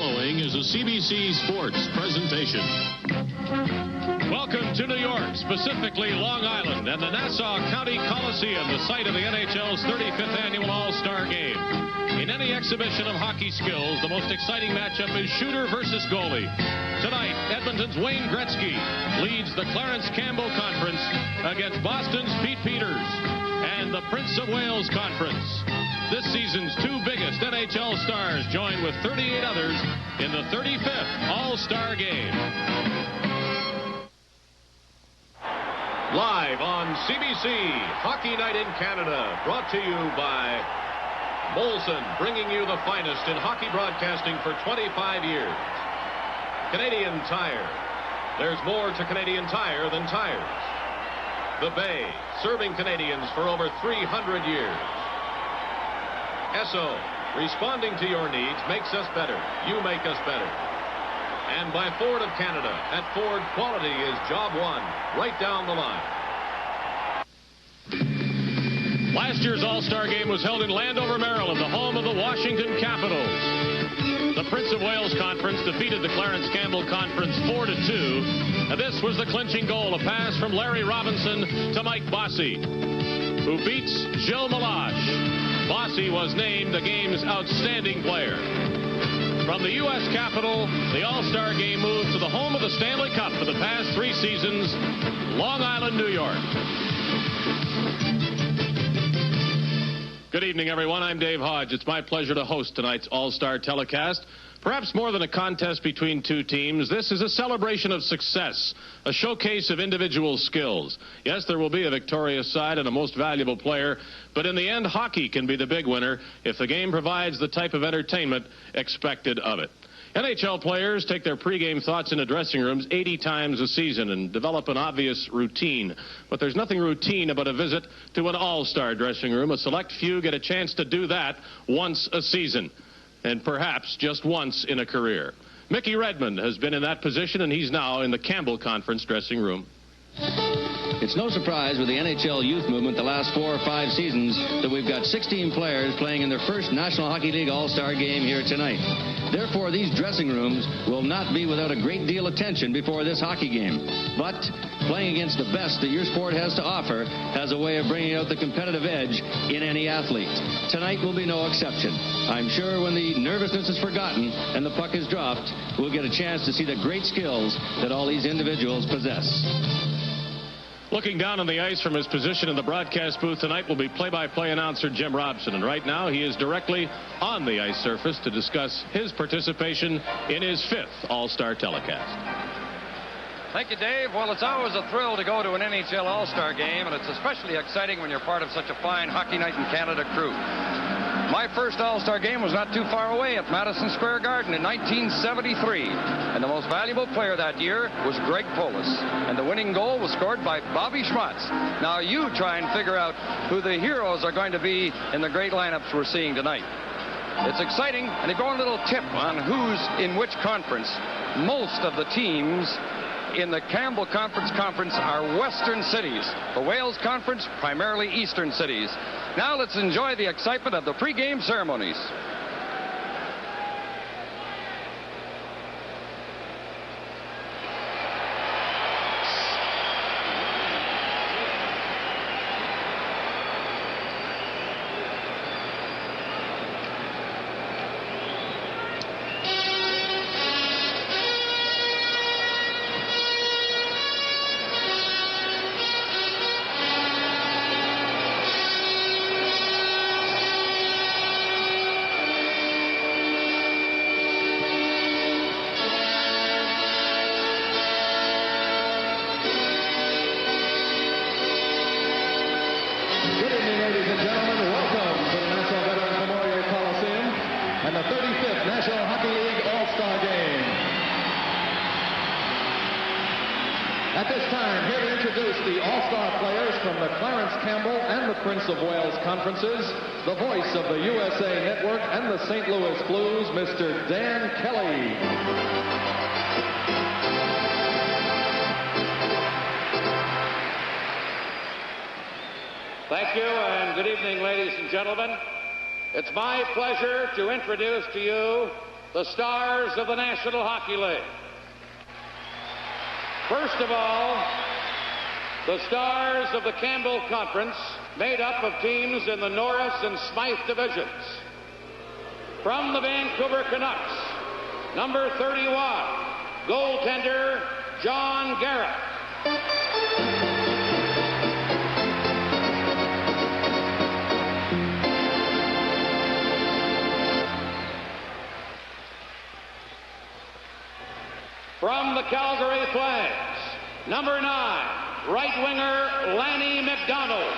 following is a CBC Sports presentation. Welcome to New York, specifically Long Island, and the Nassau County Coliseum, the site of the NHL's 35th annual All-Star Game. In any exhibition of hockey skills, the most exciting matchup is shooter versus goalie. Tonight, Edmonton's Wayne Gretzky leads the Clarence Campbell Conference against Boston's Pete Peters and the Prince of Wales Conference. This season's two biggest NHL stars join with 38 others in the 35th All-Star Game. Live on CBC, Hockey Night in Canada, brought to you by Molson, bringing you the finest in hockey broadcasting for 25 years. Canadian Tire. There's more to Canadian Tire than tires. The Bay, serving Canadians for over 300 years. Esso, responding to your needs makes us better. You make us better. And by Ford of Canada. At Ford, quality is job one, right down the line. Last year's All-Star Game was held in Landover, Maryland, the home of the Washington Capitals. The Prince of Wales Conference defeated the Clarence Campbell Conference 4-2. And this was the clinching goal, a pass from Larry Robinson to Mike Bossy, who beats Gilles Melange. Bossy was named the game's outstanding player. From the U.S. Capitol, the All-Star Game moved to the home of the Stanley Cup for the past 3 seasons, Long Island, New York. Good evening, everyone. I'm Dave Hodge. It's my pleasure to host tonight's All-Star telecast. Perhaps more than a contest between two teams, this is a celebration of success, a showcase of individual skills. Yes, there will be a victorious side and a most valuable player, but in the end, hockey can be the big winner if the game provides the type of entertainment expected of it. NHL players take their pregame thoughts into dressing rooms 80 times a season and develop an obvious routine. But there's nothing routine about a visit to an all-star dressing room. A select few get a chance to do that once a season, and perhaps just once in a career. Mickey Redmond has been in that position, and he's now in the Campbell Conference dressing room. It's no surprise with the NHL youth movement the last 4 or 5 seasons that we've got 16 players playing in their first National Hockey League All-Star Game here tonight. Therefore, these dressing rooms will not be without a great deal of tension before this hockey game. But playing against the best that your sport has to offer has a way of bringing out the competitive edge in any athlete. Tonight will be no exception. I'm sure when the nervousness is forgotten and the puck is dropped, we'll get a chance to see the great skills that all these individuals possess. Looking down on the ice from his position in the broadcast booth tonight will be play-by-play announcer Jim Robson. And right now he is directly on the ice surface to discuss his participation in his 5th All-Star telecast. Thank you, Dave. Well, it's always a thrill to go to an NHL All-Star game, and it's especially exciting when you're part of such a fine Hockey Night in Canada crew. My first All-Star game was not too far away at Madison Square Garden in 1973. And the most valuable player that year was Greg Polis. And the winning goal was scored by Bobby Schmatz. Now you try and figure out who the heroes are going to be in the great lineups we're seeing tonight. It's exciting, and to go a little tip on who's in which conference. Most of the teams in the Campbell Conference are western cities. The Wales Conference, primarily eastern cities. Now let's enjoy the excitement of the pregame ceremonies. At this time, here to introduce the All-Star players from the Clarence Campbell and the Prince of Wales conferences, the voice of the USA Network and the St. Louis Blues, Mr. Dan Kelly. Thank you, and good evening, ladies and gentlemen. It's my pleasure to introduce to you the stars of the National Hockey League. First of all, the stars of the Campbell Conference, made up of teams in the Norris and Smythe divisions. From the Vancouver Canucks, number 31, goaltender John Garrett. From the Calgary Flames, number 9, right winger Lanny McDonald.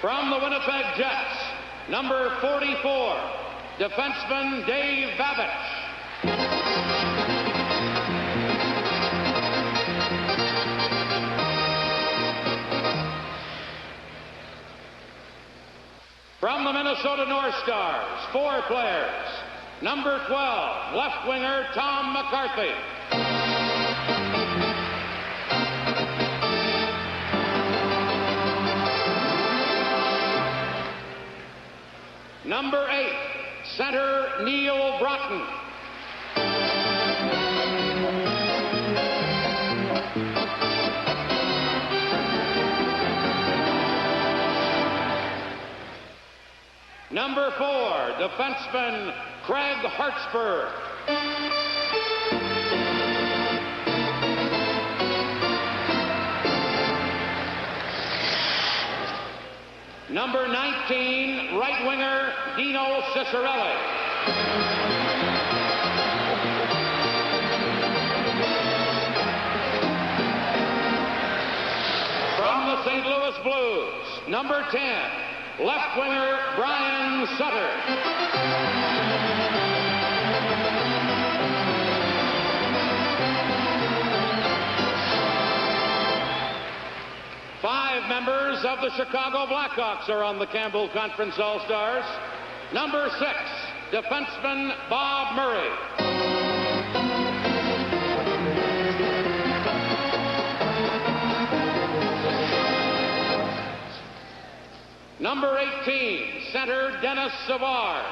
From the Winnipeg Jets, number 44, defenseman Dave Babich. From the Minnesota North Stars, 4 players. Number 12, left winger Tom McCarthy. Number 8, center Neil Broughton. Number 4, defenseman Craig Hartsburg. Number 19, right winger Dino Ciccarelli. From the St. Louis Blues, number 10, left winger Brian Sutter. Five members of the Chicago Blackhawks are on the Campbell Conference All-Stars. Number 6, defenseman Bob Murray. Number 18, center Dennis Savard.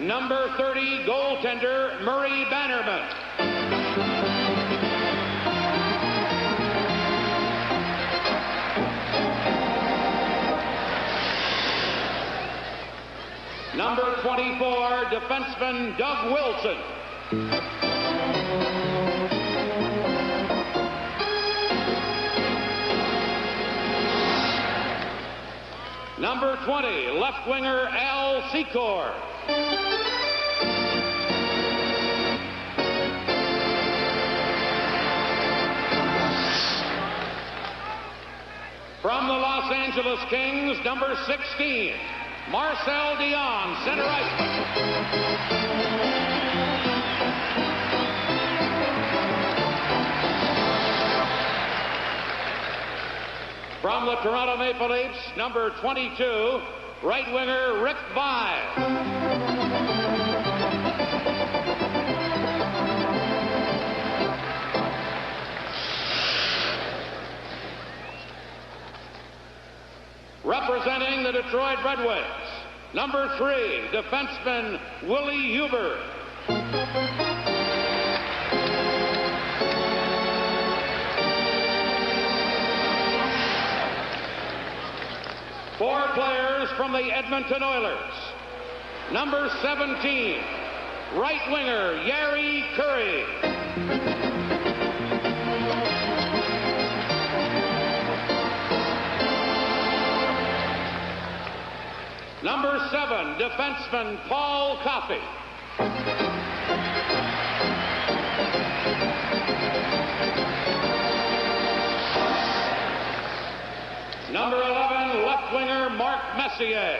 Number 30, goaltender Murray Bannerman. Number 24, defenseman Doug Wilson. Number 20, left winger Al Secor. From the Los Angeles Kings, number 16, Marcel Dion, center ice. From the Toronto Maple Leafs, number 22, right winger Rick Vile. Representing the Detroit Red Wings, number 3, defenseman Willie Huber. Four players from the Edmonton Oilers. Number 17, right winger Yari Curry. Number 7, defenseman Paul Coffey. Number 11, left winger Mark Messier.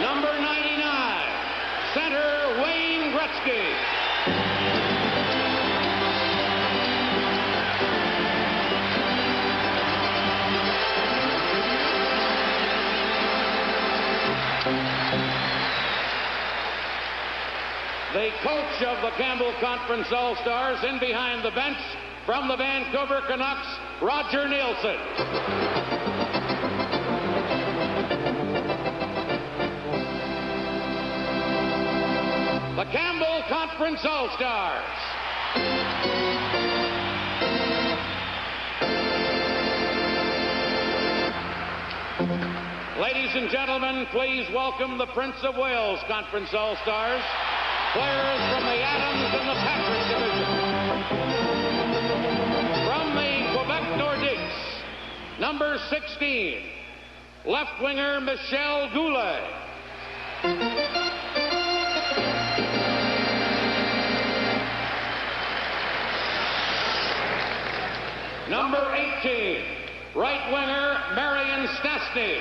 Number 99, center Wayne Gretzky. The coach of the Campbell Conference All-Stars in behind the bench from the Vancouver Canucks, Roger Nielsen. The Campbell Conference All-Stars. Ladies and gentlemen, please welcome the Prince of Wales Conference All-Stars, players from the Adams and the Patrick division. From the Quebec Nordiques, number 16, left winger Michel Goulet. Number 18, right winger Marion Stastny.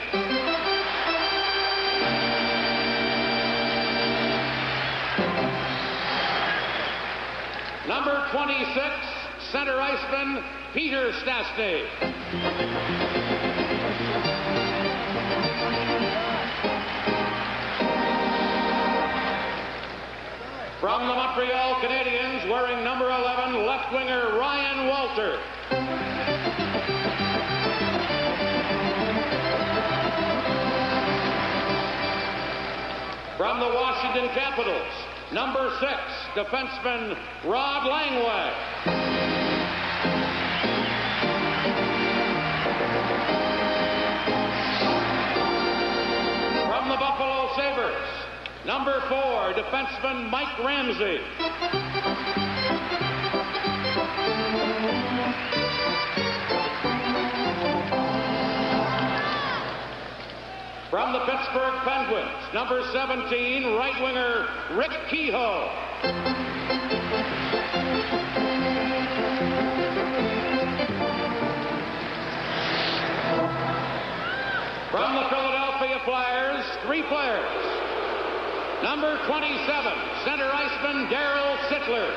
Number 26, center iceman Peter Stastny. From the Montreal Canadiens, wearing number 11, left winger Ryan Walter. From the Washington Capitals, number 6, defenseman Rod Langway. From the Buffalo Sabres, number 4, defenseman Mike Ramsey. From the Pittsburgh Penguins, number 17, right winger Rick Kehoe. From the Philadelphia Flyers, 3 players. Number 27, center iceman Darryl Sittler.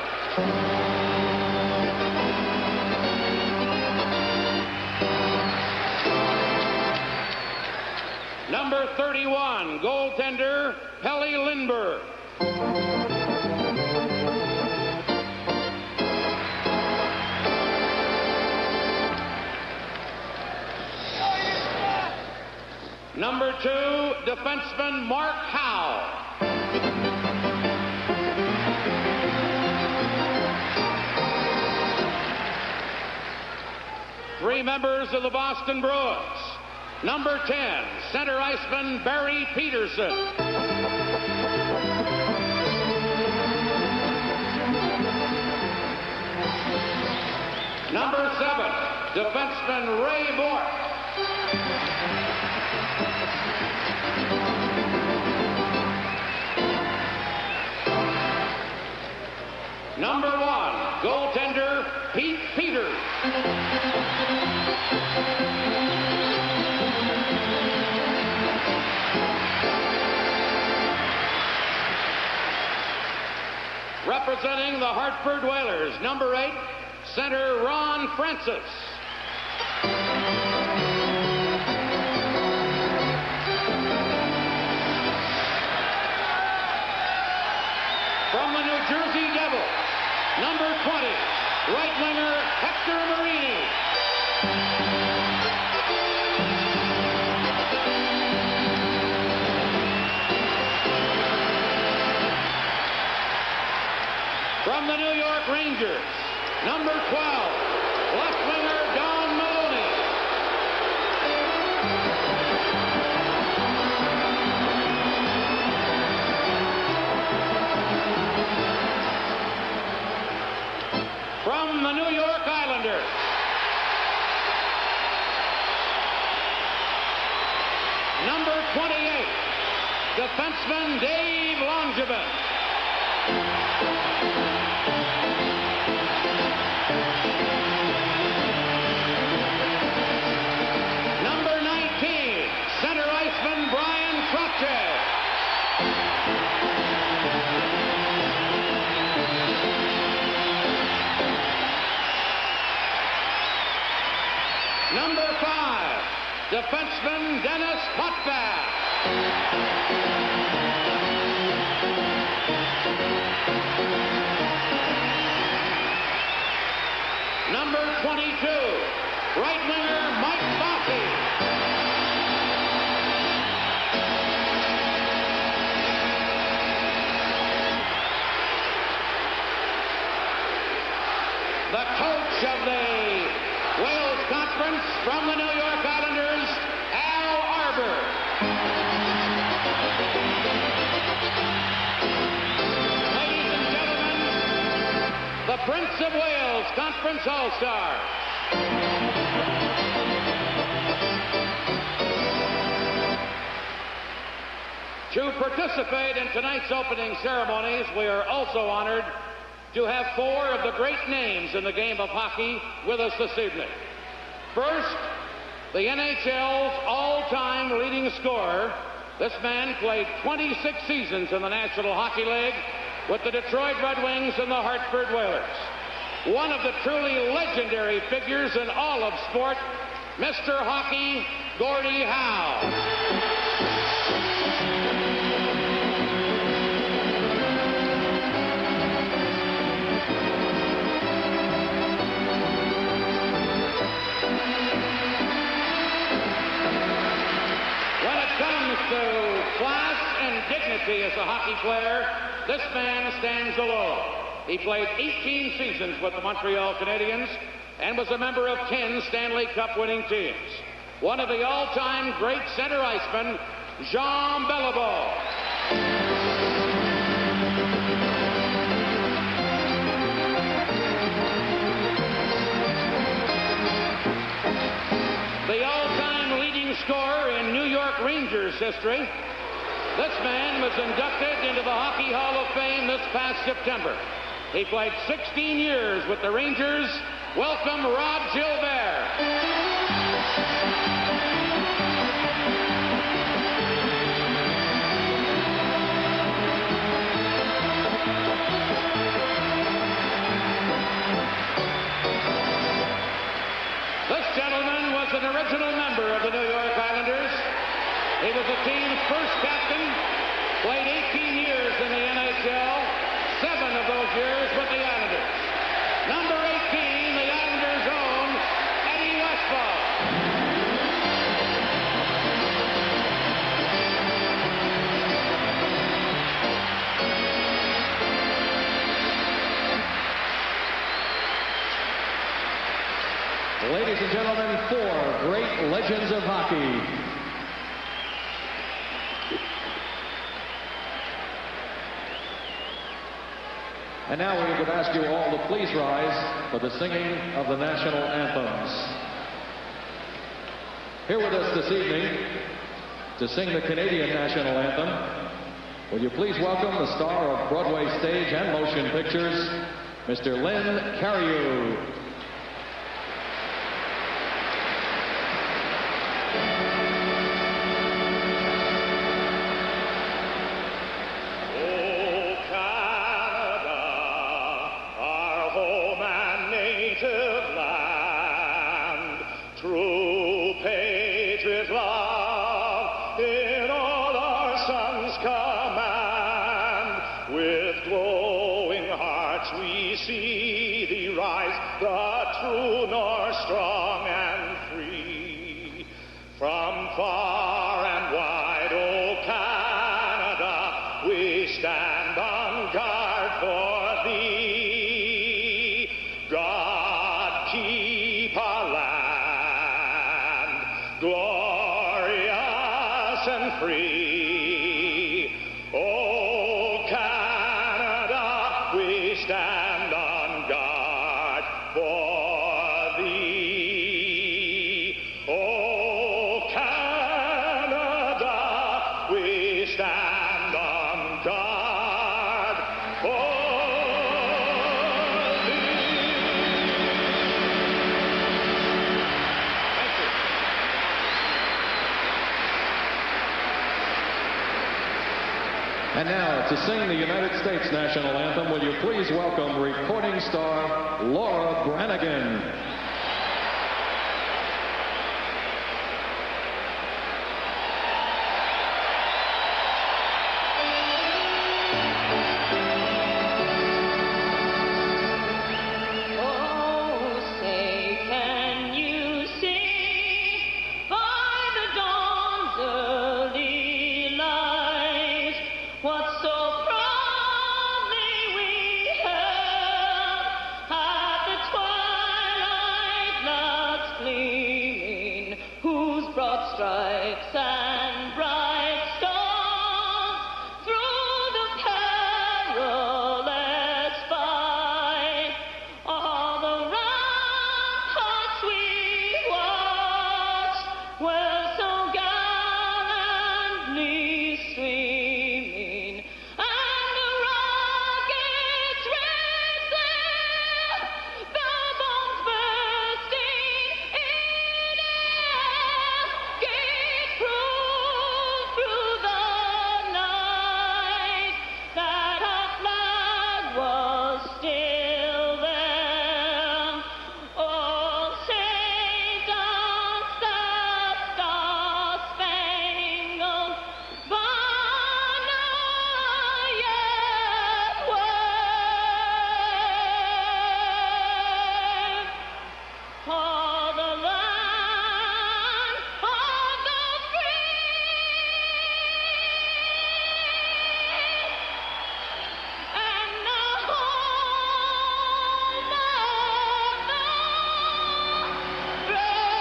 Number 31, goaltender Pelle Lindbergh. Number 2, defenseman Mark Howe. Three members of the Boston Bruins. Number 10, center iceman Barry Peterson. Number 7, defenseman Ray Bourque. Number 1, goaltender Pete Peters. Representing the Hartford Whalers, number 8, center Ron Francis. From the New Jersey Devils, number 20, right winger Hector Marini. From the New York Rangers, number 12, left winger Don Maloney. From the New York Islanders, number 28, defenseman Dave Langevin. Number 19, center iceman Brian Crotche. the Wales Conference from the New York Islanders, Al Arbour. Ladies and gentlemen, the Prince of Wales Conference All-Star. To participate in tonight's opening ceremonies, we are also honored to have four of the great names in the game of hockey with us this evening. First, the NHL's all-time leading scorer. This man played 26 seasons in the National Hockey League with the Detroit Red Wings and the Hartford Whalers. One of the truly legendary figures in all of sport, Mr. Hockey, Gordie Howe. To class and dignity as a hockey player, this man stands alone. He played 18 seasons with the Montreal Canadiens and was a member of 10 Stanley Cup winning teams. One of the all-time great center icemen, Jean Beliveau. The all-time leading scorer in New York Rangers history. This man was inducted into the Hockey Hall of Fame this past September. He played 16 years with the Rangers. Welcome, Rod Gilbert. This gentleman was an original member of the New York Islanders. He was the team's first captain, played 18 years in the NHL, 7 of those years with the Islanders. Number 18, the Islanders' own Eddie Westfall. Ladies and gentlemen, 4 great legends of hockey. And now we would ask you all to please rise for the singing of the national anthems. Here with us this evening to sing the Canadian national anthem, will you please welcome the star of Broadway stage and motion pictures, Mr. Lynn Carreyrou. And now, to sing the United States national anthem, will you please welcome recording star Laura Branigan. What so proudly we heard at the twilight swimming, and the rockets red sail, the bombs bursting in air, gate cruise through the night, that our flag was still there. Oh, say does the star-spangled banner yet wave for the land of the free and the home of the brave.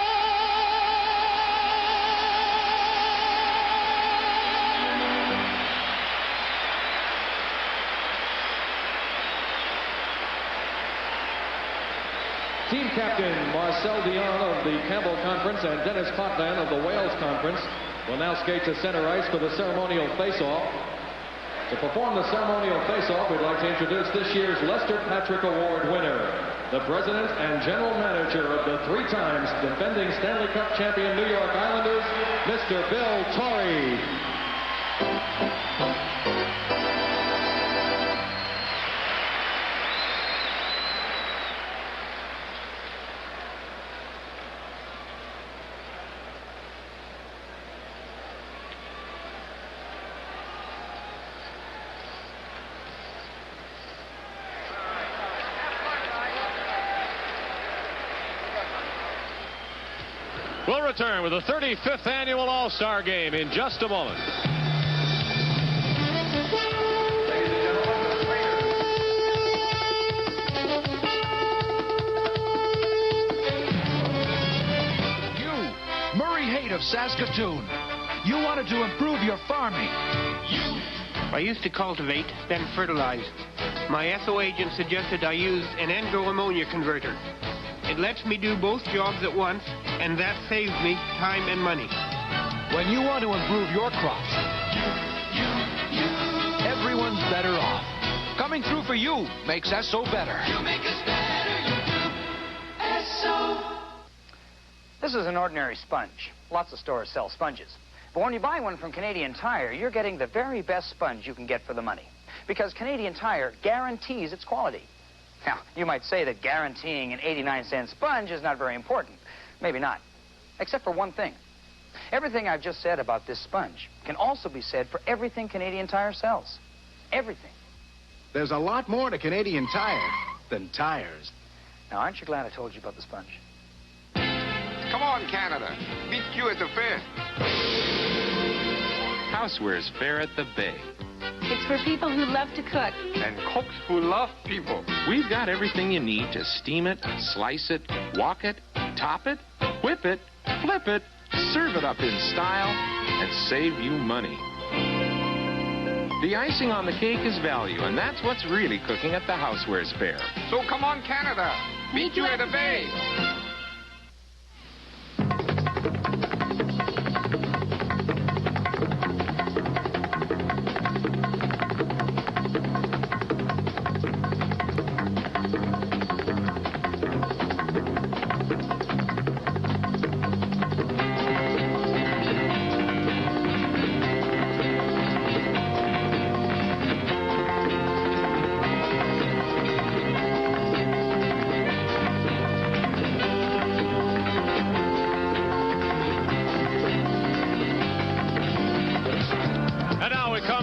Team captain Marcel Dion of the Campbell Conference and Dennis Cotman of the Wales Conference will now skate to center ice for the ceremonial face-off. To perform the ceremonial face-off, we'd like to introduce this year's Lester Patrick Award winner, the president and general manager of the 3 times defending Stanley Cup champion New York Islanders, Mr. Bill Torrey. We'll return with the 35th annual All-Star Game in just a moment. You, Murray Haight of Saskatoon. You wanted to improve your farming. I used to cultivate, then fertilize. My SO agent suggested I use an endo-ammonia converter. It lets me do both jobs at once, and that saves me time and money. When you want to improve your crops, everyone's better off. Coming through for you makes SO better. You make us better, you do. SO. This is an ordinary sponge. Lots of stores sell sponges. But when you buy one from Canadian Tire, you're getting the very best sponge you can get for the money. Because Canadian Tire guarantees its quality. Now, you might say that guaranteeing an 89-cent sponge is not very important. Maybe not. Except for one thing. Everything I've just said about this sponge can also be said for everything Canadian Tire sells. Everything. There's a lot more to Canadian Tire than tires. Now, aren't you glad I told you about the sponge? Come on, Canada. Beat you at the fair. Housewares Fair at the Bay. It's for people who love to cook. And cooks who love people. We've got everything you need to steam it, slice it, wok it, top it, whip it, flip it, serve it up in style, and save you money. The icing on the cake is value, and that's what's really cooking at the Housewares Fair. So come on, Canada. Meet you at the Bay.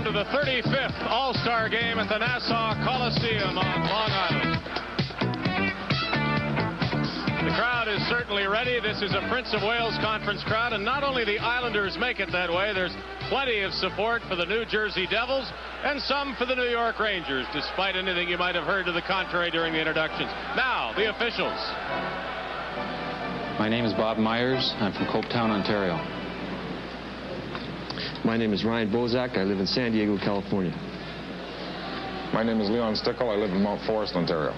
The 35th All-Star Game at the Nassau Coliseum on Long Island. The crowd is certainly ready. This is a Prince of Wales Conference crowd, and not only the Islanders make it that way, there's plenty of support for the New Jersey Devils and some for the New York Rangers, despite anything you might have heard to the contrary during the introductions. Now, the officials. My name is Bob Myers. I'm from Copetown, Ontario. My name is Ryan Bozak. I live in San Diego, California. My name is Leon Stickle. I live in Mount Forest, Ontario.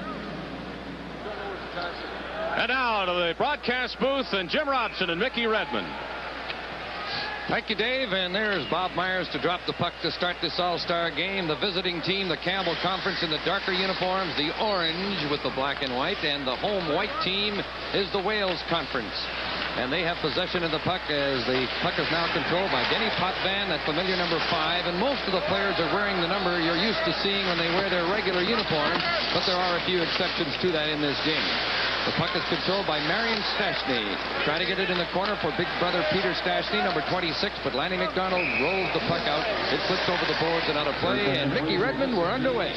And now to the broadcast booth and Jim Robson and Mickey Redmond. Thank you, Dave. And there's Bob Myers to drop the puck to start this All-Star game. The visiting team, the Campbell Conference, in the darker uniforms, the orange with the black and white. And the home white team is the Wales Conference. And they have possession of the puck as the puck is now controlled by Denny Potvin, that familiar number 5. And most of the players are wearing the number you're used to seeing when they wear their regular uniform. But there are a few exceptions to that in this game. The puck is controlled by Marion Stastny. Trying to get it in the corner for big brother Peter Stastny, number 26, but Lanny McDonald rolls the puck out. It flips over the boards and out of play, and Mickey Redmond were underway.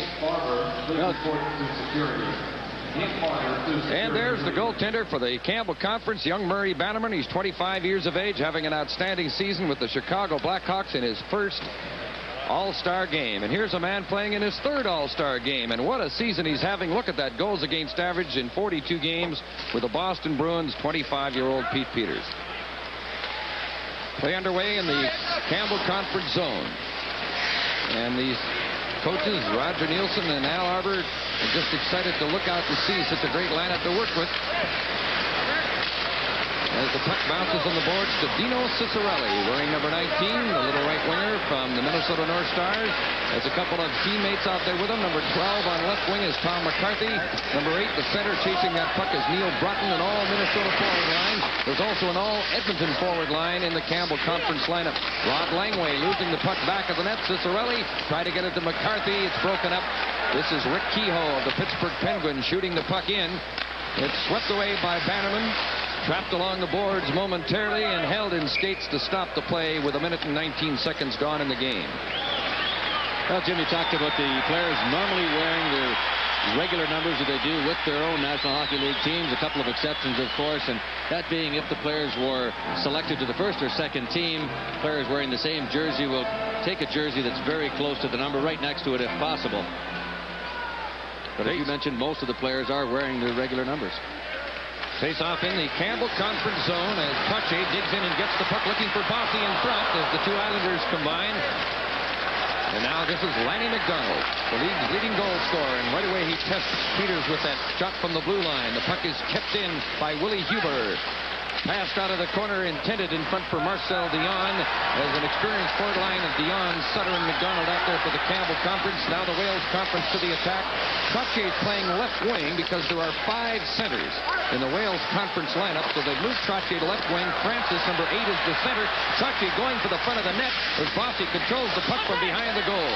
And there's the goaltender for the Campbell Conference, young Murray Bannerman. He's 25 years of age, having an outstanding season with the Chicago Blackhawks in his first All-Star game. And here's a man playing in his third All-Star game. And what a season he's having. Look at that goals against average in 42 games with the Boston Bruins' 25-year-old Pete Peters. Play underway in the Campbell Conference zone. And these coaches, Roger Nielsen and Al Arbor, are just excited to look out to see such a great lineup to work with. As the puck bounces on the boards to Dino Ciccarelli, wearing number 19, the little right winger from the Minnesota North Stars. There's a couple of teammates out there with him. Number 12 on left wing is Tom McCarthy. Number 8, the center chasing that puck is Neil Broughton, an all-Minnesota forward line. There's also an all-Edmonton forward line in the Campbell Conference lineup. Rod Langway losing the puck back of the net. Ciccarelli try to get it to McCarthy. It's broken up. This is Rick Kehoe of the Pittsburgh Penguins shooting the puck in. It's swept away by Bannerman. Trapped along the boards momentarily and held in skates to stop the play with 1 minute and 19 seconds gone in the game. Well, Jimmy talked about the players normally wearing their regular numbers that they do with their own National Hockey League teams. A couple of exceptions, of course, and that being if the players were selected to the first or second team, players wearing the same jersey will take a jersey that's very close to the number, right next to it if possible. But as you mentioned, most of the players are wearing their regular numbers. Face off in the Campbell Conference zone as Trottier digs in and gets the puck looking for Bossy in front as the two Islanders combine. And now this is Lanny McDonald, the league's leading goal scorer. And right away he tests Peters with that shot from the blue line. The puck is kept in by Willie Huber. Passed out of the corner, intended in front for Marcel Dion. As an experienced forward line of Dion, Sutter, and McDonald out there for the Campbell Conference. Now the Wales Conference to the attack. Trottier's playing left wing because there are 5 centers in the Wales Conference lineup. So they've moved Trottier to left wing. Francis, number 8, is the center. Trottier going for the front of the net as Bossy controls the puck from behind the goal.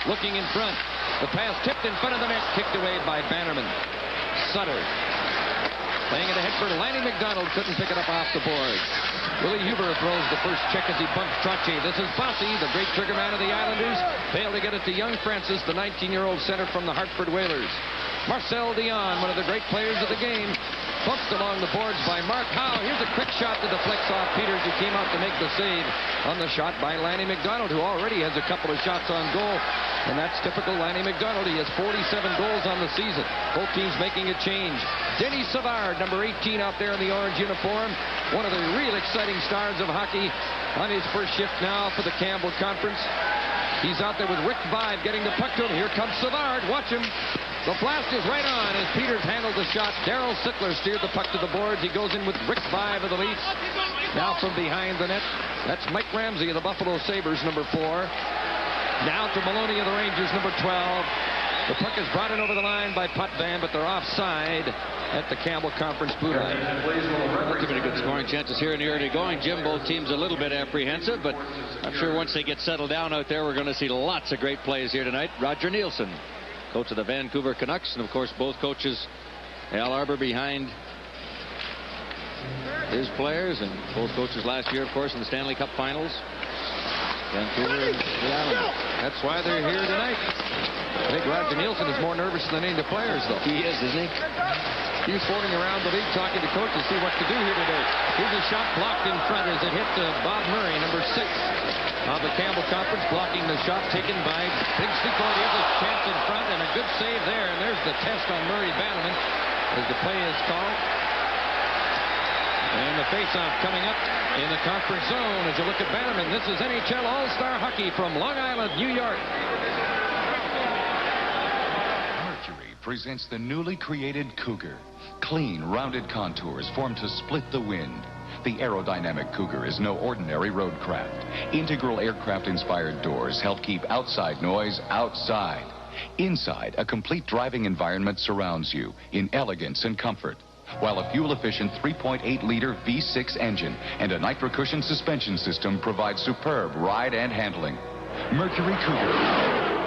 Looking in front. The pass tipped in front of the net, kicked away by Bannerman. Sutter playing it ahead for Lanny McDonald. Couldn't pick it up off the board. Willie Huber throws the first check as he bumps Trottier. This is Bossy, the great trigger man of the Islanders. Failed to get it to young Francis, the 19-year-old center from the Hartford Whalers. Marcel Dion, one of the great players of the game, bumped along the boards by Mark Howe. Here's a quick shot that deflects off Peters, who came out to make the save on the shot by Lanny McDonald, who already has a couple of shots on goal. And that's typical Lanny McDonald. He has 47 goals on the season. Both teams making a change. Denny Savard, number 18 out there in the orange uniform. One of the real exciting stars of hockey on his first shift now for the Campbell Conference. He's out there with Rick Vibe getting the puck to him. Here comes Savard. Watch him. The blast is right on as Peters handled the shot. Darryl Sickler steered the puck to the boards. He goes in with Rick Vibe of the Leafs. Now from behind the net, that's Mike Ramsey of the Buffalo Sabres, number 4. Now to Maloney of the Rangers, number 12. The puck is brought in over the line by Potvin, but they're offside at the Campbell Conference blue line. Not too many good scoring chances here in the early going. Jim, both teams a little bit apprehensive, but I'm sure once they get settled down out there, we're going to see lots of great plays here tonight. Roger Nielsen, coach of the Vancouver Canucks, and of course both coaches, Al Arbor behind his players, and both coaches last year, of course, in the Stanley Cup Finals. Vancouver and the Islanders. That's why they're here tonight. I think Roger Nielsen is more nervous than any of the players, though. He is, isn't he? He's floating around the league talking to coaches to see what to do here today. Here's a shot blocked in front as it hit Bob Murray, number 6 of the Campbell Conference, blocking the shot taken by Big Secord. Here's a chance in front and a good save there. And there's the test on Murray Bannerman as the play is called. And the face-off coming up in the conference zone as you look at Bannerman. This is NHL All-Star Hockey from Long Island, New York. Mercury presents the newly created Cougar. Clean, rounded contours formed to split the wind. The aerodynamic Cougar is no ordinary roadcraft. Integral aircraft-inspired doors help keep outside noise outside. Inside, a complete driving environment surrounds you in elegance and comfort, while a fuel-efficient 3.8-liter V6 engine and a nitro-cushion suspension system provide superb ride and handling. Mercury Cougar,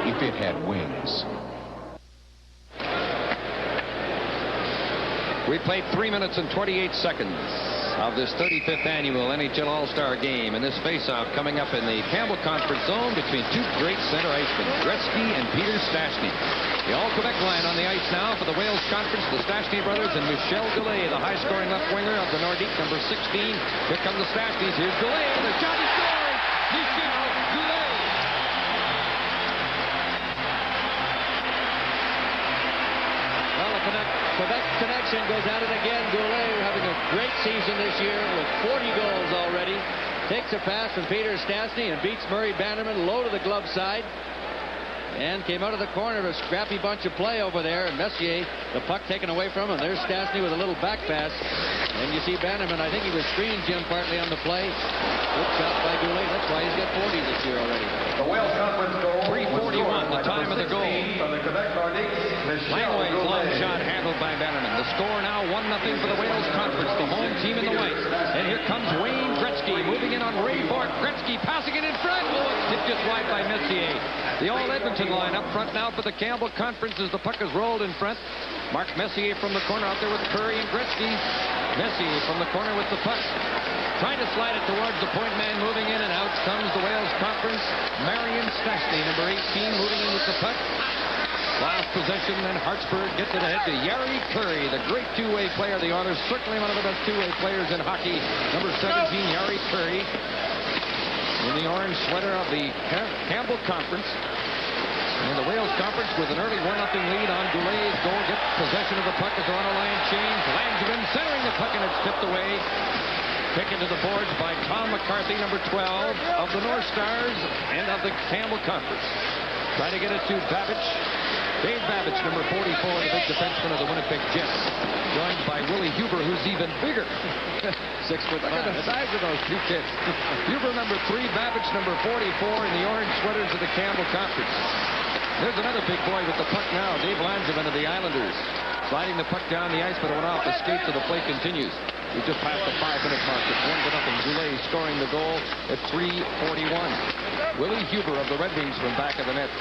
if it had wings. We played 3 minutes and 28 seconds of this 35th annual NHL All-Star Game, and this face-off coming up in the Campbell Conference Zone between two great center icemen, Gretzky and Peter Stastny. The All-Quebec line on the ice now for the Wales Conference, the Stastny brothers and Michel Goulet, the high-scoring left winger of the Nordique, number 16. Here come the Stastnys. Here's Goulet, the shot is scored! Michel Goulet! Well, the Quebec connection goes at it again. Goulet having a great season this year with 40 goals already. Takes a pass from Peter Stastny and beats Murray Bannerman low to the glove side. And came out of the corner of a scrappy bunch of play over there. And Messier, the puck taken away from him. There's Stastny with a little back pass. And you see Bannerman, I think he was screened, Jim, partly on the play. Good shot by Goulet. That's why he's got 40 this year already. The Wales Conference goal. 3:41, the time of the goal. From the Quebec Nordiques, Langway's long shot handled by Bannerman. The score now 1-0 for the Wales Conference, the home team in the white. And here comes Wayne Gretzky moving in on Ray Bork. Gretzky passing it in front. Oh, it's hit just wide by Messier. The all-Edmonton line up front now for the Campbell Conference as the puck is rolled in front. Mark Messier from the corner out there with Curry and Gretzky. Messier from the corner with the puck. Trying to slide it towards the point man, moving in and out comes the Wales Conference. Marion Stastny, number 18, moving in with the puck. Last possession, and Hartsburg gets it ahead to Yari Curry, the great two-way player, the Oilers, certainly one of the best two-way players in hockey. Number 17, Yari Curry, in the orange sweater of the Campbell Conference. And the Wales Conference with an early 1-0 lead on Goulet's goal. Gets possession of the puck as they're on a line change. Langevin centering the puck, and it's tipped away. Taken to the boards by Tom McCarthy, number 12 of the North Stars and of the Campbell Conference. Trying to get it to Babbage. Dave Babbage, number 44, the big defenseman of the Winnipeg Jets. Joined by Willie Huber, who's even bigger. 6'5". Look at the size of those two kids. Huber, number 3, Babbage, number 44, in the orange sweaters of the Campbell Conference. There's another big boy with the puck now, Dave Langevin of the Islanders. Sliding the puck down the ice, but it went off the skates of the play continues. We just passed the 5-minute mark. It's 1-0. Goulet scoring the goal at 3:41. Willie Huber of the Red Wings from back of the net.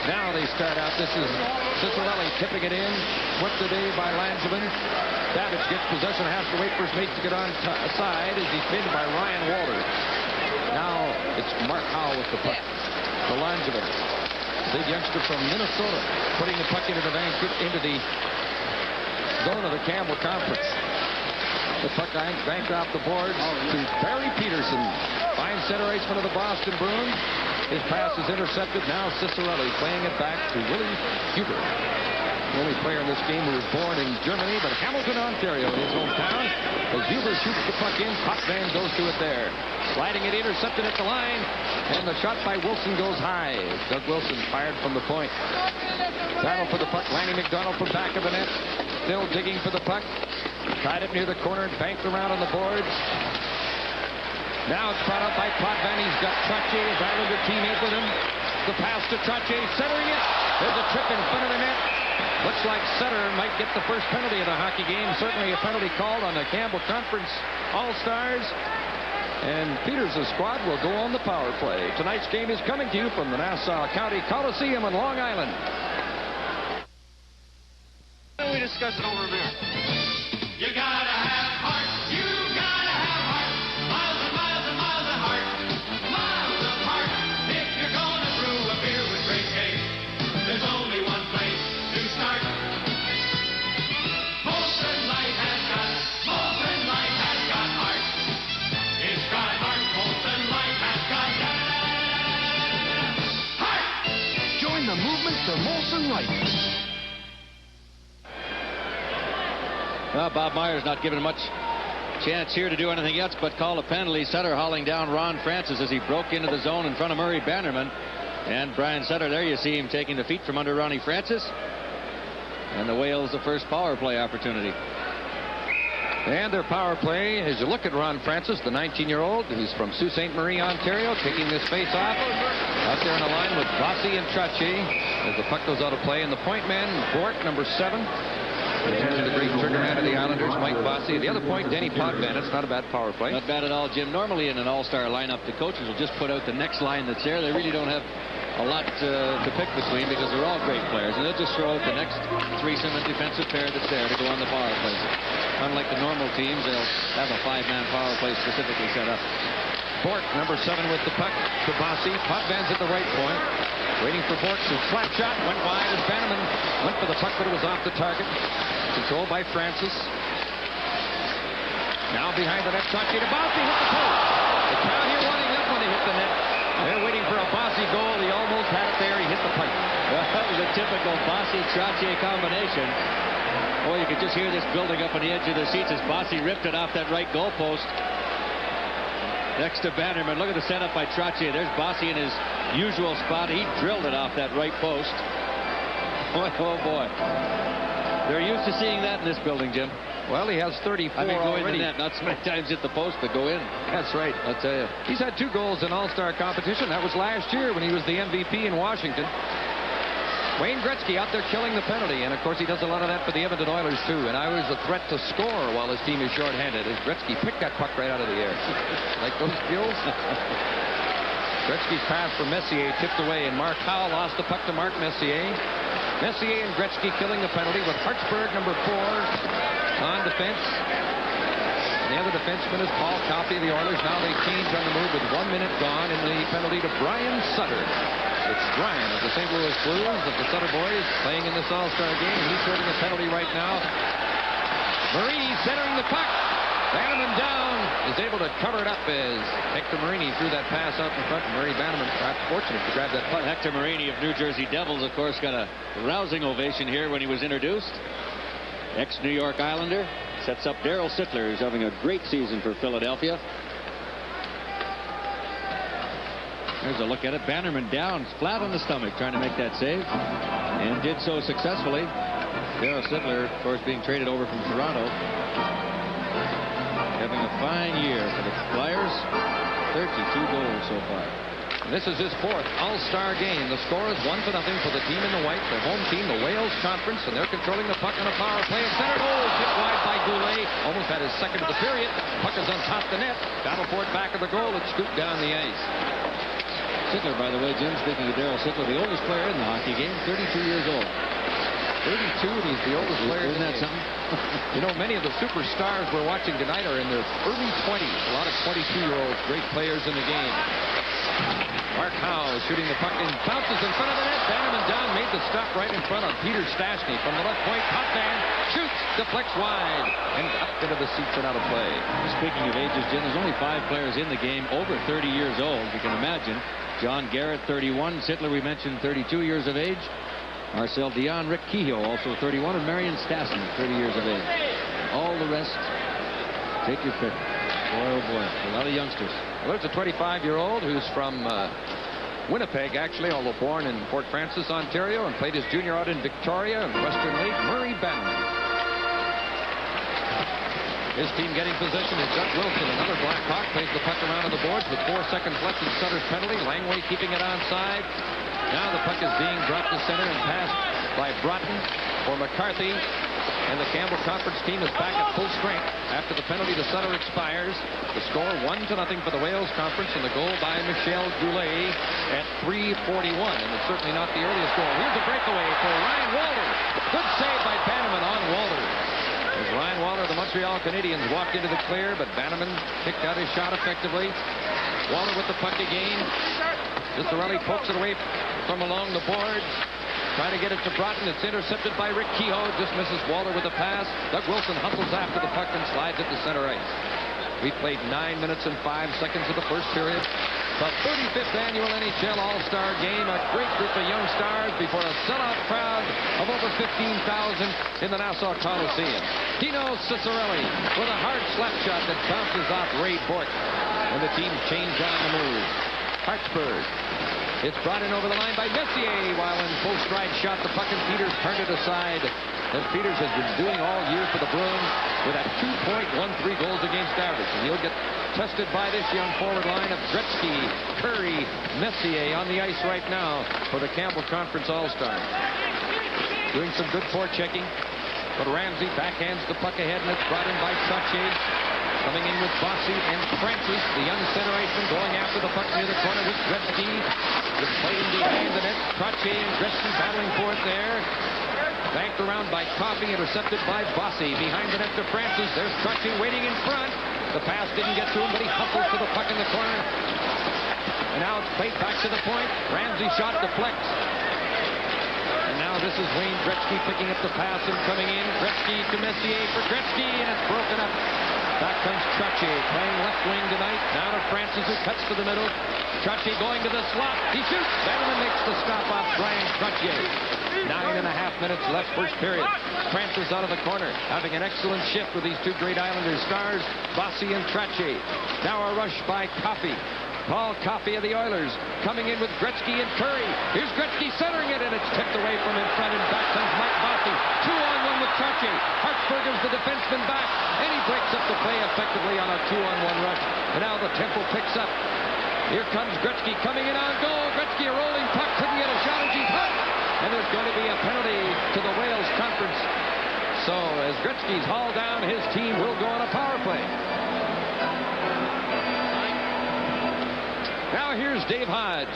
Now they start out. This is Ciccarelli tipping it in. Swept today by Langevin. Babbage gets possession, has to wait for his mates to get on side as he's pinned by Ryan Walter. Now it's Mark Howe with the puck. To Langevin. Big youngster from Minnesota, putting the puck into the zone of the Campbell Conference. The puck banked off the boards to Barry Peterson. Fine center iceman of the Boston Bruins. His pass is intercepted. Now Ciccarelli playing it back to Willie Huber. The only player in this game who was born in Germany, but Hamilton, Ontario, his hometown. As Huber shoots the puck in, Potvin goes to it there. Sliding it, intercepted at the line, and the shot by Wilson goes high. Doug Wilson fired from the point. Battle for the puck, Lanny McDonald from back of the net. Still digging for the puck. Tied it near the corner, banked around on the boards. Now it's brought up by Potvin. He's got Trottier, his Islander teammate with him. The pass to Trottier, centering it. There's a trip in front of the net. Looks like Sutter might get the first penalty of the hockey game. Certainly a penalty called on the Campbell Conference All-Stars. And Peters' squad will go on the power play. Tonight's game is coming to you from the Nassau County Coliseum on Long Island. Why don't we discuss it over a beer? You gotta have heart. You gotta have heart. Miles and miles and miles of heart. Miles of heart. If you're gonna brew a beer with great taste, there's only one place to start. Molson Light has got heart. It's got heart. Molson Light has got heart. Join the movement for Molson Light. Well, Bob Myers not given much chance here to do anything else but call a penalty. Sutter hauling down Ron Francis as he broke into the zone in front of Murray Bannerman. And Brian Sutter, there you see him taking the feet from under Ronnie Francis. And the Wales the first power play opportunity. And their power play, as you look at Ron Francis, the 19-year-old, who's from Sault Ste. Marie, Ontario, kicking this face off. Out there in a line with Bossy and Trottier as the puck goes out of play. And the point man, Bork, number 7. The great trigger man of the Islanders, Mike Bossy. The other point, Denny Potvin. It's not a bad power play. Not bad at all, Jim. Normally in an all-star lineup, the coaches will just put out the next line that's there. They really don't have a lot to pick between because they're all great players. And they'll just throw out the next threesome and defensive pair that's there to go on the power play. Unlike the normal teams, they'll have a 5-man power play specifically set up. Bork, number 7 with the puck to Bossy. Potvin's at the right point. Waiting for Bork. Slap shot went wide as Bannerman went for the puck, but it was off the target. Controlled by Francis. Now behind the net, Trottier to Bossy, hit the post. The crowd here wanting up when they hit the net. They're waiting for a Bossy goal. He almost had it there. He hit the pipe. Well, that was a typical Bossy-Trottier combination. Boy, you could just hear this building up on the edge of the seats as Bossy ripped it off that right goal post. Next to Bannerman. Look at the setup by Trottier. There's Bossy in his usual spot. He drilled it off that right post. Boy, oh boy. They're used to seeing that in this building, Jim. Well, he has 34 go already. in the net, not so many times hit the post, but go in. That's right. I'll tell you. He's had 2 goals in All-Star competition. That was last year when he was the MVP in Washington. Wayne Gretzky out there killing the penalty, and of course he does a lot of that for the Edmonton Oilers too. And I was a threat to score while his team is shorthanded. As Gretzky picked that puck right out of the air. Like those skills. Gretzky's pass for Messier tipped away, and Mark Howe lost the puck to Mark Messier. Messier and Gretzky killing the penalty with Hartsburg, number 4, on defense. And the other defenseman is Paul Coffey of the Oilers. Now they change on the move with 1 minute gone in the penalty to Brian Sutter. It's Brian of the St. Louis Blues, of the Sutter boys, playing in this All-Star game. He's serving a penalty right now. Marini centering the puck. Bannerman down, is able to cover it up as Hector Marini threw that pass out in front. Murray Bannerman, perhaps fortunate to grab that puck. Hector Marini of New Jersey Devils, of course, got a rousing ovation here when he was introduced. Ex-New York Islander sets up Darryl Sittler, who's having a great season for Philadelphia. There's a look at it. Bannerman down, flat on the stomach, trying to make that save, and did so successfully. Darryl Sittler, of course, being traded over from Toronto. Having a fine year for the Flyers. 32 goals so far. And this is his 4th All-Star game. The score is 1-0 for the team in the white, the home team, the Wales Conference, and they're controlling the puck on a power play. And center goal, hit wide by Goulet. Almost had his second of the period. Puck is on top of the net. Battle for it back of the goal. It's scooped down the ice. Sittler, by the way, Jim, speaking of Darryl Sittler, the oldest player in the hockey game, 32 years old. 32, and he's the oldest player. Isn't that something? You know, many of the superstars we're watching tonight are in their early 20s. A lot of 22-year-olds, great players in the game. Mark Howe shooting the puck and bounces in front of the net. Bannerman down, made the stop right in front of Peter Stastny from the left point. Potvin shoots, deflects wide, and up into the seats and out of play. Speaking of ages, Jim, there's only 5 players in the game over 30 years old. You can imagine. John Garrett, 31. Sittler, we mentioned, 32 years of age. Marcel Dion, Rick Kehoe, also 31, and Marion Stassen, 30 years of age. All the rest, take your pick. Boy, oh boy, a lot of youngsters. Well, there's a 25-year-old who's from Winnipeg, actually, although born in Fort Francis, Ontario, and played his junior out in Victoria and Western League, Murray Bannerman. His team getting possession is Doug Wilson. Another Black Hawk plays the puck around on the boards with 4 seconds left in Sutter's penalty. Langway keeping it onside. Now the puck is being dropped to center and passed by Broughton for McCarthy. And the Campbell Conference team is back at full strength after the penalty to Sutter expires. The score 1-0 for the Wales Conference, and the goal by Michel Goulet at 3:41. And it's certainly not the earliest goal. Here's a breakaway for Ryan Walter. Good save by Bannerman on Walter. As Ryan Walter, the Montreal Canadiens, walked into the clear, but Bannerman kicked out his shot effectively. Walter with the puck again. Cicerelli pokes it away from along the boards. Trying to get it to Broughton. It's intercepted by Rick Kehoe. Just misses Walter with a pass. Doug Wilson hustles after the puck and slides it to center ice. We played 9 minutes and 5 seconds of the first period. The 35th annual NHL All-Star Game. A great group of young stars before a sellout crowd of over 15,000 in the Nassau Coliseum. Dino Cicerelli with a hard slap shot that bounces off Ray Bork. And the team changed on the move. Hartsburg It's brought in over the line by Messier, while in full stride shot, the puck, and Peters turned it aside. As Peters has been doing all year for the Bruins with a 2.13 goals against average. And he'll get tested by this young forward line of Gretzky, Curry, Messier on the ice right now for the Campbell Conference All-Stars. Doing some good forechecking. But Ramsey backhands the puck ahead, and it's brought in by Trottier. Coming in with Bossy and Francis, the young center iceman, going after the puck near the corner with Gretzky. It's played in behind the net. Trottier and Gretzky battling for it there. Banked around by Coffey, intercepted by Bossy. Behind the net to Francis. There's Trottier waiting in front. The pass didn't get to him, but he hustles to the puck in the corner. And now it's played back to the point. Ramsey shot deflects. And now this is Wayne Gretzky picking up the pass and coming in. Gretzky to Messier for Gretzky, and it's broken up. Back comes Trottier, playing left wing tonight. Now to Francis, who cuts to the middle. Trottier going to the slot. He shoots. Bannerman makes the stop off Brian Trottier. 9.5 minutes left, first period. Francis out of the corner, having an excellent shift with these two great Islanders stars, Bossy and Trottier. Now a rush by Coffey. Paul Coffey of the Oilers coming in with Gretzky and Curry. Here's Gretzky centering it, and it's tipped away from in front, and back comes Mike Bossy. 2-on-1 with Trottier. Hartsberger's the defenseman back, and he breaks up the play effectively on a 2-on-1 rush. And now the tempo picks up. Here comes Gretzky coming in on goal. Gretzky, a rolling puck, couldn't get a shot as he's hurt. And there's going to be a penalty to the Wales Conference. So as Gretzky's hauled down, his team will go on a power play. Now here's Dave Hodge.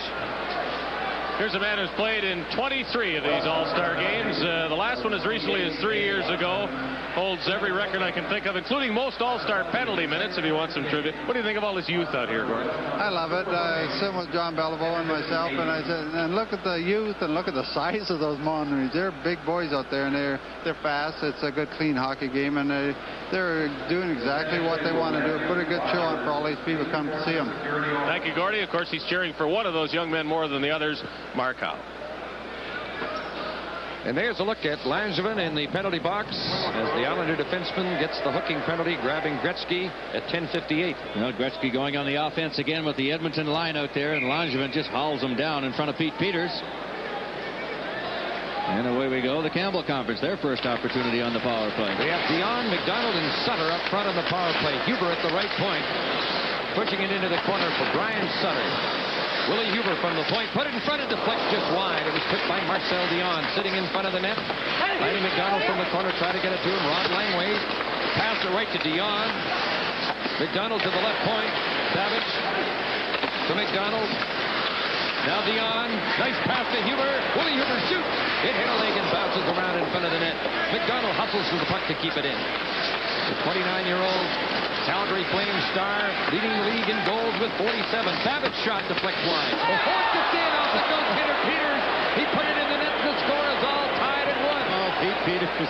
Here's a man who's played in 23 of these All-Star games. The last one as recently as 3 years ago. Holds every record I can think of, including most All-Star penalty minutes, if you want some trivia. What do you think of all this youth out here, Gordon? I love it. I sit with John Beliveau and myself, and I said, and look at the youth, and look at the size of those monitors. They're big boys out there, and they're fast. It's a good, clean hockey game, and they're doing exactly what they want to do. Put a good show on for all these people who come to see them. Thank you, Gordy. Of course, he's cheering for one of those young men more than the others, Mark Howe. And there's a look at Langevin in the penalty box as the Islander defenseman gets the hooking penalty, grabbing Gretzky at 10:58. Well, Gretzky going on the offense again with the Edmonton line out there, and Langevin just hauls him down in front of Pete Peters. And away we go. The Campbell Conference, their first opportunity on the power play. We have Dion, McDonald, and Sutter up front on the power play. Huber at the right point, pushing it into the corner for Brian Sutter. Willie Huber from the point, put it in front, and deflects just wide. It was picked by Marcel Dion, sitting in front of the net. Lanny McDonald from the corner, tried to get it to him. Rod Langway passed it right to Dion. McDonald to the left point. Savage to McDonald. Now Dion, nice pass to Huber. Willie Huber shoots. It hit a leg and bounces around in front of the net. McDonald hustles for the puck to keep it in. The 29-year-old Calgary Flames star leading the league in goals with 47. Savage shot deflects wide. Before it gets in off the goaltender Peters. He put it in the net. The score is all tied at 1. Oh, Pete Peters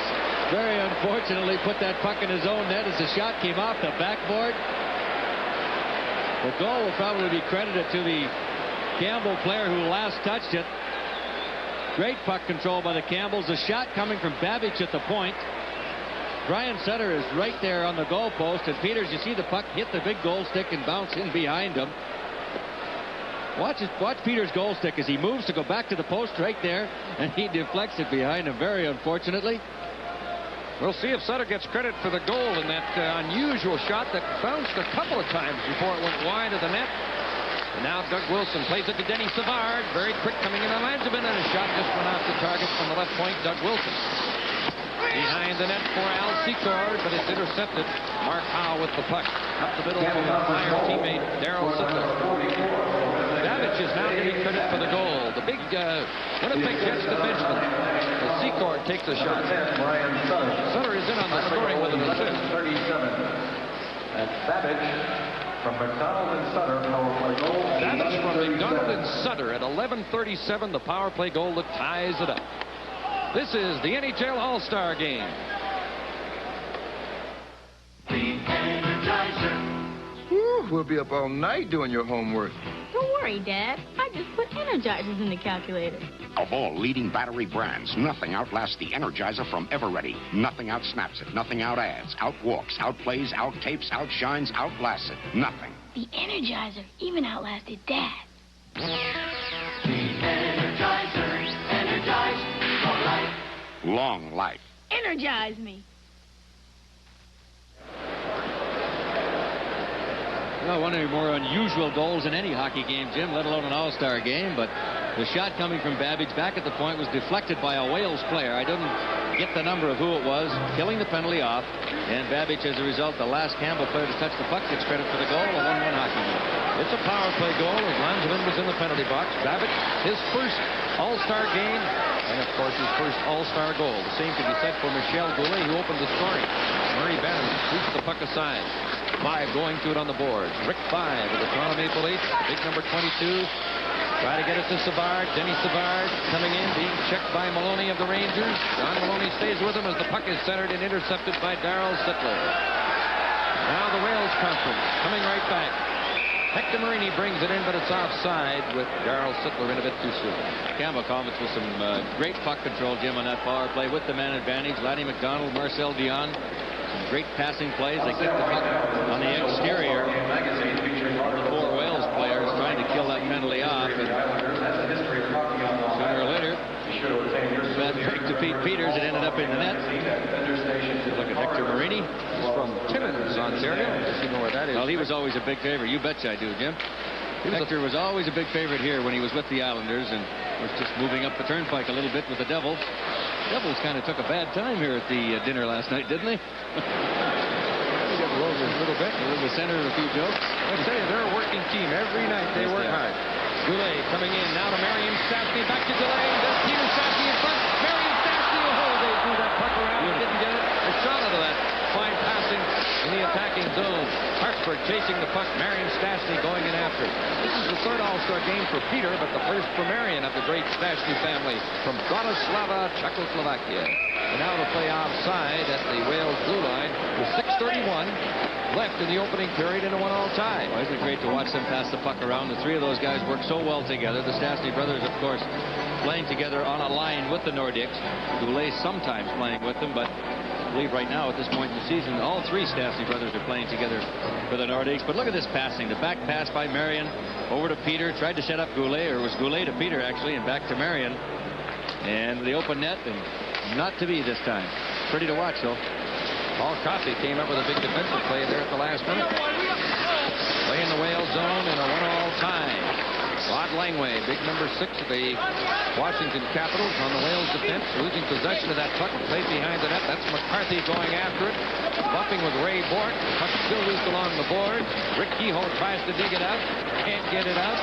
very unfortunately put that puck in his own net as the shot came off the backboard. The goal will probably be credited to the Campbell player who last touched it. Great puck control by the Campbells. The shot coming from Babbage at the point. Brian Sutter is right there on the goal post, and Peters, you see the puck hit the big goal stick and bounce in behind him. Watch Peters' goal stick as he moves to go back to the post right there, and he deflects it behind him, very unfortunately. We'll see if Sutter gets credit for the goal in that unusual shot that bounced a couple of times before it went wide of the net. And now Doug Wilson plays it to Denny Savard. Very quick coming in on Langevin, and a shot just went off the target from the left point, Doug Wilson. Behind the net for Al Secord, but it's intercepted. Mark Howe with the puck. Up the middle for Meyer teammate Darryl Sittler. Babbage is now getting credit for the goal. The big Winnipeg Jets defenseman. Secord takes a shot. Sutter is in on the scoring with an assist. 37. And Babbage from McDonald and Sutter, power play goal. Babbage from McDonald and Sutter at 11:37, the power play goal that ties it up. This is the NHL All-Star Game. The Energizer. Whew, we'll be up all night doing your homework. Don't worry, Dad. I just put Energizers in the calculator. Of all leading battery brands, nothing outlasts the Energizer from Everready. Nothing outsnaps it. Nothing outadds, outwalks, outplays, outtapes, outshines, outlasts it. Nothing. The Energizer even outlasted Dad. The long life. Energize me. Well, one of the more unusual goals in any hockey game, Jim, let alone an all-star game, but the shot coming from Babbage back at the point was deflected by a Wales player. I didn't get the number of who it was, killing the penalty off, and Babbage, as a result, the last Campbell player to touch the puck, gets credit for the goal, a 1-1 hockey game. It's a power play goal as Langevin was in the penalty box. Babbage, his first all-star game, and of course his first all-star goal. The same can be said for Michel Goulet, who opened the scoring. Murray Benham shoots the puck aside. 5 going to it on the boards. Rick 5 with the Toronto Maple Leafs. Big number 22. Try to get it to Savard. Denny Savard coming in, being checked by Maloney of the Rangers. John Maloney stays with him as the puck is centered and intercepted by Darryl Sittler. Now the Wales conference coming right back. Hector Marini brings it in, but it's offside with Darryl Sittler in a bit too soon. Campbell Comets with some great puck control, Jim, on that power play with the man advantage. Laddie McDonald, Marcel Dion. Some great passing plays. They kicked the puck on the exterior. The 4 Wales players trying to kill that penalty off. And sooner or later, bad trick to Pete Peters. It ended up in the net. Look at Hector Marini. He's from Timmins, Ontario. Does you know where that is? Well, he was always a big favorite. You betcha I do, Jim. Hector was always a big favorite here when he was with the Islanders and was just moving up the turnpike a little bit with the Devils. Devils kind of took a bad time here at the dinner last night, didn't they? They got over a little bit. They were centered a few jokes. I tell you, they're a working team. Every night they work hard. Goulet coming in. Now to Marion Stastny. Back to Goulet. There's Peter Stastny in front. Marion Stastny. Oh, they threw that puck around. Didn't get it. A shot out of that. Fine passing in the attacking zone. Hartford chasing the puck. Marion Stastny going in after it. This is the third all-star game for Peter, but the first for Marion of the great Stastny family from Bratislava, Czechoslovakia. And now to play offside at the Wales blue line with 6:31 left in the opening period in a 1-all tie. Well, isn't it great to watch them pass the puck around? The 3 of those guys work so well together. The Stastny brothers, of course, playing together on a line with the Nordics. Goulet sometimes playing with them, but I believe right now at this point in the season, all 3 Stastny brothers are playing together for the Nordics. But look at this passing. The back pass by Marion over to Peter. Tried to set up Goulet, or it was Goulet to Peter, actually, and back to Marion. And the open net, and not to be this time. Pretty to watch, though. Paul Coffey came up with a big defensive play there at the last minute. Play in the Wales zone in a 1-all tie. Rod Langway, big number 6 of the Washington Capitals on the Wales defense, losing possession of that puck, played behind the net. That's McCarthy going after it, bumping with Ray Bork. The puck still loose along the boards. Rick Kehoe tries to dig it out, can't get it out.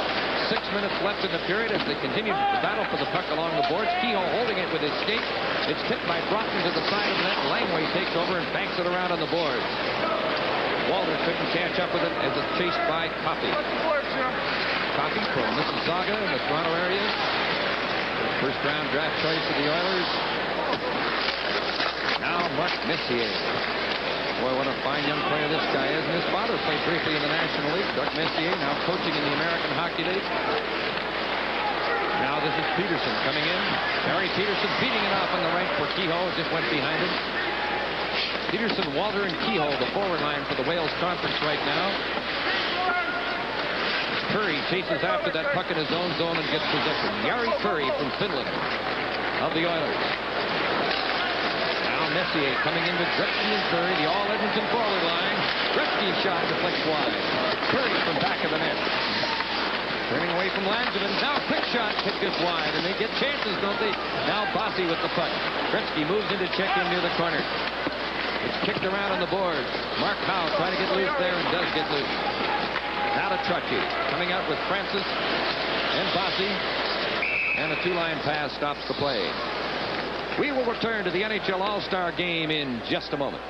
6 minutes left in the period as they continue to battle for the puck along the boards. Kehoe holding it with his skate. It's tipped by Broughton to the side of the net. Langway takes over and banks it around on the boards. Walter couldn't catch up with it as it's chased by Coffey. Coffey from Mississauga in the Toronto area. First round draft choice for the Oilers. Now Mark Messier. Boy, what a fine young player this guy is. And his father played briefly in the National League. Doug Messier now coaching in the American Hockey League. Now this is Peterson coming in. Barry Peterson beating it off on the right for Kehoe. Just went behind him. Peterson, Walter, and Kehoe, the forward line for the Wales Conference right now. Curry chases after that puck in his own zone and gets possession. Jari Curry from Finland of the Oilers. Now Messier coming in with Gretzky and Curry, the all-Edmonton forward line. Gretzky's shot deflects wide. Curry from back of the net. Turning away from Langevin. Now quick shot, kick gets wide, and they get chances, don't they? Now Bossy with the puck. Gretzky moves in to check in near the corner. It's kicked around on the boards. Mark Howe trying to get loose there and does get loose. Now to Trottier. Coming out with Francis and Bossy. And a 2-line pass stops the play. We will return to the NHL All-Star Game in just a moment.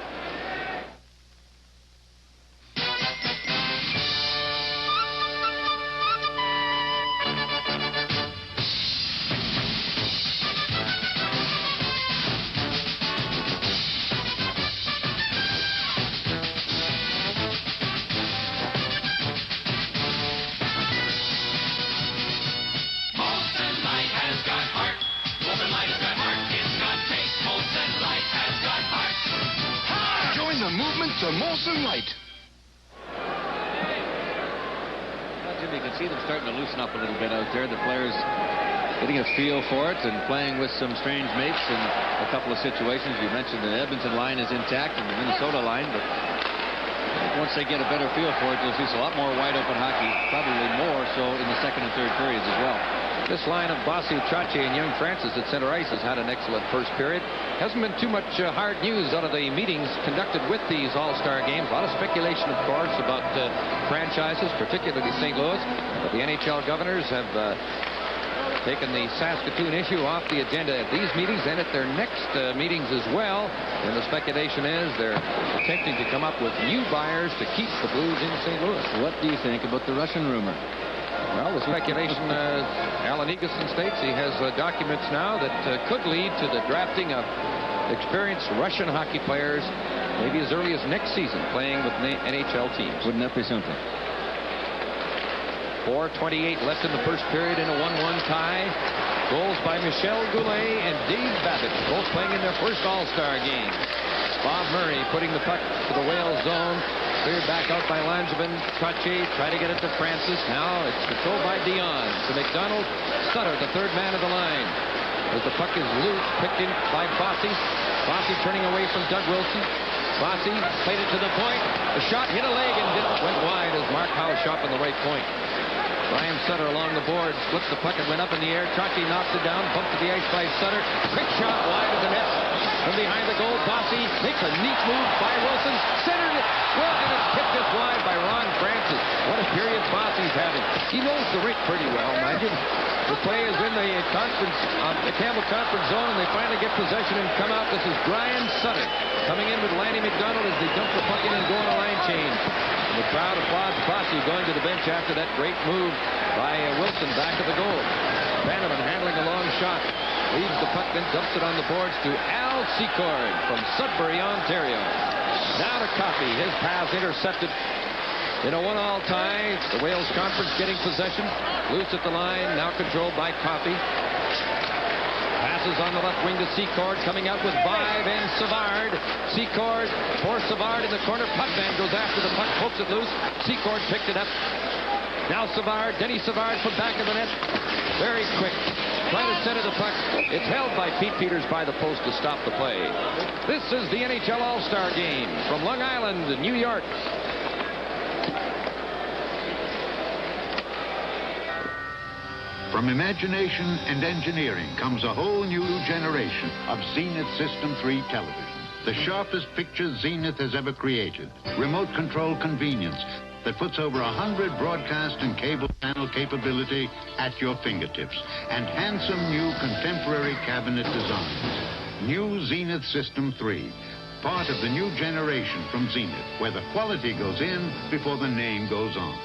to Molson Light. Well, Jim, you can see them starting to loosen up a little bit out there. The players getting a feel for it and playing with some strange mates in a couple of situations. You mentioned the Edmonton line is intact and the Minnesota line, but once they get a better feel for it, you'll see a lot more wide-open hockey, probably more so in the second and third periods as well. This line of Bossy, Trottier, and Young Francis at center ice has had an excellent first period. Hasn't been too much hard news out of the meetings conducted with these All-Star games. A lot of speculation, of course, about franchises, particularly St. Louis. But the NHL governors have taken the Saskatoon issue off the agenda at these meetings and at their next meetings as well. And the speculation is they're attempting to come up with new buyers to keep the Blues in St. Louis. What do you think about the Russian rumor? Well, the speculation, Alan Eagleson states he has documents now that could lead to the drafting of experienced Russian hockey players maybe as early as next season playing with NHL teams. Wouldn't that be something? 4:28 left in the first period in a 1-1 tie. Goals by Michel Goulet and Dave Babbitt, both playing in their first All-Star game. Bob Murray putting the puck to the Wales zone. Cleared back out by Langevin. Trottier try to get it to Francis. Now it's controlled by Dion. To McDonald. Sutter, the third man of the line. As the puck is loose, picked in by Bossy. Bossy turning away from Doug Wilson. Bossy played it to the point. The shot hit a leg and went wide as Mark Howe shot on the right point. Brian Sutter along the boards, flipped the puck and went up in the air. Trottier knocks it down, bumped to the ice by Sutter. Quick shot wide of the net. From behind the goal, Bossy makes a neat move by Wilson. Centered it. Well, and it's kicked just wide by Ron Francis. What a period Bossy's having. He knows the rink pretty well, mind you. The play is in the the Campbell Conference zone, and they finally get possession and come out. This is Brian Sutter coming in with Lanny McDonald as they dump the puck in and go on a line change. And the crowd applauds Bossy going to the bench after that great move by Wilson back of the goal. Bannerman handling a long shot. Leaves the puck, then dumps it on the boards to Al Secord from Sudbury, Ontario. Now to Coffey. His pass intercepted in a 1-all tie. The Wales Conference getting possession. Loose at the line, now controlled by Coffey. Passes on the left wing to Secord, coming out with Vive and Savard. Secord for Savard in the corner. Potvin goes after the puck, pokes it loose. Secord picked it up. Now Savard, Denny Savard from back of the net. Very quick. Trying to center the puck. It's held by Pete Peters by the post to stop the play. This is the NHL All-Star Game from Long Island, New York. From imagination and engineering comes a whole new generation of Zenith System 3 television. The sharpest picture Zenith has ever created. Remote control convenience that puts over 100 broadcast and cable channel capability at your fingertips. And handsome new contemporary cabinet designs. New Zenith System 3. Part of the new generation from Zenith, where the quality goes in before the name goes on.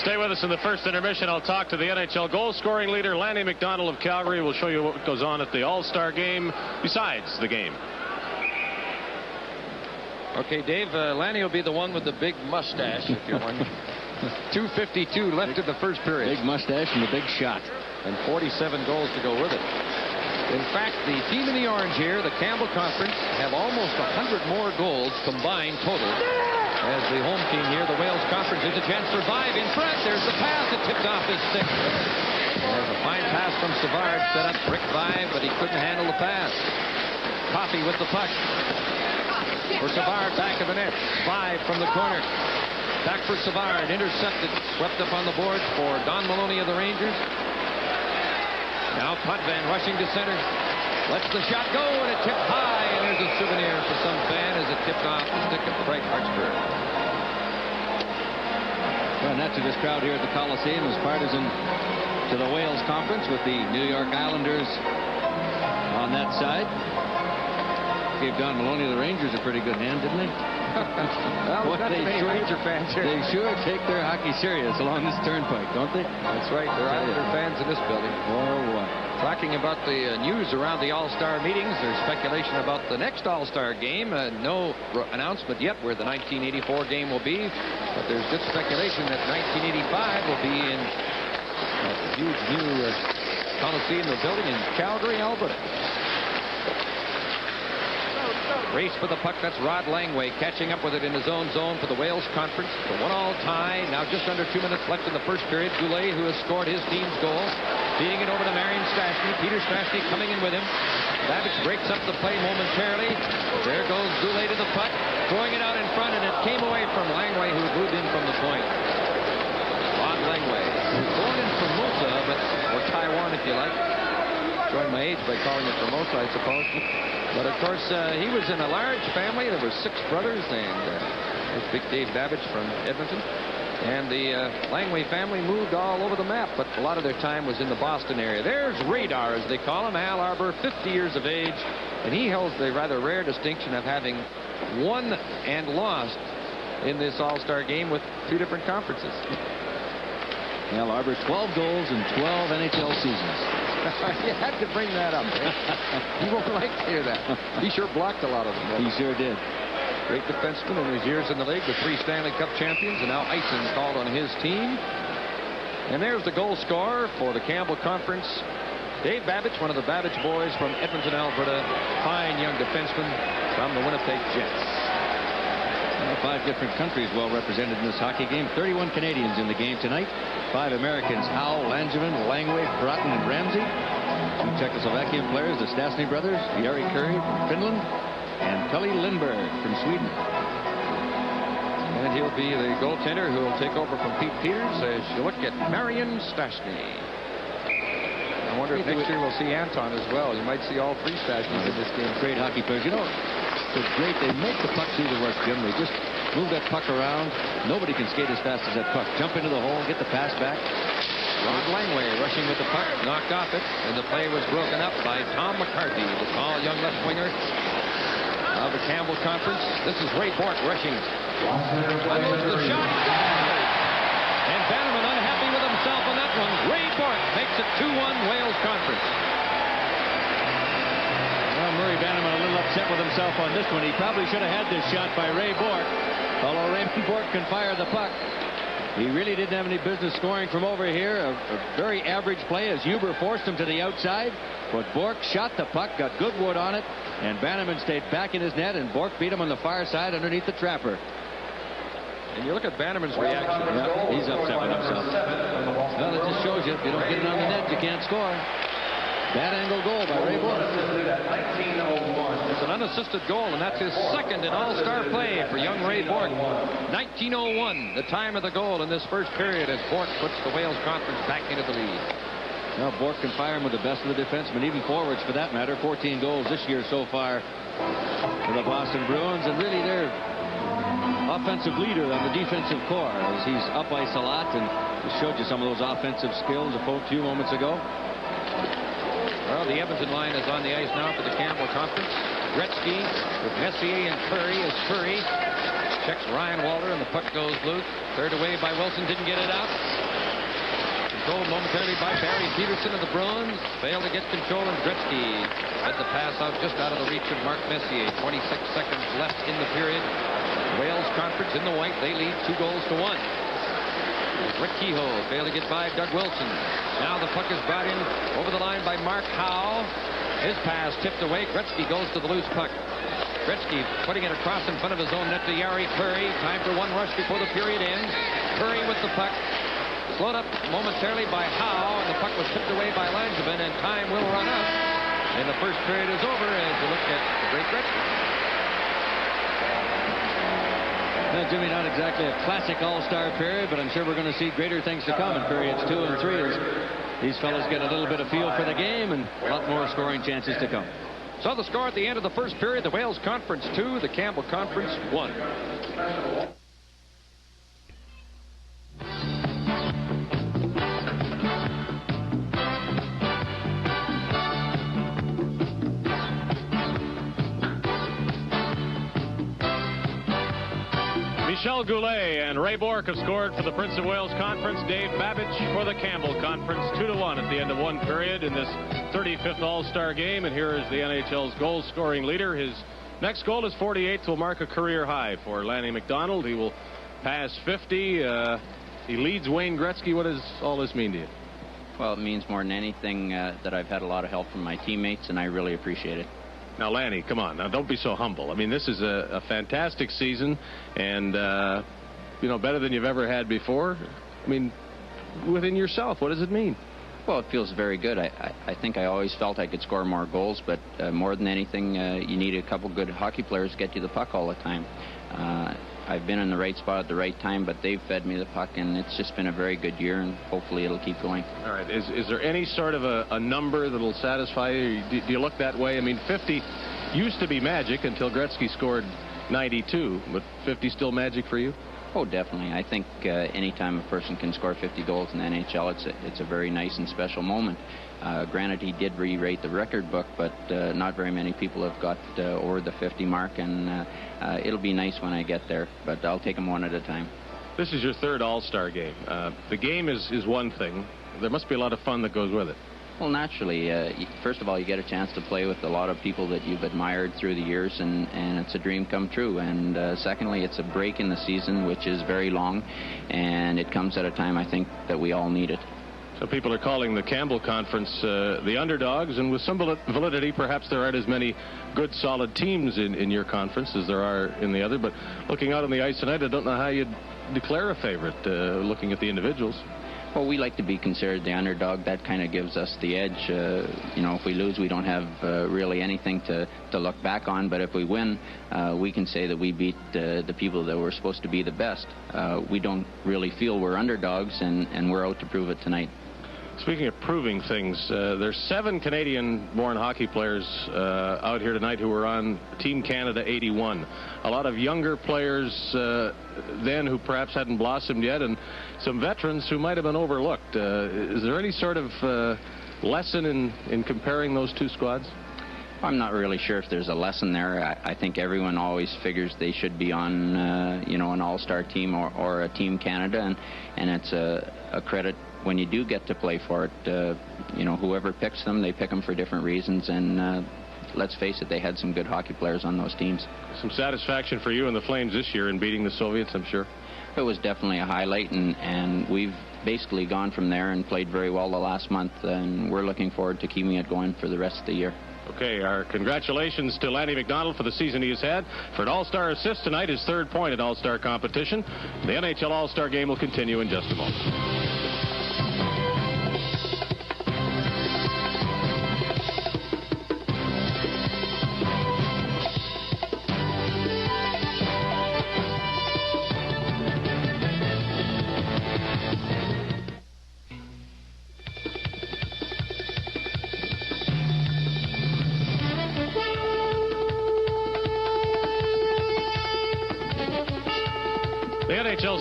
Stay with us in the first intermission. I'll talk to the NHL goal-scoring leader, Lanny McDonald of Calgary. We'll show you what goes on at the All-Star game besides the game. Okay, Dave, Lanny will be the one with the big mustache, if you're wondering. 2:52 left in the first period. Big mustache and a big shot. And 47 goals to go with it. In fact, the team in the orange here, the Campbell Conference, have almost 100 more goals combined total. As the home team here, the Wales Conference, is a chance for Vive in front. There's the pass. It tipped off his stick. There's a fine pass from Savard. Set up Rick Vive, but he couldn't handle the pass. Coffey with the puck. For Savard, back of the net. Vive from the corner. Back for Savard. Intercepted. Swept up on the boards for Don Maloney of the Rangers. Now Potvin rushing to center. Lets the shot go, and it tipped high, and there's a souvenir for some fan as it tipped off the stick of Craig Hartsburg. Well, naturally, this crowd here at the Coliseum is partisan to the Wales Conference with the New York Islanders on that side. Gave Don Maloney of the Rangers a pretty good hand, didn't they? Well, they sure, Ranger fans here. They sure take their hockey serious along this turnpike, don't they? That's right. There are Islander fans in this building. Oh, what? Talking about the news around the All-Star meetings, there's speculation about the next All-Star game. No announcement yet where the 1984 game will be, but there's good speculation that 1985 will be in a huge new Coliseum building in Calgary, Alberta. Race for the puck. That's Rod Langway catching up with it in his own zone for the Wales Conference. The 1-all tie. Now just under 2 minutes left in the first period. Goulet, who has scored his team's goal, feeding it over to Marion Stastny. Peter Stastny coming in with him. Babbage breaks up the play momentarily. There goes Goulet to the puck, throwing it out in front, and it came away from Langway, who moved in from the point. Rod Langway, born in Formosa, or Taiwan, if you like. Showing my age by calling it Formosa, I suppose. But, of course, he was in a large family. There were 6 brothers, and there's Big Dave Babbage from Edmonton. And the Langway family moved all over the map, but a lot of their time was in the Boston area. There's Radar, as they call him, Al Arbor, 50 years of age, and he holds the rather rare distinction of having won and lost in this All-Star game with 2 different conferences. Al Arbor, 12 goals in 12 NHL seasons. You had to bring that up. You won't like to hear that. He sure blocked a lot of them. He sure did. Great defenseman in his years in the league with 3 Stanley Cup champions, and now Ison called on his team. And there's the goal scorer for the Campbell Conference. Dave Babbage, one of the Babbage boys from Edmonton, Alberta. Fine young defenseman from the Winnipeg Jets. 5 different countries well represented in this hockey game. 31 Canadians in the game tonight. 5 Americans, Howe, Langevin, Langway, Broughton, and Ramsey. 2 Czechoslovakian players, the Stastny brothers, Jari Kurri from Finland, and Tully Lindberg from Sweden. And he'll be the goaltender who will take over from Pete Peters as you look at Marion Stastny. I wonder if next year we'll see Anton as well. You might see all 3 Stashnys in this game. Great hockey players. You know, it's great. They make the puck do the work, Jim. They just move that puck around. Nobody can skate as fast as that puck. Jump into the hole, get the pass back. Rod Langway rushing with the puck, knocked off it, and the play was broken up by Tom McCarthy, the tall young left winger of the Campbell Conference. This is Ray Bourque rushing. Goes the shot. And Bannerman unhappy with himself on that one. Ray Bourque makes it 2-1 Wales Conference. Well, Murray Bannerman a little upset with himself on this one. He probably should have had this shot by Ray Bourque. Although Ray Bourque can fire the puck, he really didn't have any business scoring from over here. A very average play as Huber forced him to the outside. But Bourque shot the puck, got good wood on it, and Bannerman stayed back in his net, and Bourque beat him on the far side underneath the trapper. And you look at Bannerman's reaction. Yeah, he's upset with himself. Well, it just shows you if you don't get it on the net, you can't score. Bad angle goal by Ray Bourque. It's an unassisted goal, and that's his 2nd in all-star play for young Ray Bourque. 19:01, the time of the goal in this first period as Bourque puts the Wales Conference back into the lead. Well, Bourque can fire him with the best of the defensemen, even forwards for that matter. 14 goals this year so far for the Boston Bruins, and really their offensive leader on the defensive core as he's up ice a lot, and just showed you some of those offensive skills a few moments ago. Well, the Edmonton line is on the ice now for the Campbell Conference. Gretzky with Messier and Curry as Curry checks Ryan Walter, and the puck goes loose. Cleared away by Wilson, didn't get it out. Controlled momentarily by Barry Peterson of the Bruins. Failed to get control, and Gretzky had the pass out just out of the reach of Mark Messier. 26 seconds left in the period. Wales Conference in the white. They lead 2-1. Rick Kehoe failed to get by Doug Wilson. Now the puck is brought in over the line by Mark Howe. His pass tipped away. Gretzky goes to the loose puck. Gretzky putting it across in front of his own net to Jari Kurri. Time for one rush before the period ends. Kurri with the puck. Slowed up momentarily by Howe, and the puck was tipped away by Langevin, and time will run out. And the first period is over as you look at the great Gretzky. Well, Jimmy, not exactly a classic all-star period, but I'm sure we're going to see greater things to come in periods 2 and 3 as these fellas get a little bit of feel for the game and a lot more scoring chances to come. So the score at the end of the first period, the Wales Conference 2, the Campbell Conference 1. Michel Goulet and Ray Bourque have scored for the Prince of Wales Conference. Dave Babbage for the Campbell Conference. 2-1 at the end of one period in this 35th All-Star game. And here is the NHL's goal-scoring leader. His next goal, his 48th, will mark a career high for Lanny McDonald. He will pass 50. He leads Wayne Gretzky. What does all this mean to you? Well, it means more than anything that I've had a lot of help from my teammates, and I really appreciate it. Now, Lanny, come on. Now, don't be so humble. I mean, this is a fantastic season and, better than you've ever had before. I mean, within yourself, what does it mean? Well, it feels very good. I think I always felt I could score more goals, but more than anything, you need a couple good hockey players to get you the puck all the time. I've been in the right spot at the right time, but they've fed me the puck, and it's just been a very good year, and hopefully it'll keep going. All right. Is there any sort of a number that'll satisfy you? Do you look that way? I mean, 50 used to be magic until Gretzky scored 92, but 50 still magic for you? Oh, definitely. I think anytime a person can score 50 goals in the NHL, it's a very nice and special moment. Granted, he did re-rate the record book, but not very many people have got over the 50 mark, and it'll be nice when I get there, but I'll take them one at a time. This is your third All-Star game. The game is one thing. There must be a lot of fun that goes with it. Well, naturally, first of all, you get a chance to play with a lot of people that you've admired through the years, and it's a dream come true. And secondly, it's a break in the season, which is very long, and it comes at a time, I think, that we all need it. So people are calling the Campbell Conference the underdogs, and with some validity, perhaps there aren't as many good, solid teams in your conference as there are in the other. But looking out on the ice tonight, I don't know how you'd declare a favorite, looking at the individuals. Well, we like to be considered the underdog. That kind of gives us the edge. If we lose, we don't have really anything to look back on. But if we win, we can say that we beat the people that were supposed to be the best. We don't really feel we're underdogs, and we're out to prove it tonight. Speaking of proving things, there's 7 Canadian-born hockey players out here tonight who were on Team Canada 81. A lot of younger players then who perhaps hadn't blossomed yet, and some veterans who might have been overlooked. Is there any sort of lesson in comparing those two squads? I'm not really sure if there's a lesson there. I think everyone always figures they should be on, an all-star team or a Team Canada, and it's a credit when you do get to play for it. Whoever picks them, they pick them for different reasons, and let's face it, they had some good hockey players on those teams. Some satisfaction for you and the Flames this year in beating the Soviets, I'm sure. It was definitely a highlight, and we've basically gone from there and played very well the last month, and we're looking forward to keeping it going for the rest of the year. Okay, our congratulations to Lanny McDonald for the season he has had. For an All-Star assist tonight, his 3rd point at All-Star competition. The NHL All-Star game will continue in just a moment.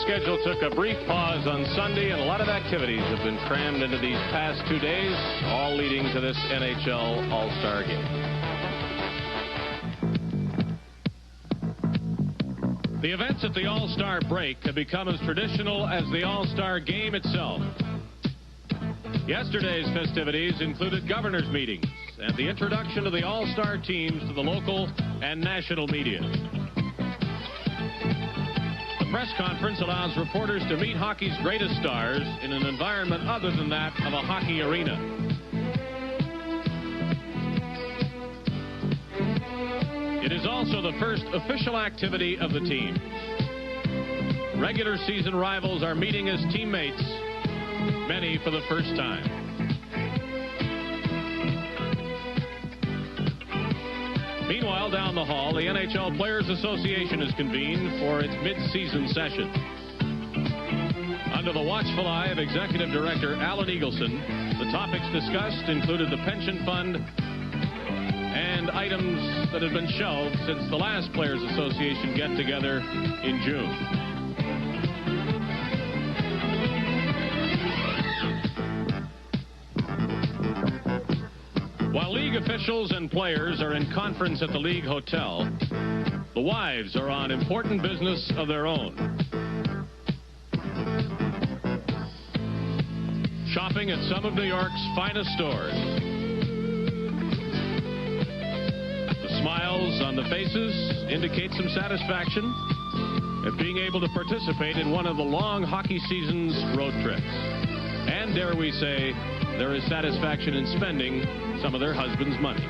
Schedule took a brief pause on Sunday, and a lot of activities have been crammed into these past 2 days, all leading to this NHL All-Star game. The events at the All-Star break have become as traditional as the All-Star game itself. Yesterday's festivities included governors' meetings and the introduction of the All-Star teams to the local and national media. The press conference allows reporters to meet hockey's greatest stars in an environment other than that of a hockey arena. It is also the first official activity of the team. Regular season rivals are meeting as teammates, many for the first time. Meanwhile, down the hall, the NHL Players Association is convened for its mid-season session. Under the watchful eye of Executive Director Alan Eagleson, the topics discussed included the pension fund and items that had been shelved since the last Players Association get-together in June. While league officials and players are in conference at the league hotel, the wives are on important business of their own. Shopping at some of New York's finest stores. The smiles on the faces indicate some satisfaction at being able to participate in one of the long hockey season's road trips. And dare we say, there is satisfaction in spending some of their husband's money.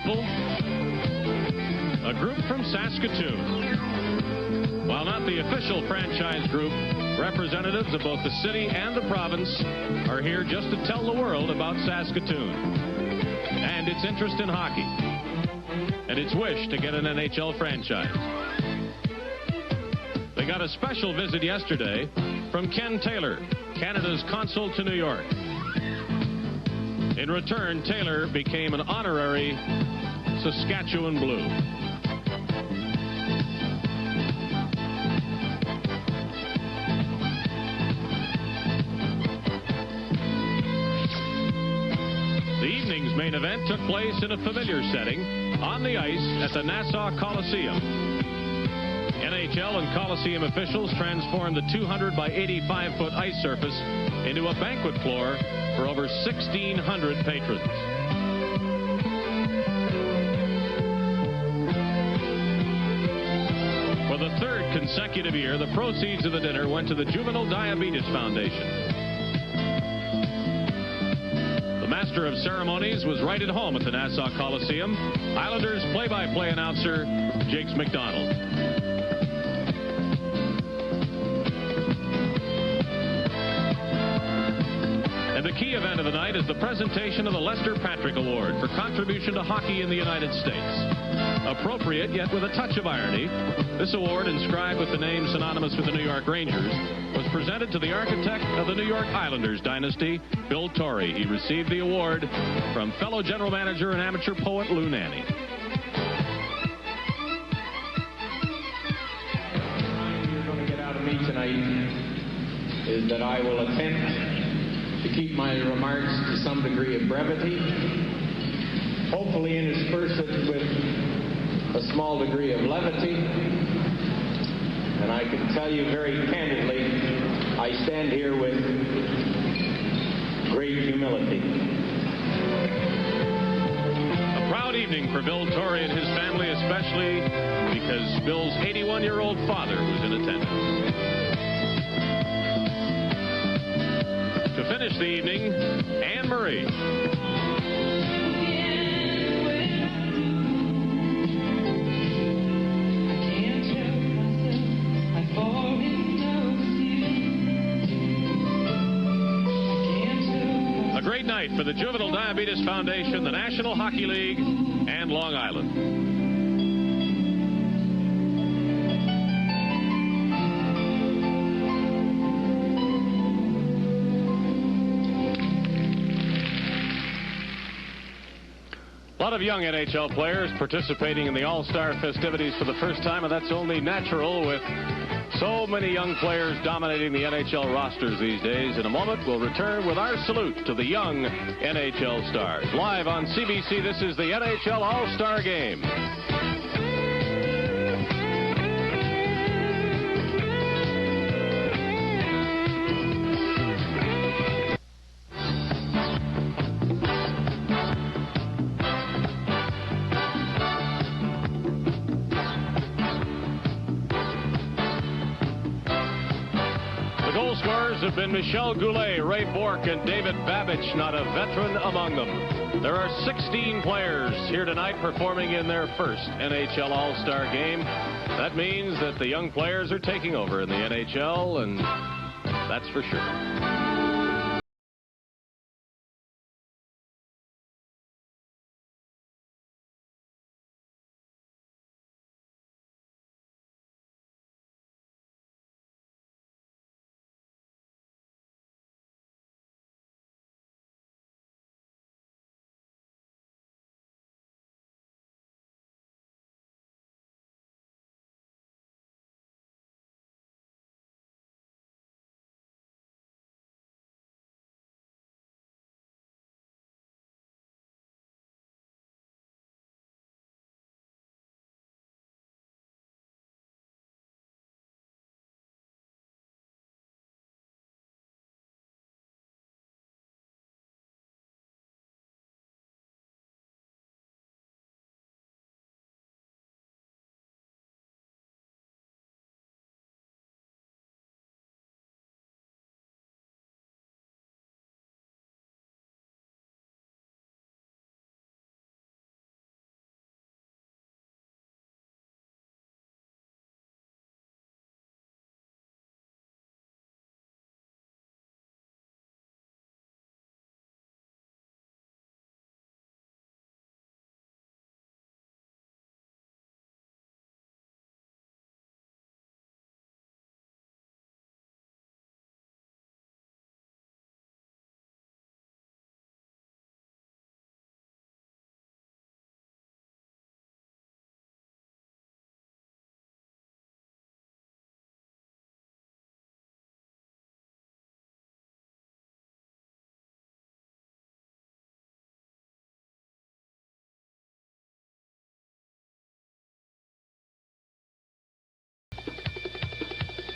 people, a group from Saskatoon. While not the official franchise group, representatives of both the city and the province are here just to tell the world about Saskatoon and its interest in hockey and its wish to get an NHL franchise. They got a special visit yesterday from Ken Taylor, Canada's consul to New York. In return, Taylor became an honorary Saskatchewan Blue. The evening's main event took place in a familiar setting on the ice at the Nassau Coliseum. NHL and Coliseum officials transformed the 200 by 85-foot ice surface into a banquet floor for over 1,600 patrons. For the third consecutive year, the proceeds of the dinner went to the Juvenile Diabetes Foundation. The Master of Ceremonies was right at home at the Nassau Coliseum. Islanders play-by-play announcer Jakes McDonald. And the key event of the night is the presentation of the Lester Patrick Award for contribution to hockey in the United States. Appropriate, yet with a touch of irony, this award, inscribed with the name synonymous with the New York Rangers, was presented to the architect of the New York Islanders dynasty, Bill Torrey. He received the award from fellow general manager and amateur poet Lou Nanne. You're going to get out of me tonight is that I will attempt to keep my remarks to some degree of brevity, hopefully intersperse it with a small degree of levity. And I can tell you very candidly, I stand here with great humility. A proud evening for Bill Torrey and his family, especially because Bill's 81-year-old father was in attendance. To finish the evening, Anne Marie. A great night for the Juvenile Diabetes Foundation, the National Hockey League, and Long Island. A lot of young NHL players participating in the All-Star festivities for the first time, and that's only natural with so many young players dominating the NHL rosters these days. In a moment, we'll return with our salute to the young NHL stars. Live on CBC, this is the NHL All-Star Game. Have been Michel Goulet, Ray Bourque, and David Babich, not a veteran among them. There are 16 players here tonight performing in their first NHL All-Star Game. That means that the young players are taking over in the NHL, and that's for sure.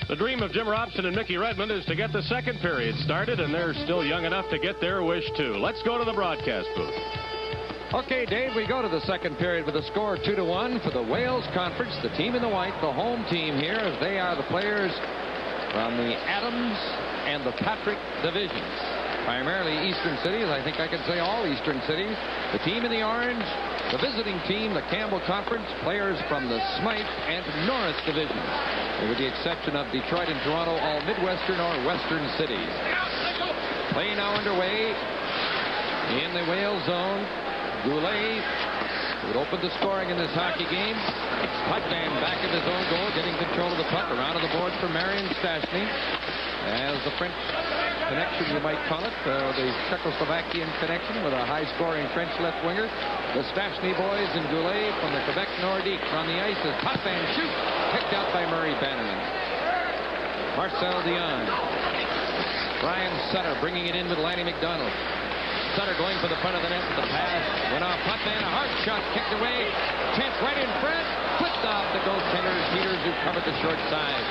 The dream of Jim Robson and Mickey Redmond is to get the second period started, and they're still young enough to get their wish, too. Let's go to the broadcast booth. Okay, Dave, we go to the second period with a score 2-1 for the Wales Conference. The team in the white, the home team here, as they are the players from the Adams and the Patrick divisions. Primarily eastern cities. I think I can say all eastern cities. The team in the orange, the visiting team, the Campbell Conference, players from the Smythe and Norris divisions. With the exception of Detroit and Toronto, all Midwestern or Western cities. Play now underway in the Wales zone. Goulet would open the scoring in this hockey game. Putman back of his own goal, getting control of the puck. Around on the boards for Marion Stastny. As the French connection, you might call it, the Czechoslovakian connection with a high-scoring French left winger. The Stastny boys and Goulet from the Quebec Nordiques on the ice as Putman shoots. Picked out by Murray Bannerman. Marcel Dion. Brian Sutter bringing it in with Lanny McDonald. Sutter going for the front of the net with the pass. Went off Putman, a hard shot, kicked away. Chance right in front. Flipped off the goaltender Peters, who covered the short side.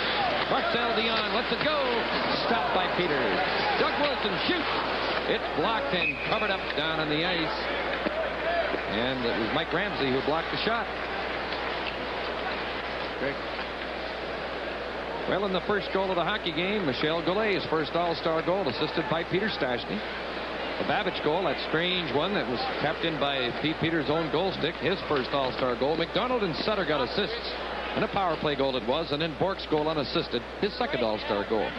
Marcel Dion lets it go. Stopped by Peters. Doug Wilson shoots. It's blocked and covered up down on the ice. And it was Mike Ramsey who blocked the shot. Great. Well, in the first goal of the hockey game, Michel Goulet's first All-Star goal, assisted by Peter Stastny. The Babbage goal, that strange one that was tapped in by Pete Peters' own goal stick, his first All-Star goal. McDonald and Sutter got assists, and a power play goal it was, and then Bork's goal unassisted, his second All-Star goal.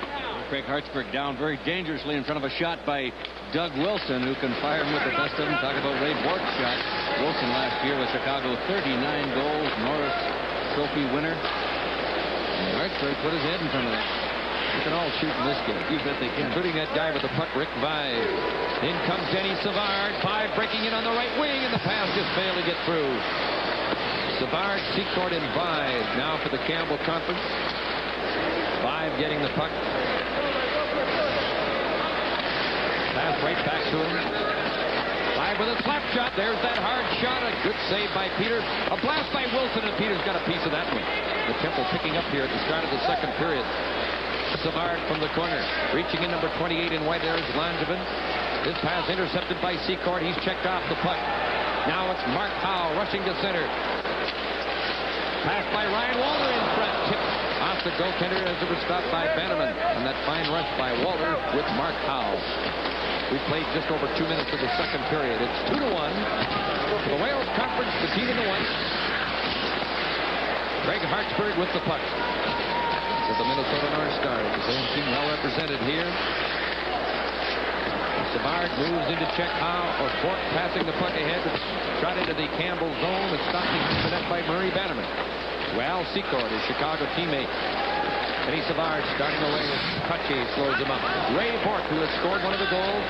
Craig Hartsburg down very dangerously in front of a shot by Doug Wilson, who can fire him with the best of them. Talk about Ray Bork's shot. Wilson last year with Chicago, 39 goals, Norris Trophy winner. And Hartsburg put his head in front of that. They can all shoot in this game. You bet they can. Including that guy with the puck, Rick Vide. In comes Denny Savard. Vide breaking in on the right wing, and the pass just failed to get through. Savard, Secord, and Vide now for the Campbell Conference. Vide getting the puck. Pass right back to him. Vide with a slap shot. There's that hard shot. A good save by Peters. A blast by Wilson, and Peters got a piece of that one. The Temple picking up here at the start of the second period. Savard from the corner, reaching in number 28 in white there is Langevin. This pass intercepted by Secord. He's checked off the puck. Now it's Mark Howe rushing to center. Pass by Ryan Walter in front. Tipped off the goaltender as it was stopped by Bannerman. And that fine rush by Walter with Mark Howe. We played just over 2 minutes of the second period. It's 2-1 for the Wales Conference, the team in the white. Craig Hartsburg with the puck. With the Minnesota North Stars, the same team well represented here. Savard moves into check. Howe or Bork passing the puck ahead. Shot into the Campbell zone and stopped the net by Murray Bannerman. Well, Secord, his Chicago teammate. Denny Savard starting away as Pache slows him up. Ray Bork, who has scored one of the goals.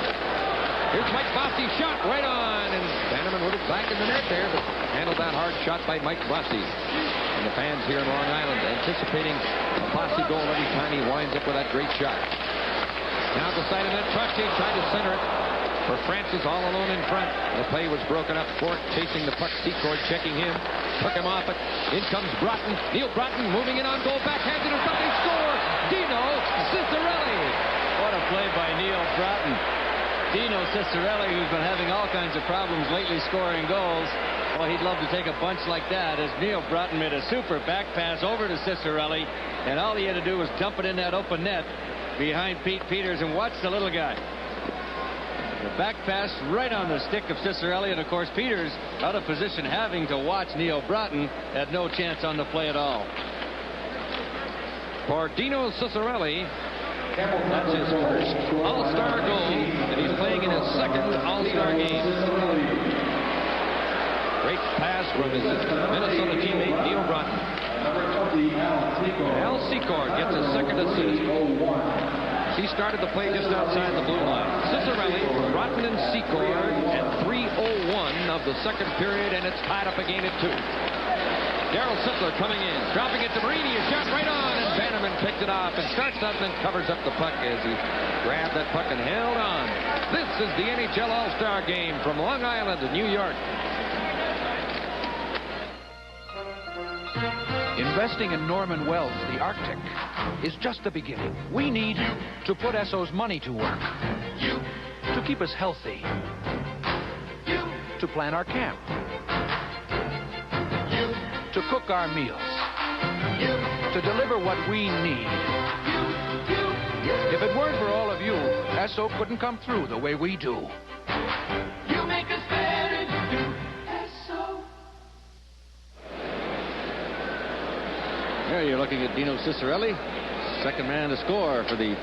Here's Mike Bossy, shot right on, and Bannerman with it back in the net there, but handled that hard shot by Mike Bossy. And the fans here in Long Island anticipating a Bossy goal every time he winds up with that great shot. Now the side of it, Pache tried to center it for Francis all alone in front. The play was broken up. Bork chasing the puck. Secord checking him. Took him off it. In comes Broughton. Neil Broughton moving in on goal. Backhanded it. They score. Dino Cicerelli. What a play by Neil Broughton. Dino Cicerelli, who's been having all kinds of problems lately scoring goals. Well, he'd love to take a bunch like that as Neil Broughton made a super back pass over to Cicerelli, and all he had to do was dump it in that open net behind Pete Peters, and watch the little guy. The back pass right on the stick of Cicerelli, and of course Peters out of position having to watch Neil Broughton, had no chance on the play at all. For Dino Cicerelli, that's his first All-Star goal, and he's playing in his second All-Star game. Great pass from his Minnesota teammate, Neil Broughton. Al Secord gets his second assist. He started the play just outside the blue line. Cicerelli, Broughton, and Secord at 3:01 of the second period, and it's tied up again at 2. Darryl Sittler coming in, dropping it to Marini, a shot right on, and Bannerman picked it off and starts up and covers up the puck as he grabbed that puck and held on. This is the NHL All-Star Game from Long Island to New York. In Investing in Norman Wells, the Arctic, is just the beginning. We need to put Esso's money to work. To keep us healthy. To plan our camp. To cook our meals. To deliver what we need. If it weren't for all of you, Esso couldn't come through the way we do. You make us better, Esso. There you're looking at Dino Cicerelli, second man to score for the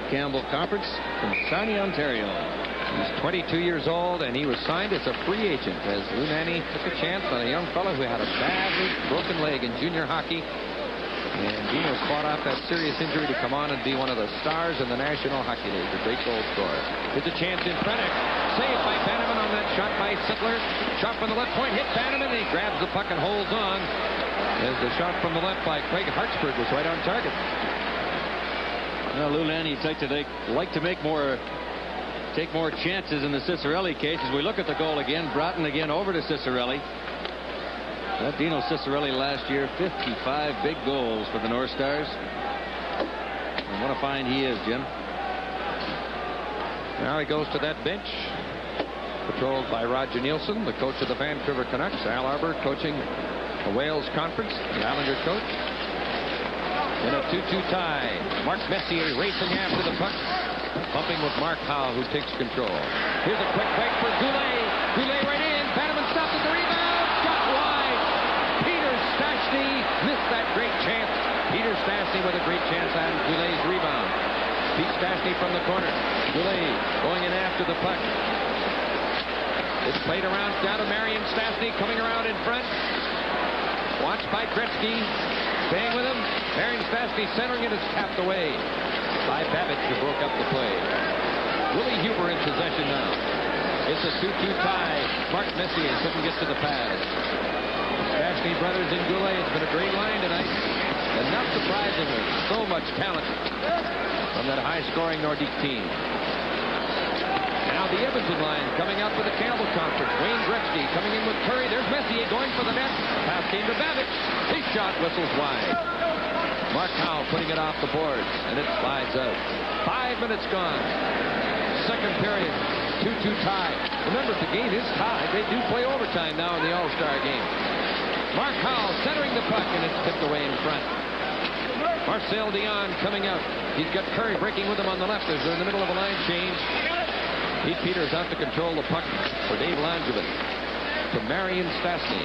Campbell Conference from Sarnia, Ontario. He's 22 years old, and he was signed as a free agent as Lou Nanne took a chance on a young fellow who had a badly broken leg in junior hockey. And Dino's fought off that serious injury to come on and be one of the stars in the National Hockey League, a great goal scorer. Here's a chance in front. Saved by Bannerman on that shot by Sittler. Shot from the left point, hit Bannerman, and he grabs the puck and holds on. As the shot from the left by Craig Hartsburg was right on target. Well, Lou Nanne like to take more chances in the Cicerelli case. As we look at the goal again, Broughton again over to Cicerelli. Well, Dino Cicerelli last year, 55 big goals for the North Stars. And what a find he is, Jim. Now he goes to that bench, patrolled by Roger Nielsen, the coach of the Vancouver Canucks. Al Arbor coaching the Wales Conference, the Islander coach. In a 2-2 tie, Mark Messier racing after the puck, bumping with Mark Howe, who takes control. Here's a quick break for Goulet. Goulet right in. Bannerman stopped at the rebound. Shot wide. Peter Stastny missed that great chance. Peter Stastny with a great chance on Goulet's rebound. Pete Stastny from the corner. Goulet going in after the puck. It's played around down to Marion Stastny coming around in front. Watched by Gretzky. Staying with him. Marion Stastny centering it is tapped away by Babbitt, who broke up the play. Willie Huber in possession now. It's a 2-2 tie. Mark Messier couldn't get to the pass. Stastny brothers and Goulet. It's been a great line tonight. And not surprisingly, so much talent from that high-scoring Nordique team. Now the Edmonton line coming out for the Campbell Conference. Wayne Gretzky coming in with Curry. There's Messier going for the net. Pass came to Babbitt. His shot whistles wide. Mark Howe putting it off the boards, and it slides out. 5 minutes gone. Second period. 2-2 tie. Remember, if the game is tied, they do play overtime now in the All-Star game. Mark Howe centering the puck, and it's tipped away in front. Marcel Dion coming out. He's got Curry breaking with him on the left as they're in the middle of a line change. Pete Peters out to control the puck for Dave Langevin. To Marion Stastny.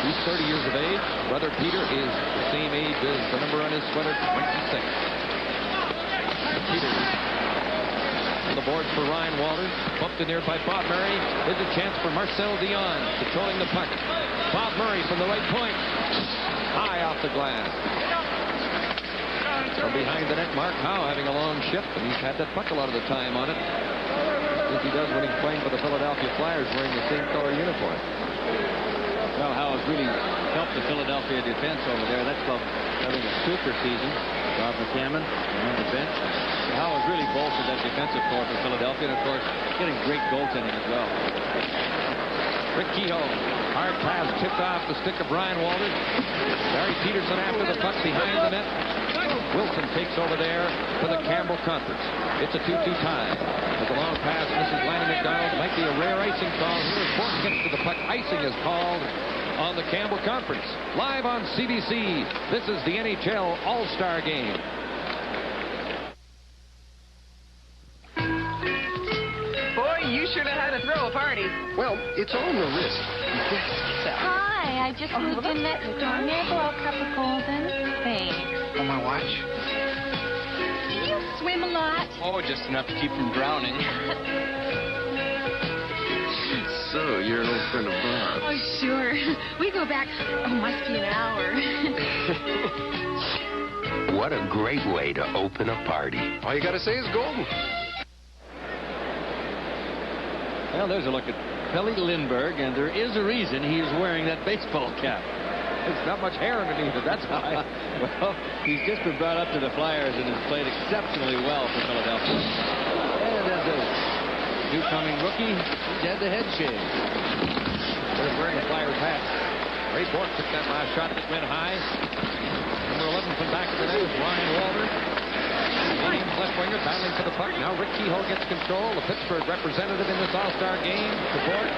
He's 30 years of age. Brother Peter is the same age as the number on his sweater, 26. Peters on the boards for Ryan Walters. Bumped in there by Bob Murray. There's a chance for Marcel Dion controlling the puck. Bob Murray from the right point. High off the glass. From behind the net, Mark Howe having a long shift, and he's had that puck a lot of the time on it. As he does when he's playing for the Philadelphia Flyers wearing the same color uniform. Well, Howe has really helped the Philadelphia defense over there. That club having a super season. Bob McCammon on the bench. Howe has really bolstered that defensive core for Philadelphia, and of course, getting great goaltending as well. Rick Kehoe, hard pass tipped off the stick of Brian Walters. Barry Peterson after the puck behind the net. Wilson takes over there for the Campbell Conference. It's a 2-2 tie. With the long pass, Mrs. Lanny McDonald might be a rare icing call. Here's Fort gets to the puck. Icing is called on the Campbell Conference. Live on CBC, this is the NHL All-Star Game. Boy, you sure know how to throw a party. Well, it's on the wrist. Hi, I just moved in next door. May I blow a cup of golden? Thanks. On my watch. Do you swim a lot? Oh, just enough to keep from drowning. So, you're an old friend of Bob's. Oh, sure. We go back, must be an hour. What a great way to open a party. All you gotta say is golden. Well, there's a look at Pelle Lindbergh, and there is a reason he is wearing that baseball cap. There's not much hair underneath it, that's why. Well, he's just been brought up to the Flyers and has played exceptionally well for Philadelphia. And as a new coming rookie, he's had the head shave. They're wearing a Flyers hat. Ray Bork took that last shot that went high. Number 11 from back of the net is Ryan Walter. Canadians left winger battling for the puck. Now Rick Kehoe gets control. The Pittsburgh representative in this All-Star game. To Bork.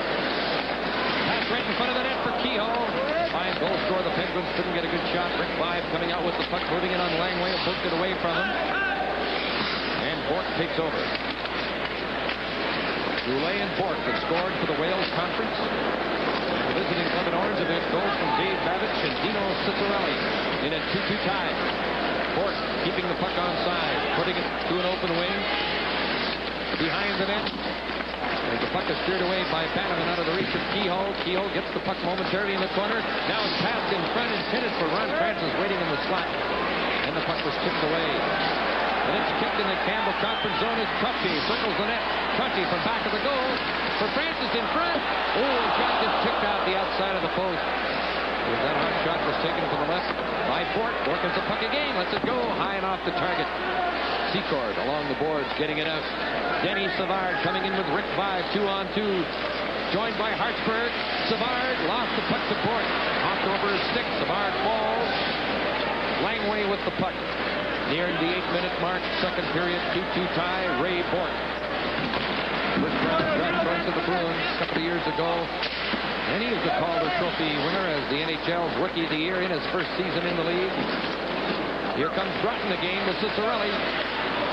Pass right in front of the net for Kehoe. 5 goal score. The Penguins couldn't get a good shot. Rick 5 coming out with the puck, moving it on Langway. Poked it away from him. And Bork takes over. Goulet and Bork have scored for the Wales Conference. The visiting club in orange, and goals from Dave Babich and Dino Ciccarelli in a 2-2 tie. Bork keeping the puck onside, putting it to an open wing. Behind the net. As the puck is steered away by Bannerman out of the reach of Kehoe. Kehoe gets the puck momentarily in the corner. Now it's passed in front, intended for Ron Francis waiting in the slot. And the puck was tipped away. And it's kicked in the Campbell conference zone as Crutchy circles the net. Crutchy from back of the goal for Francis in front. Oh, the shot just tipped out the outside of the post. That hard shot was taken to the left by Bork. Bork has the puck again. Lets it go high and off the target. Secord along the boards, getting it out. Denny Savard coming in with Rick 5, 2-on-2. Joined by Hartsburg. Savard lost the puck to Bork. Knocked over his stick. Savard falls. Langway with the puck. Nearing the 8-minute mark, second period, 2-2 tie. Ray Bork. First round draft choice of the Bruins a couple of years ago. And he was the Calder Trophy winner as the NHL's Rookie of the Year in his first season in the league. Here comes Broughton again with Ciccarelli.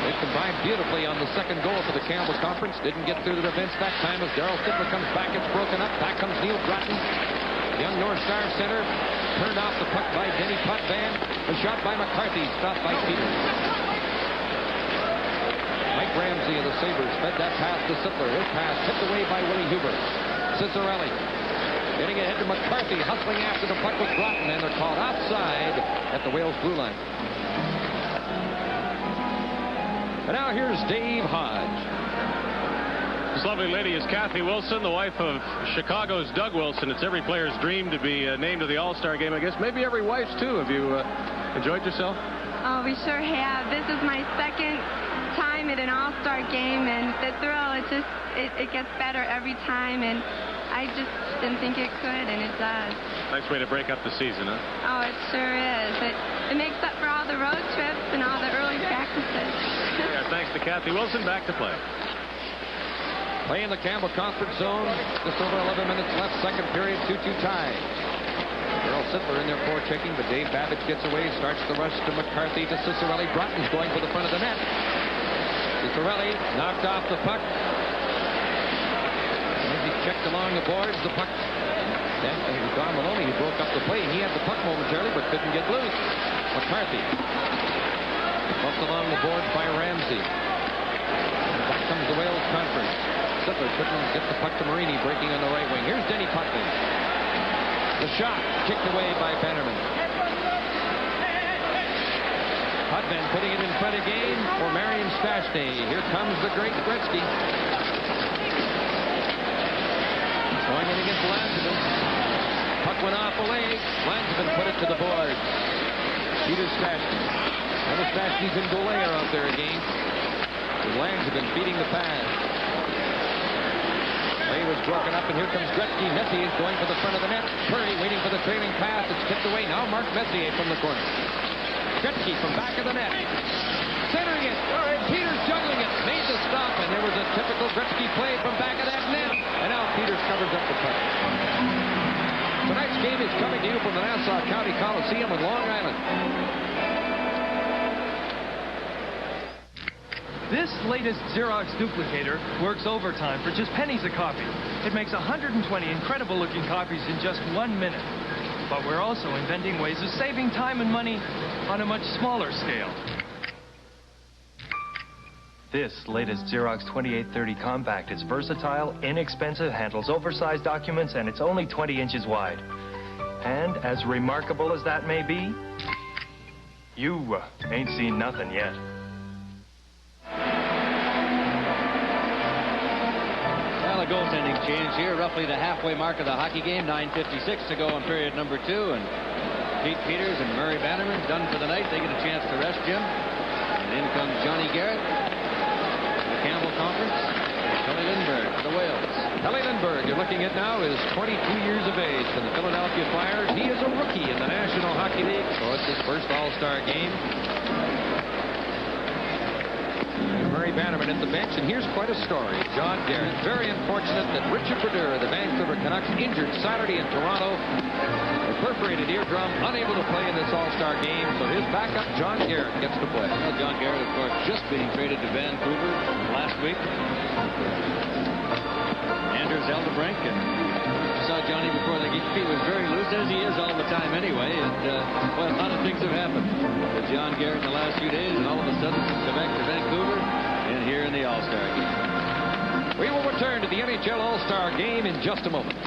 They combined beautifully on the second goal for the Campbell Conference. Didn't get through the defense that time as Darryl Sittler comes back. It's broken up. Back comes Neil Broughton. Young North Star center. Turned off the puck by Denny Potvin. A shot by McCarthy. Stopped by Peters. Mike Ramsey of the Sabres fed that pass to Sittler. His pass tipped away by Willie Huber. Ciccarelli getting ahead to McCarthy. Hustling after the puck with Broughton. And they're called offside at the Wales blue line. And now here's Dave Hodge. This lovely lady is Kathy Wilson, the wife of Chicago's Doug Wilson. It's every player's dream to be named to the All-Star game, I guess. Maybe every wife's, too. Have you enjoyed yourself? Oh, we sure have. This is my second time at an All-Star game, and the thrill, it gets better every time, and I just didn't think it could, and it does. Nice way to break up the season, huh? Oh, it sure is. It makes up for all the road trips and all the early practices. Yeah, thanks to Kathy Wilson. Back to play. Play in the Campbell Conference zone. Just over 11 minutes left. Second period, 2-2 tie. Darryl Sittler in there forechecking, but Dave Babich gets away. Starts the rush to McCarthy, to Ciccarelli. Broughton's going for the front of the net. Ciccarelli knocked off the puck. As he checked along the boards, the puck. Then it was Don Maloney who broke up the play. He had the puck momentarily, but couldn't get loose. McCarthy. Bumped along the boards by Ramsey. And back comes the Wales Conference. Sittler couldn't get the puck to Marini, breaking on the right wing. Here's Denny Potvin. The shot kicked away by Bannerman. Potvin putting it in front again for Marion Stastny. Here comes the great Gretzky. Going in against Langevin. Puck went off a leg. Langevin put it to the boards. Peter Stastny. And the Stastny's and Goulet are out there again. With Langevin feeding the pass. Play was broken up, and here comes Gretzky. Messier is going for the front of the net. Curry waiting for the trailing pass. It's tipped away. Now Mark Messier from the corner. Gretzky from back of the net. Centering it. Peters juggling it. Made the stop, and there was a typical Gretzky play from back of that net. And now Peters covers up the puck. Tonight's game is coming to you from the Nassau County Coliseum in Long Island. This latest Xerox duplicator works overtime for just pennies a copy. It makes 120 incredible-looking copies in just 1 minute. But we're also inventing ways of saving time and money on a much smaller scale. This latest Xerox 2830 Compact is versatile, inexpensive, handles oversized documents, and it's only 20 inches wide. And as remarkable as that may be, you ain't seen nothing yet. Well, a goaltending change here, roughly the halfway mark of the hockey game. 9:56 to go in period number 2, and Pete Peters and Murray Bannerman done for the night. They get a chance to rest Jim. And in comes Johnny Garrett, the Campbell Conference, Tony Lindbergh for the Whales. Kelly Lindbergh, you're looking at now, is 22 years of age from the Philadelphia Flyers. He is a rookie in the National Hockey League, so it's his first All-Star game. Murray Bannerman at the bench, and here's quite a story. John Garrett, very unfortunate that Richard Brodeur, the Vancouver Canucks, injured Saturday in Toronto. A perforated eardrum, unable to play in this All-Star game, so his backup, John Garrett, gets to play. Well, John Garrett, of course, just being traded to Vancouver last week. Anders Eldebrink, and you saw Johnny before the game. He was very loose, as he is all the time anyway, and well, a lot of things have happened with John Garrett in the last few days, and all of a sudden, Quebec to Vancouver, and here in the All-Star game. We will return to the NHL All-Star game in just a moment.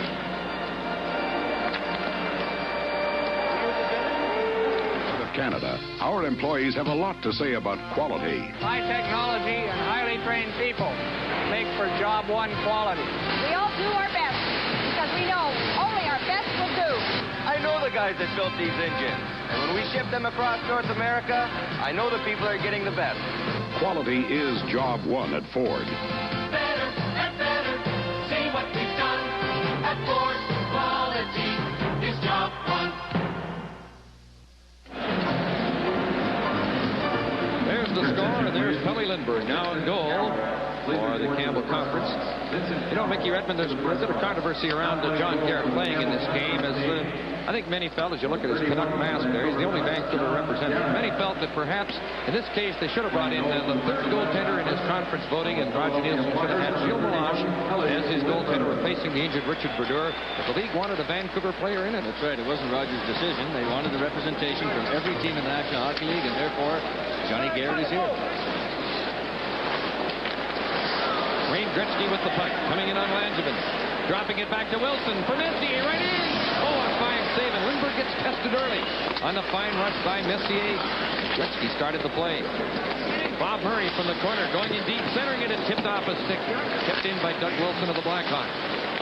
Of Canada, our employees have a lot to say about quality. High technology and highly trained people make for job one quality. We all do our best because we know only our best will do. I know the guys that built these engines. And when we ship them across North America, I know the people are getting the best. Quality is job one at Ford. Better and better. See what we've done at Ford. Quality is job one. There's the score, and there's Kelly Lindbergh now in goal for the Campbell Conference. You know, Mickey Redmond, there's a bit of controversy around John Garrett playing in this game. As I think many felt, as you look at his Canuck mask there, he's the only Vancouver representative. Many felt that perhaps in this case they should have brought in the third goaltender in his conference voting, and Roger Nielsen should have had Gilles Melange as his goaltender, replacing the injured Richard Brodeur. But the league wanted a Vancouver player in it. That's right. It wasn't Rogers' decision. They wanted the representation from every team in the National Hockey League, and therefore Johnny Garrett is here. Wayne Gretzky with the puck, coming in on Langevin. Dropping it back to Wilson for Messier, right in. Oh, a fine save, and Lindbergh gets tested early on the fine rush by Messier. Gretzky started the play. Bob Murray from the corner, going in deep, centering it, and tipped off a stick. Kept in by Doug Wilson of the Blackhawks.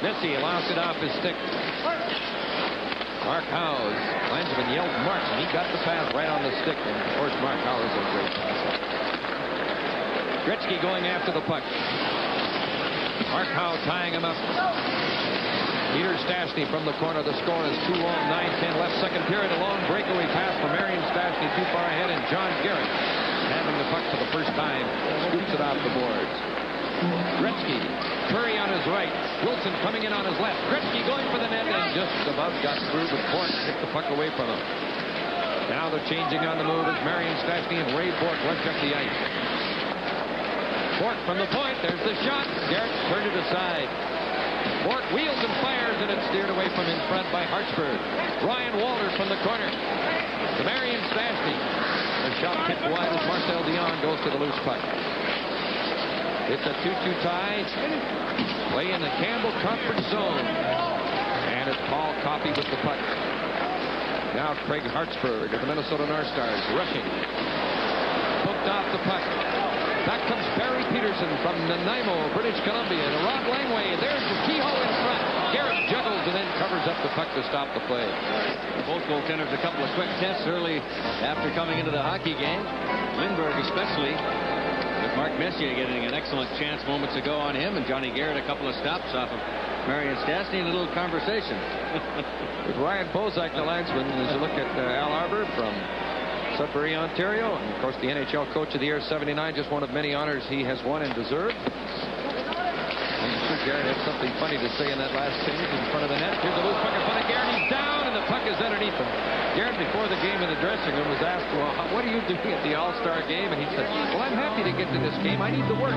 Messier lost it off his stick. Mark Howes. Langevin yelled Mark, and he got the pass right on the stick. And of course, Mark Howes is a great passer. Gretzky going after the puck. Mark Howe tying him up. Peter Stastny from the corner. The score is 2-1, 9-10 left. Second period. A long breakaway pass for Marion Stastny too far ahead, and John Garrett, having the puck for the first time, scoops it off the boards. Gretzky, Curry on his right. Wilson coming in on his left. Gretzky going for the net, and just above got through, but Bourque hit the puck away from him. Now they're changing on the move as Marion Stastny and Ray Bourque rush up the ice. Bourque from the point. There's the shot. Garrett turned it aside. Bourque wheels and fires, and it's steered away from in front by Hartsburg. Ryan Walter from the corner. To Marion Stastny. The shot kicked wide as Marcel Dion goes to the loose puck. It's a 2-2 tie. Play in the Campbell Conference zone. And it's Paul Coffey with the puck. Now Craig Hartsburg of the Minnesota North Stars rushing. Poked off the puck. Back comes Barry Peterson from Nanaimo, British Columbia. And Rod Langway. There's the Kehoe in front. Garrett juggles and then covers up the puck to stop the play. Both goaltenders a couple of quick tests early after coming into the hockey game. Lindbergh especially, with Mark Messier getting an excellent chance moments ago on him, and Johnny Garrett a couple of stops off of Marion Stastny, and a little conversation. With Ryan Bozak, the linesman, as you look at Al Arbor from Sudbury, Ontario, and of course the NHL Coach of the Year 79, just one of many honors he has won and deserved. I'm sure Garrett had something funny to say in that last change in front of the net. Here's a loose puck in front of Garrett. He's down, and the puck is underneath him. Garrett, before the game in the dressing room, was asked, well, what are you doing at the All-Star game? And he said, well, I'm happy to get to this game. I need to work.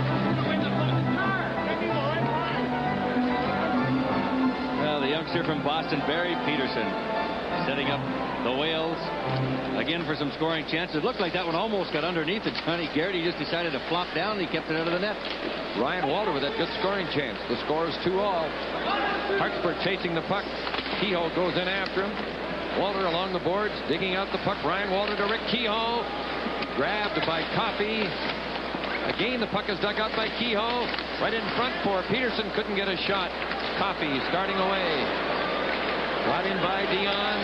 Well, the youngster from Boston, Barry Peterson, setting up the Whales again for some scoring chances. It looked like that one almost got underneath it. Johnny Garrett, he just decided to flop down, and he kept it out of the net. Ryan Walter with that good scoring chance. The score is 2-2. Hartsburg chasing the puck. Kehoe goes in after him. Walter along the boards, digging out the puck. Ryan Walter to Rick Kehoe. Grabbed by Coffey. Again, the puck is dug out by Kehoe. Right in front for Peterson. Couldn't get a shot. Coffey starting away. Brought in by Dion.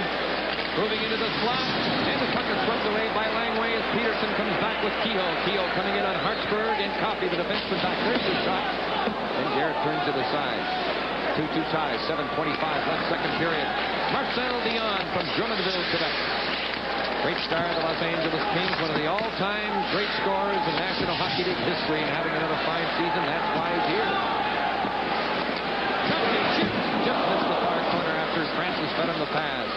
Moving into the slot. And the puck is swept away by Langway as Peterson comes back with Kehoe. Kehoe coming in on Hartsburg and Coffey, the defenseman back. There's the shot. And Garrett turns it aside. 2-2 tie, 7:25 left, second period. Marcel Dion from Drummondville, Quebec. Great star of the Los Angeles Kings, one of the all-time great scorers in National Hockey League history, and having another fine season. That's why he's here. Trottier shoots, just missed the far corner after Francis fed him the pass.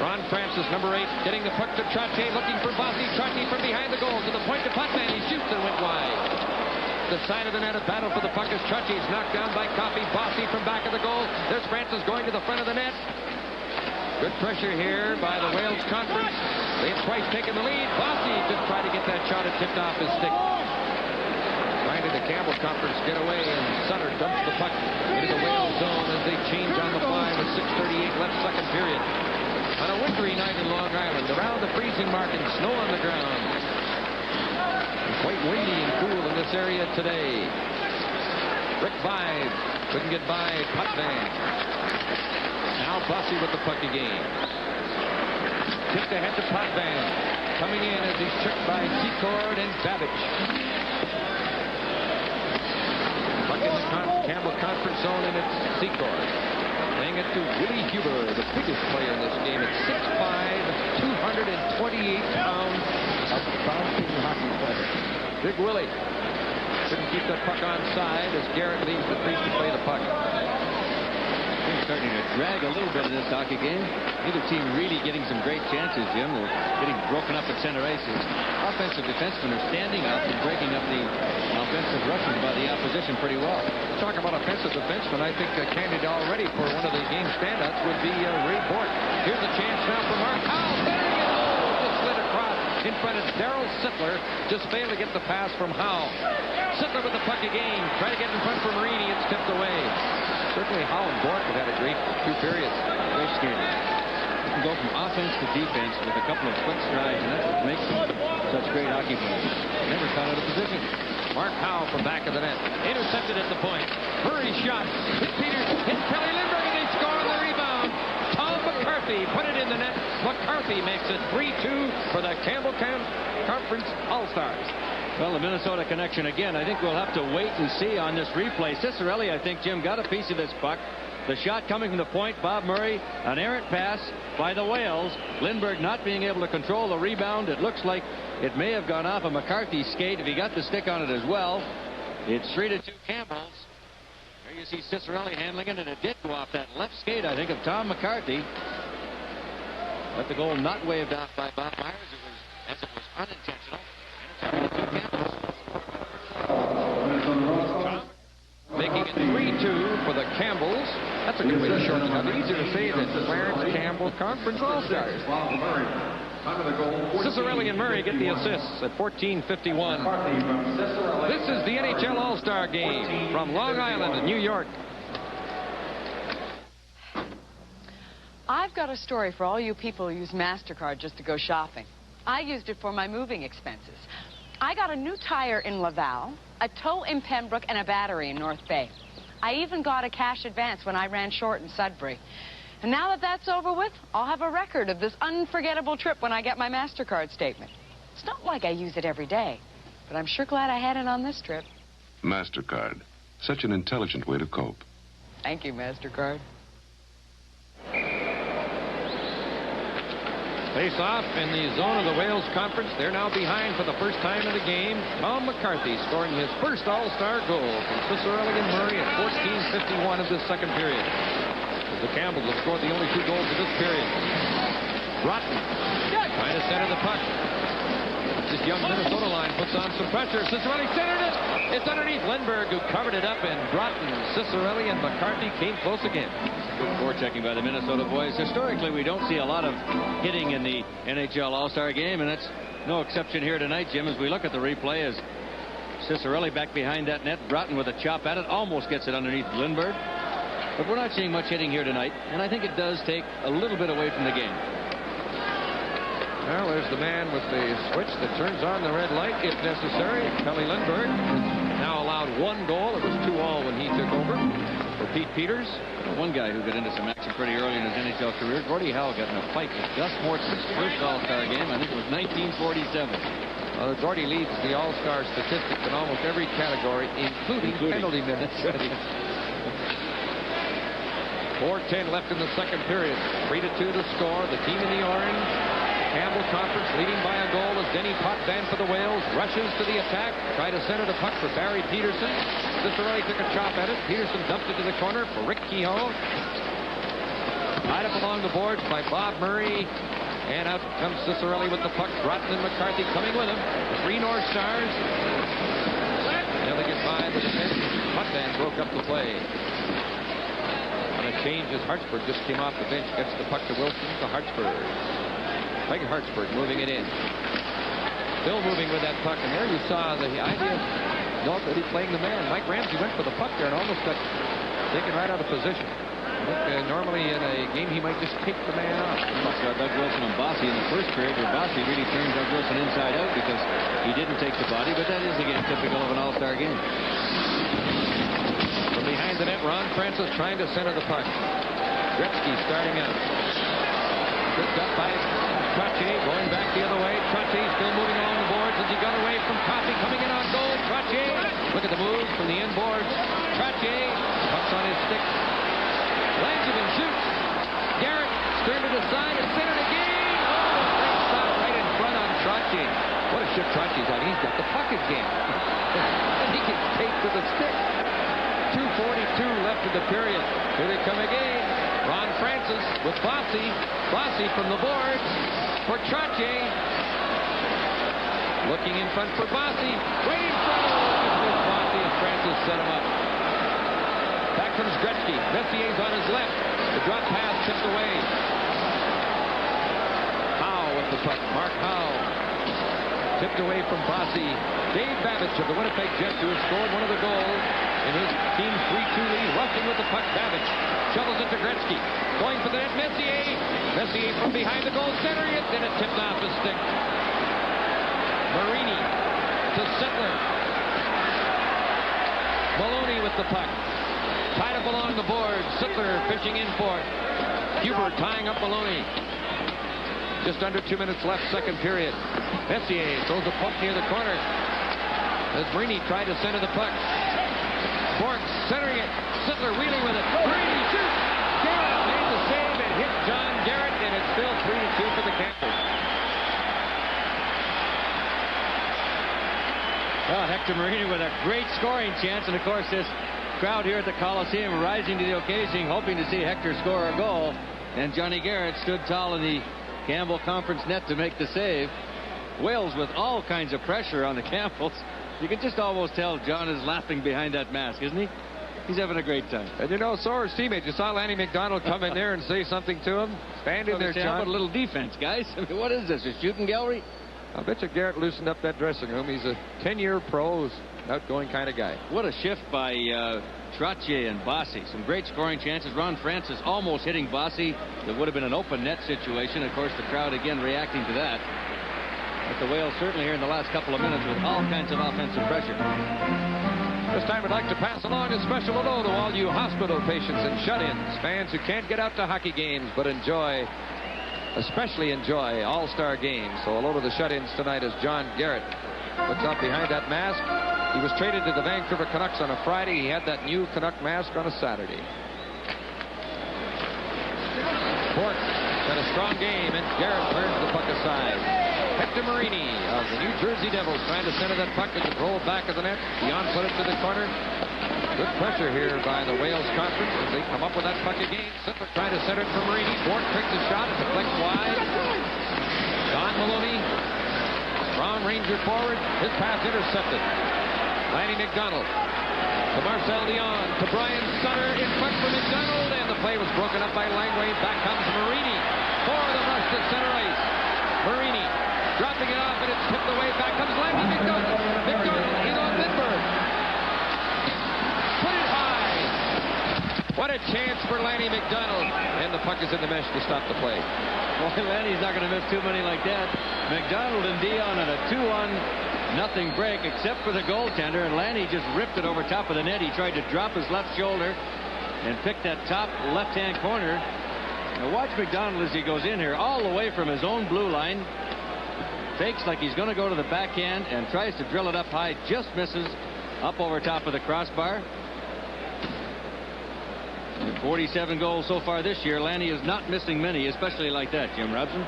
Ron Francis, number 8, getting the puck to Trottier, looking for Bossy. Trottier from behind the goal to the point to Potvin. He shoots and went wide. The side of the net, a battle for the puck as Trottier's knocked down by Coffey. Bossy from back of the goal. There's Francis going to the front of the net. Good pressure here by the Wales Conference. They have twice taken the lead. Bossy just tried to get that shot and tipped off his stick. Finally, the Campbell Conference get away, and Sutter dumps the puck into the Wales zone as they change on the fly with 6:38 left, second period. On a wintry night in Long Island, around the freezing mark and snow on the ground. And quite windy and cool in this area today. Rick Vide couldn't get by Potvin. Now Bossy with the puck again. Tipped ahead to Potvin. Coming in as he's tricked by Secord and Babbage. Puck in the Campbell Conference zone, and it's Secord. Laying it to Willie Huber, the biggest player in this game at 6'5", 228 pounds of bouncing hockey player. Big Willie. Couldn't keep that puck onside as Garrett leaves the crease to play the puck. Starting to drag a little bit in this hockey game. Neither team really getting some great chances, Jim. They're getting broken up at center ices. Offensive defensemen are standing up and breaking up the offensive rushes by the opposition pretty well. Talk about offensive defensemen. I think a candidate already for one of the game standouts would be Ray Bork. Here's a chance now for Mark Howell. Centering it. Oh, just slid across in front of Darryl Sittler. Just failed to get the pass from Howell. Sittler with the puck again. Try to get in front for Marini. It's tipped away. Certainly Howell and Bork have had a great 2 periods. Great skating. You can go from offense to defense with a couple of quick strides, and that's what makes them such great hockey players. Never caught out of position. Mark Howell from back of the net. Intercepted at the point. Murray shot. Hit Peters. Hit Kelly Lindbergh. And they score on the rebound. Tom McCarthy put it in the net. McCarthy makes it 3-2 for the Campbell Conference All-Stars. Well, the Minnesota connection again. I think we'll have to wait and see on this replay. Cicerelli, I think, Jim, got a piece of this puck. The shot coming from the point, Bob Murray, an errant pass by the Whales. Lindbergh not being able to control the rebound. It looks like it may have gone off of McCarthy's skate if he got the stick on it as well. It's 3-2 Campbell's. There you see Cicerelli handling it, and it did go off that left skate, I think, of Tom McCarthy. But the goal not waved off by Bob Myers, as it was unintentional. Making it 3-2 for the Campbells. That's a good way to shortcut. Easier to say than Clarence Campbell Conference All-Stars. Cicerelli and Murray get the assists at 14:51. This is the NHL All-Star Game from Long Island, New York. I've got a story for all you people who use MasterCard just to go shopping. I used it for my moving expenses. I got a new tire in Laval, a tow in Pembroke, and a battery in North Bay. I even got a cash advance when I ran short in Sudbury. And now that that's over with, I'll have a record of this unforgettable trip when I get my MasterCard statement. It's not like I use it every day, but I'm sure glad I had it on this trip. MasterCard. Such an intelligent way to cope. Thank you, MasterCard. Face off in the zone of the Wales Conference. They're now behind for the first time in the game. Tom McCarthy scoring his first All-Star goal from Cicerelli and Murray at 14:51 of this second period. As the Campbells have scored the only 2 goals of this period. Broughton trying to center the puck. This young Minnesota line puts on some pressure. Cicerelli centered it. It's underneath Lindbergh, who covered it up, and Broughton, Cicerelli, and McCarthy came close again. Good forechecking by the Minnesota boys. Historically, we don't see a lot of hitting in the NHL All-Star Game, and that's no exception here tonight, Jim, as we look at the replay as Cicerelli back behind that net. Broughton with a chop at it, almost gets it underneath Lindbergh. But we're not seeing much hitting here tonight, and I think it does take a little bit away from the game. Well, there's the man with the switch that turns on the red light if necessary. Kelly Lindbergh now allowed 1 goal. It was 2-2 when he took over for Pete Peters. One guy who got into some action pretty early in his NHL career, Gordie Howe, got in a fight with Gus Morton's first All-Star game. I think it was 1947. Well, Gordie leads the All-Star statistics in almost every category, including penalty minutes. 4:10 left in the second period. 3-2 to score. The team in the orange, Campbell Conference, leading by a goal as Denny Potvin for the Whales rushes to the attack. Try to center the puck for Barry Peterson. Cicerelli took a chop at it. Peterson dumped it to the corner for Rick Kehoe. Tied up along the boards by Bob Murray. And out comes Cicerelli with the puck. Broughton and McCarthy coming with him. The three North Stars. Able to get by the defense. Potvin broke up the play. On a change as Hartsburg just came off the bench. Gets the puck to Wilson to Hartsburg. Craig Hartsburg moving it in. Still moving with that puck. And there you saw the idea of nobody playing the man. Mike Ramsey went for the puck there and almost got taken right out of position. Normally in a game he might just take the man off. Doug Wilson and Bossy in the first period, where Bossy really turned Doug Wilson inside out because he didn't take the body, but that is again typical of an all-star game. From behind the net, Ron Francis trying to center the puck. Gretzky starting out. Picked up by Trottier, going back the other way. Trottier still moving along the boards as he got away from Coffey, coming in on goal. Trottier, look at the move from the end boards. Trottier, pucks on his stick. Langevin shoots. Garrett turned to the side and centered again. Oh, great stop right in front on Trottier. What a shift Trottier's on. He's got the puck again. And he gets taped to the stick. 2:42 left in the period. Here they come again. Ron Francis with Bossy. Bossy from the boards for Trottier. Looking in front for Bossy. Right in front. Oh, Bossy as Francis set him up. Back comes Gretzky. Messier's on his left. The drop pass tipped away. Howe with the puck. Mark Howe. Tipped away from Bossy. Dave Babbage of the Winnipeg Jets, who has scored one of the goals in his team's 3-2 lead. Rushing with the puck. Babbage shovels it to Gretzky. Going for the net. Messier. Messier from behind the goal, centering it. Then it tipped off his stick. Marini to Sittler. Maloney with the puck. Tied up along the board. Sittler fishing in for it. Huber tying up Maloney. Just under 2 minutes left, second period. Messier throws the puck near the corner. As Marini tried to center the puck. Bork centering it. Sittler wheeling with it. Marini shoots. Garrett made the save and hit John Garrett, and it's still 3-2 for the Campbells. Well, Hector Marini with a great scoring chance, and of course this crowd here at the Coliseum rising to the occasion, hoping to see Hector score a goal. And Johnny Garrett stood tall in the Campbell Conference net to make the save. Wales with all kinds of pressure on the Campbells. You can just almost tell John is laughing behind that mask, isn't he? He's having a great time. And you know, so are his teammates. You saw Lanny McDonald come in there and say something to him. Stand in there, John. How about a little defense, guys? I mean, what is this, a shooting gallery? I bet you Garrett loosened up that dressing room. He's a 10-year pro, outgoing kind of guy. What a shift by Trottier and Bossy. Some great scoring chances. Ron Francis almost hitting Bossy. That would have been an open net situation. Of course, the crowd again reacting to that. But the Whales certainly here in the last couple of minutes with all kinds of offensive pressure. This time I'd like to pass along a special hello to all you hospital patients and shut-ins, fans who can't get out to hockey games but especially enjoy all-star games. So hello to the shut-ins tonight as John Garrett looks out behind that mask. He was traded to the Vancouver Canucks on a Friday. He had that new Canuck mask on a Saturday. Bork got a strong game, and Garrett turns the puck aside. Hector Marini of the New Jersey Devils trying to center that puck as it rolled back of the net. Dion put it to the corner. Good pressure here by the Wales Conference as they come up with that puck again. Sittler trying to center it for Marini. Bork takes a shot. It deflects wide. Don Maloney, strong Ranger forward. His pass intercepted. Lanny McDonald to Marcel Dion to Brian Sutter in front for McDonald, and the play was broken up by Langway. Back comes Marini for the rush to center ice. Marini dropping it off, and it's tipped away. Back comes Lanny McDonald. McDonald in on Lindbergh. Put it high. What a chance for Lanny McDonald. And the puck is in the mesh to stop the play. Well, Lanny's not going to miss too many like that. McDonald and Dion on a 2-1 break, except for the goaltender, and Lanny just ripped it over top of the net. He tried to drop his left shoulder and pick that top left-hand corner. Now watch McDonald as he goes in here all the way from his own blue line. Fakes like he's going to go to the backhand and tries to drill it up high. Just misses up over top of the crossbar. With 47 goals so far this year, Lanny is not missing many, especially like that, Jim Robson.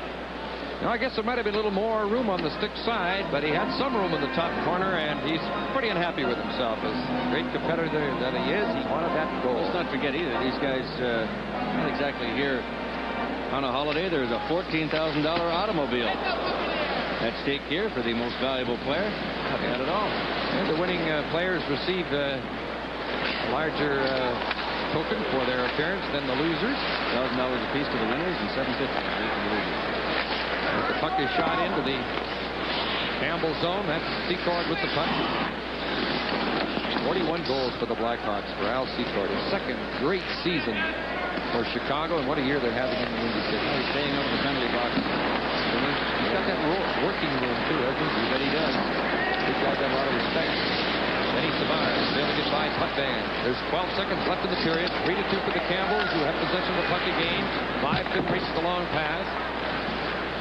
Now, I guess there might have been a little more room on the stick side, but he had some room in the top corner, and he's pretty unhappy with himself. As great competitor that he is, he wanted that goal. Let's not forget either, these guys not exactly here on a holiday. There's a $14,000 automobile at stake here for the most valuable player. Not bad at all. And the winning players receive a larger token for their appearance than the losers. $1,000 apiece to the winners and $750 to the losers. As the puck is shot into the Campbell zone, that's Secord with the puck. 41 goals for the Blackhawks for Al Secord. His second great season for Chicago, and what a year they're having in the Windy City. He's staying out of the penalty box. He's got that working room, too, hasn't he? You bet he does. He's got a lot of respect. Benny Savard sailing it by puck band. There's 12 seconds left in the period. 3-2 for the Campbells, who have possession of the puck again. 5 couldn't reach the long pass.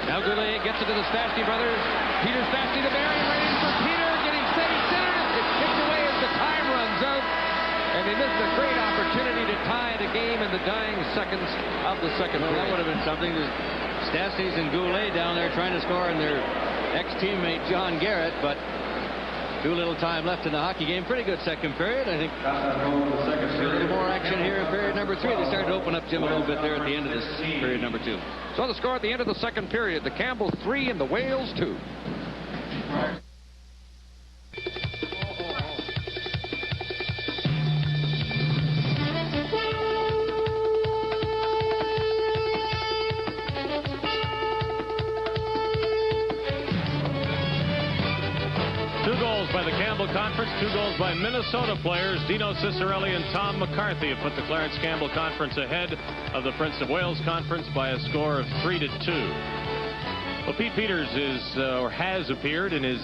Now Goulet gets it to the Stastny brothers. Peter Stastny to Barry, range for Peter, getting set, he centered it. It's kicked away as the time runs out. And they missed a great opportunity to tie the game in the dying seconds of the second period. That would have been something. Stastny's and Goulet down there trying to score in their ex-teammate John Garrett, but too little time left in the hockey game. Pretty good second period. I think a little more action here in period number 3. They started to open up, Jim, a little bit there at the end of this period number 2. So the score at the end of the second period, the Campbells 3 and the Wales 2. By the Campbell Conference, 2 goals by Minnesota players Dino Ciccarelli and Tom McCarthy have put the Clarence Campbell Conference ahead of the Prince of Wales Conference by a score of 3-2. Well, Pete Peters has appeared in his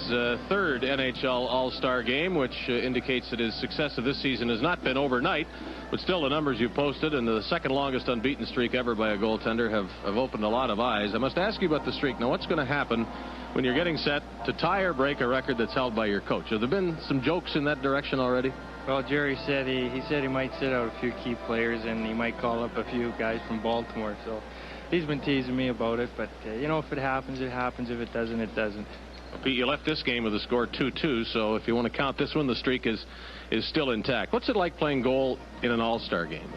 third NHL All-Star game, which indicates that his success of this season has not been overnight, but still the numbers you posted and the second longest unbeaten streak ever by a goaltender have opened a lot of eyes. I must ask you about the streak. Now, what's going to happen when you're getting set to tie or break a record that's held by your coach? Have there been some jokes in that direction already? Well, Jerry said he said he might sit out a few key players and he might call up a few guys from Baltimore. So he's been teasing me about it. But, you know, if it happens, it happens. If it doesn't, it doesn't. Well, Pete, you left this game with a score 2-2. So if you want to count this one, the streak is still intact. What's it like playing goal in an all-star game?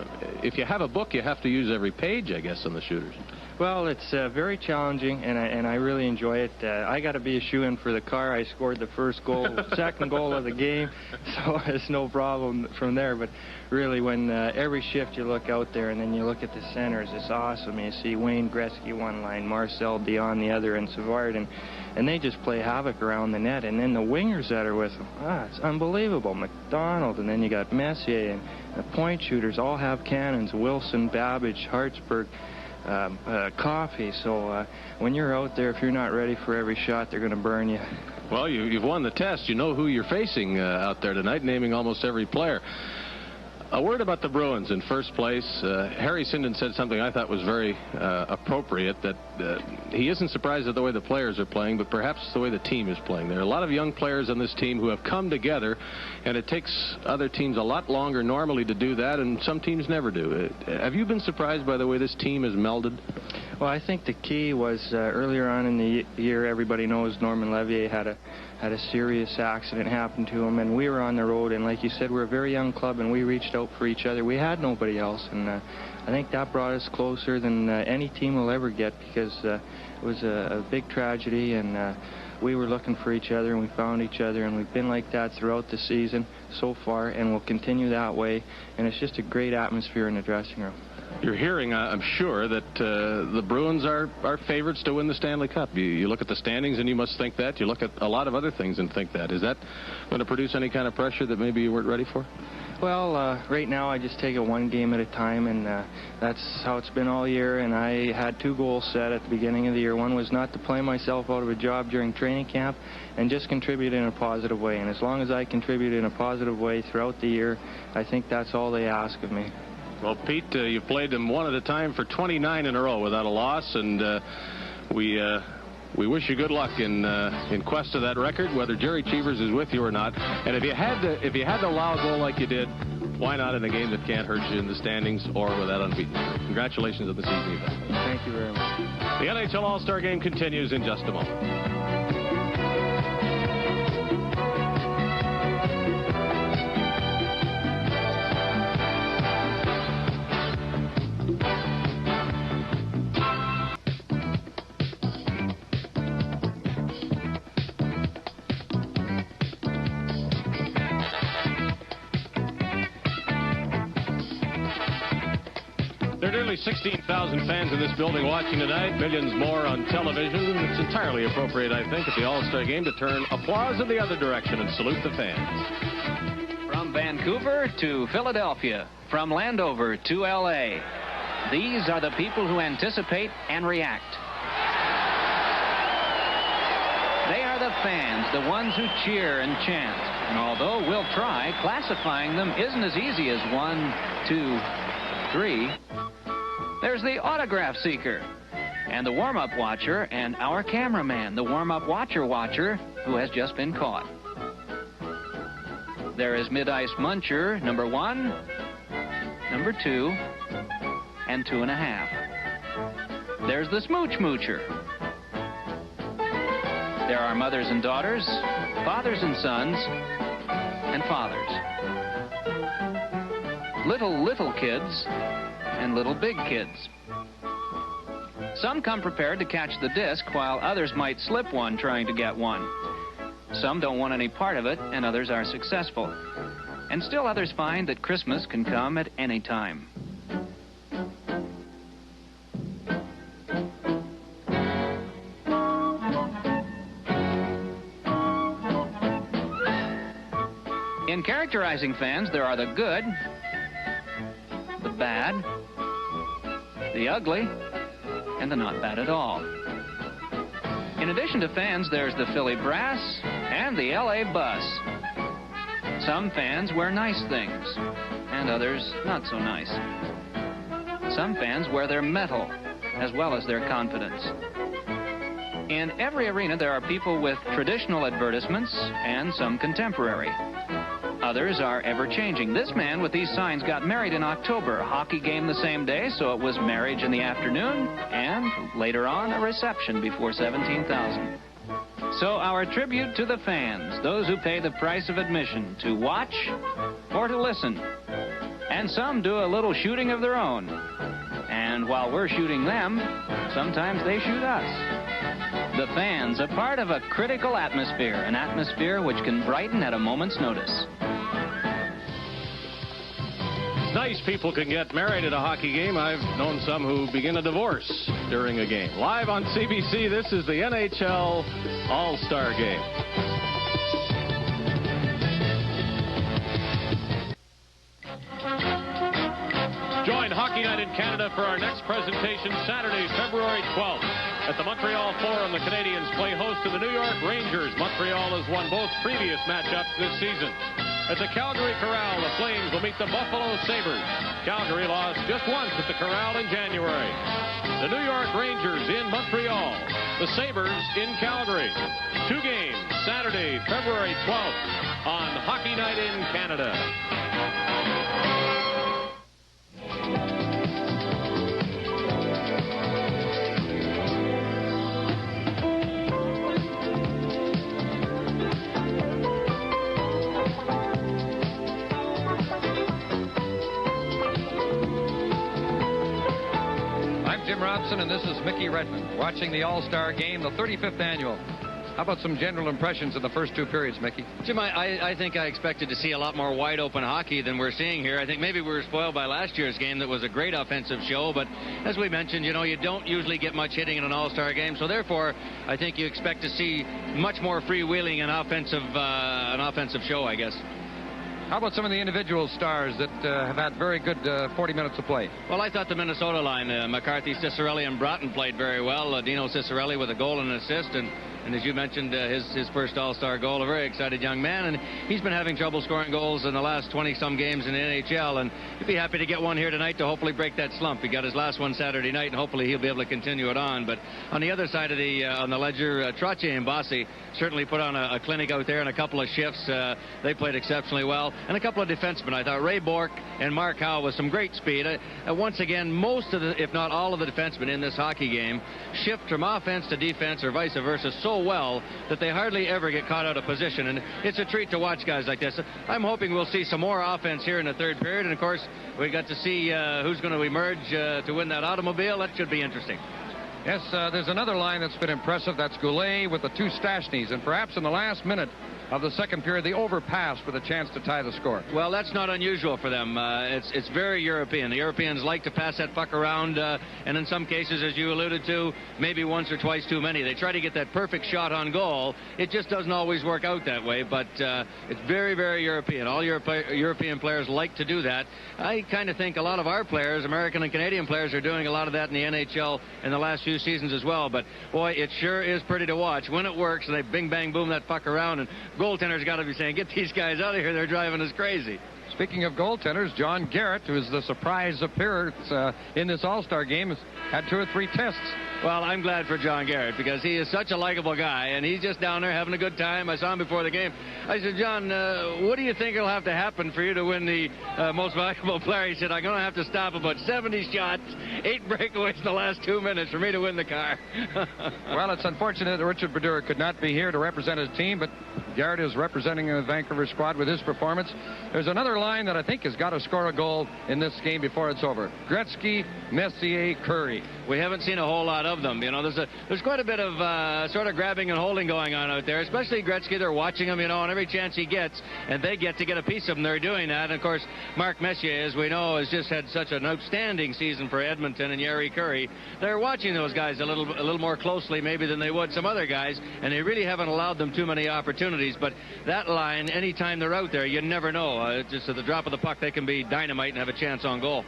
If you have a book, you have to use every page, I guess, on the shooters. Well, it's very challenging, and I really enjoy it. I got to be a shoo-in for the car. I scored the first goal, second goal of the game, so it's no problem from there. But really, when every shift you look out there and then you look at the centers, it's awesome. You see Wayne Gretzky one line, Marcel Dion the other, and Savard, and they just play havoc around the net. And then the wingers that are with them, it's unbelievable. McDonald, and then you got Messier, and the point shooters all have cannons. Wilson, Babbage, Hartsburg, Coffee. So when you're out there, if you're not ready for every shot, they're going to burn you. Well, you've won the test. You know who you're facing out there tonight, naming almost every player. A word about the Bruins in first place. Harry Sinden said something I thought was very appropriate, that he isn't surprised at the way the players are playing, but perhaps the way the team is playing. There are a lot of young players on this team who have come together, and it takes other teams a lot longer normally to do that, and some teams never do. Have you been surprised by the way this team has melded? Well, I think the key was earlier on in the year, everybody knows Norman Levier had a serious accident happen to him, and we were on the road, and like you said, we're a very young club, and we reached out for each other. We had nobody else, and I think that brought us closer than any team will ever get, because it was a big tragedy, and we were looking for each other, and we found each other, and we've been like that throughout the season so far, and we'll continue that way, and it's just a great atmosphere in the dressing room. You're hearing, I'm sure, that the Bruins are favorites to win the Stanley Cup. You look at the standings and you must think that. You look at a lot of other things and think that. Is that going to produce any kind of pressure that maybe you weren't ready for? Well, right now I just take it one game at a time, and that's how it's been all year. And I had 2 goals set at the beginning of the year. One was not to play myself out of a job during training camp and just contribute in a positive way. And as long as I contribute in a positive way throughout the year, I think that's all they ask of me. Well, Pete, you played them one at a time for 29 in a row without a loss, and we wish you good luck in quest of that record, whether Jerry Cheevers is with you or not. And if you had to allow a goal like you did, Why not in a game that can't hurt you in the standings or with that unbeaten streak? Congratulations on the season you've had. Thank you very much. The NHL All-Star Game continues in just a moment. There are nearly 16,000 fans in this building watching tonight, millions more on television. It's entirely appropriate, I think, at the All-Star Game to turn applause in the other direction and salute the fans. From Vancouver to Philadelphia, from Landover to L.A., these are the people who anticipate and react. They are the fans, the ones who cheer and chant. And although we'll try, classifying them isn't as easy as 1, 2, 3. There's the autograph seeker, and the warm-up watcher, and our cameraman, the warm-up watcher, who has just been caught. There is mid-ice muncher, number 1, number 2, and 2.5. There's the smooch moocher. There are mothers and daughters, fathers and sons, and fathers. Little kids and little big kids. Some come prepared to catch the disc, while others might slip one trying to get one. Some don't want any part of it, and others are successful. And still others find that Christmas can come at any time. In characterizing fans, there are the good, the bad, the ugly, and the not bad at all. In addition to fans, there's the Philly Brass and the LA Bus. Some fans wear nice things, and others not so nice. Some fans wear their mettle, as well as their confidence. In every arena, there are people with traditional advertisements and some contemporary. Others are ever-changing. This man with these signs got married in October. A hockey game the same day, so it was marriage in the afternoon, and later on, a reception before 17,000. So our tribute to the fans, those who pay the price of admission to watch or to listen. And some do a little shooting of their own. And while we're shooting them, sometimes they shoot us. The fans, a part of a critical atmosphere, an atmosphere which can brighten at a moment's notice. Nice people can get married at a hockey game. I've known some who begin a divorce during a game. Live on CBC, this is the NHL All-Star Game. Join Hockey Night in Canada for our next presentation Saturday, February 12th. At the Montreal Forum, the Canadians play host to the New York Rangers. Montreal has won both previous matchups this season. At the Calgary Corral, the Flames will meet the Buffalo Sabres. Calgary lost just once at the Corral in January. The New York Rangers in Montreal. The Sabres in Calgary. 2 games, Saturday, February 12th on Hockey Night in Canada. Jim Robson, and this is Mickey Redmond, watching the All-Star Game, the 35th annual. How about some general impressions in the first 2 periods, Mickey? Jim, I think I expected to see a lot more wide-open hockey than we're seeing here. I think maybe we were spoiled by last year's game that was a great offensive show, but as we mentioned, you know, you don't usually get much hitting in an All-Star Game, so therefore, I think you expect to see much more freewheeling and an offensive show, I guess. How about some of the individual stars that have had very good 40 minutes of play? Well, I thought the Minnesota line, McCarthy, Ciccarelli, and Broughton played very well. Dino Ciccarelli with a goal and an assist, and And as you mentioned, his first All-Star goal, a very excited young man, and he's been having trouble scoring goals in the last 20-some games in the NHL, and he'd be happy to get one here tonight to hopefully break that slump. He got his last one Saturday night, and hopefully he'll be able to continue it on. But on the other side of on the ledger, Trottier and Bossy certainly put on a clinic out there and a couple of shifts. They played exceptionally well. And a couple of defensemen. I thought Ray Bourque and Mark Howe with some great speed. Once again, most of the, if not all of the defensemen in this hockey game shift from offense to defense or vice versa so well that they hardly ever get caught out of position. And it's a treat to watch guys like this. I'm hoping we'll see some more offense here in the third period. And, of course, we got to see who's going to emerge to win that automobile. That should be interesting. Yes, there's another line that's been impressive. That's Goulet with the two Stastnys. And perhaps in the last minute of the second period, they overpassed with a chance to tie the score. Well, that's not unusual for them. It's very European. The Europeans like to pass that puck around, and in some cases, as you alluded to, maybe once or twice too many. They try to get that perfect shot on goal. It just doesn't always work out that way, but it's very, very European. All European players like to do that. I kind of think a lot of our players, American and Canadian players, are doing a lot of that in the NHL in the last few seasons as well. But, boy, it sure is pretty to watch. When it works, and they bing, bang, boom that puck around, and goaltender's got to be saying, get these guys out of here. They're driving us crazy. Speaking of goaltenders, John Garrett, who is the surprise appearance in this All-Star game, has had 2 or 3 tests. Well, I'm glad for John Garrett because he is such a likable guy, and he's just down there having a good time. I saw him before the game. I said, John, what do you think will have to happen for you to win the most valuable player? He said, I'm going to have to stop about 70 shots, 8 breakaways in the last 2 minutes for me to win the car. Well, it's unfortunate that Richard Brodeur could not be here to represent his team, but Garrett is representing the Vancouver squad with his performance. There's another line that I think has got to score a goal in this game before it's over. Gretzky, Messier, Curry. We haven't seen a whole lot of them. You know, there's quite a bit of sort of grabbing and holding going on out there, especially Gretzky. They're watching him, you know, on every chance he gets, and they get to get a piece of him. They're doing that. And, of course, Mark Messier, as we know, has just had such an outstanding season for Edmonton, and Jari Kurri. They're watching those guys a little more closely maybe than they would some other guys, and they really haven't allowed them too many opportunities. But that line, anytime they're out there, you never know. Just at the drop of the puck, they can be dynamite and have a chance on goal.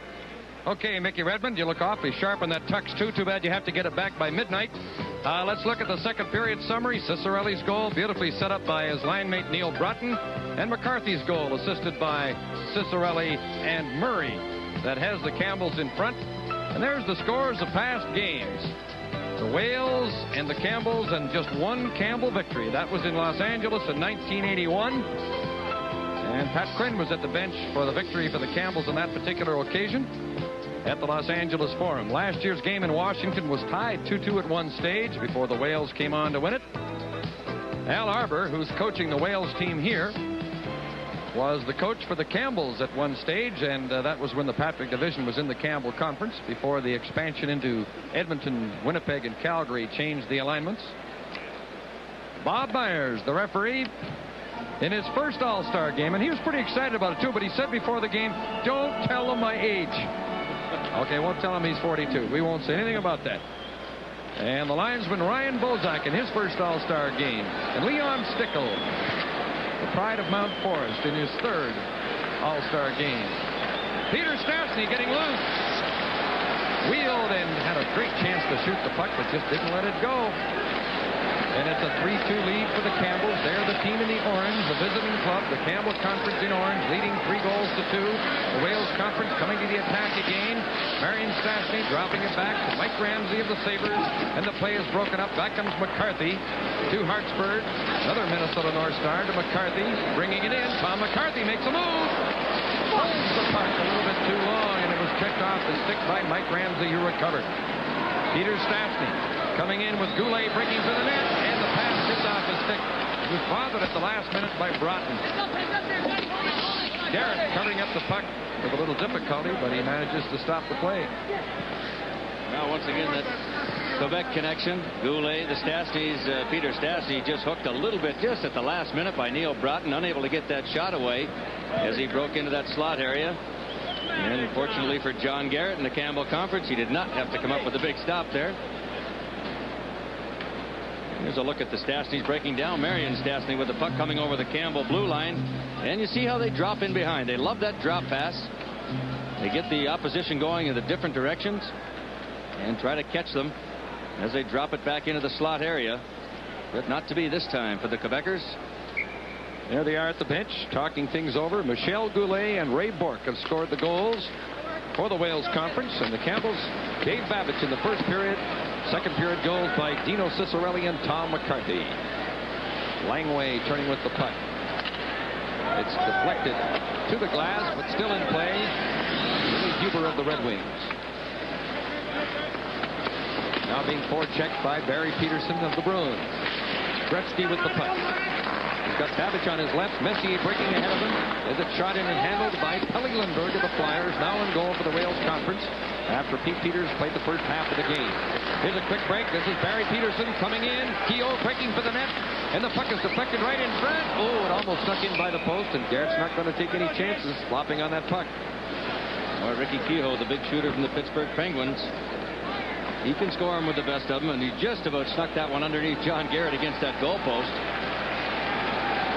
Okay, Mickey Redmond, you look awfully sharp on that tux, too. Too bad you have to get it back by midnight. Let's look at the second period summary. Ciccarelli's goal, beautifully set up by his line mate Neil Broughton. And McCarthy's goal, assisted by Ciccarelli and Murray. That has the Campbells in front. And there's the scores of past games. The Wales and the Campbells, and just one Campbell victory. That was in Los Angeles in 1981. And Pat Quinn was at the bench for the victory for the Campbells on that particular occasion at the Los Angeles Forum. Last year's game in Washington was tied 2-2 at one stage before the Wales came on to win it. Al Arbour, who's coaching the Wales team here, was the coach for the Campbells at one stage, and that was when the Patrick Division was in the Campbell Conference before the expansion into Edmonton, Winnipeg, and Calgary changed the alignments. Bob Myers, the referee, in his first All-Star game, and he was pretty excited about it too, but he said before the game, don't tell him my age. Okay, won't tell him he's 42. We won't say anything about that. And the linesman Ryan Bozak in his first All-Star game. And Leon Stickle, the pride of Mount Forest, in his third All-Star game. Peter Stastny getting loose. Wheeled and had a great chance to shoot the puck, but just didn't let it go. And it's a 3-2 lead for the Campbells. They're the team in the orange, the visiting club, the Campbell Conference in orange, leading 3-2. The Wales Conference coming to the attack again. Marion Stastny dropping it back to Mike Ramsey of the Sabres. And the play is broken up. Back comes McCarthy to Hartsburg. Another Minnesota North Star to McCarthy. Bringing it in. Tom McCarthy makes a move. Holds the puck a little bit too long, and it was checked off the stick by Mike Ramsey, who recovered. Peter Stastny coming in with Goulet breaking for the net, and the pass tipped off his stick. It was bothered at the last minute by Broughton. Garrett covering up the puck with a little difficulty, but he manages to stop the play. Now, once again, that Quebec connection. Goulet, the Stastnys, Peter Stastny just hooked a little bit just at the last minute by Neil Broughton, unable to get that shot away as he broke into that slot area. And unfortunately for John Garrett in the Campbell Conference, he did not have to come up with a big stop there. Here's a look at the Stastnys breaking down. Marion Stastny with the puck coming over the Campbell blue line. And you see how they drop in behind. They love that drop pass. They get the opposition going in the different directions and try to catch them as they drop it back into the slot area. but not to be this time for the Quebecers. There they are at the bench, talking things over. Michel Goulet and Ray Bourque have scored the goals for the Wales Conference, and the Campbells, Dave Babbage in the first period. Second period goals by Dino Cicerelli and Tom McCarthy. Langway turning with the puck. It's deflected to the glass, but still in play. Billy Huber of the Red Wings. Now being forechecked by Barry Peterson of the Bruins. Gretzky with the puck. He's got Babbage on his left. Messier breaking ahead of him. Is it shot in and handled by Pelly Lindbergh of the Flyers. Now in goal for the Wales Conference after Pete Peters played the first half of the game. Here's a quick break. This is Barry Peterson coming in. Keogh breaking for the net. And the puck is deflected right in front. Oh, it almost snuck in by the post. And Garrett's not going to take any chances flopping on that puck. Or Ricky Keogh, the big shooter from the Pittsburgh Penguins. He can score him with the best of them. And he just about snuck that one underneath John Garrett against that goalpost.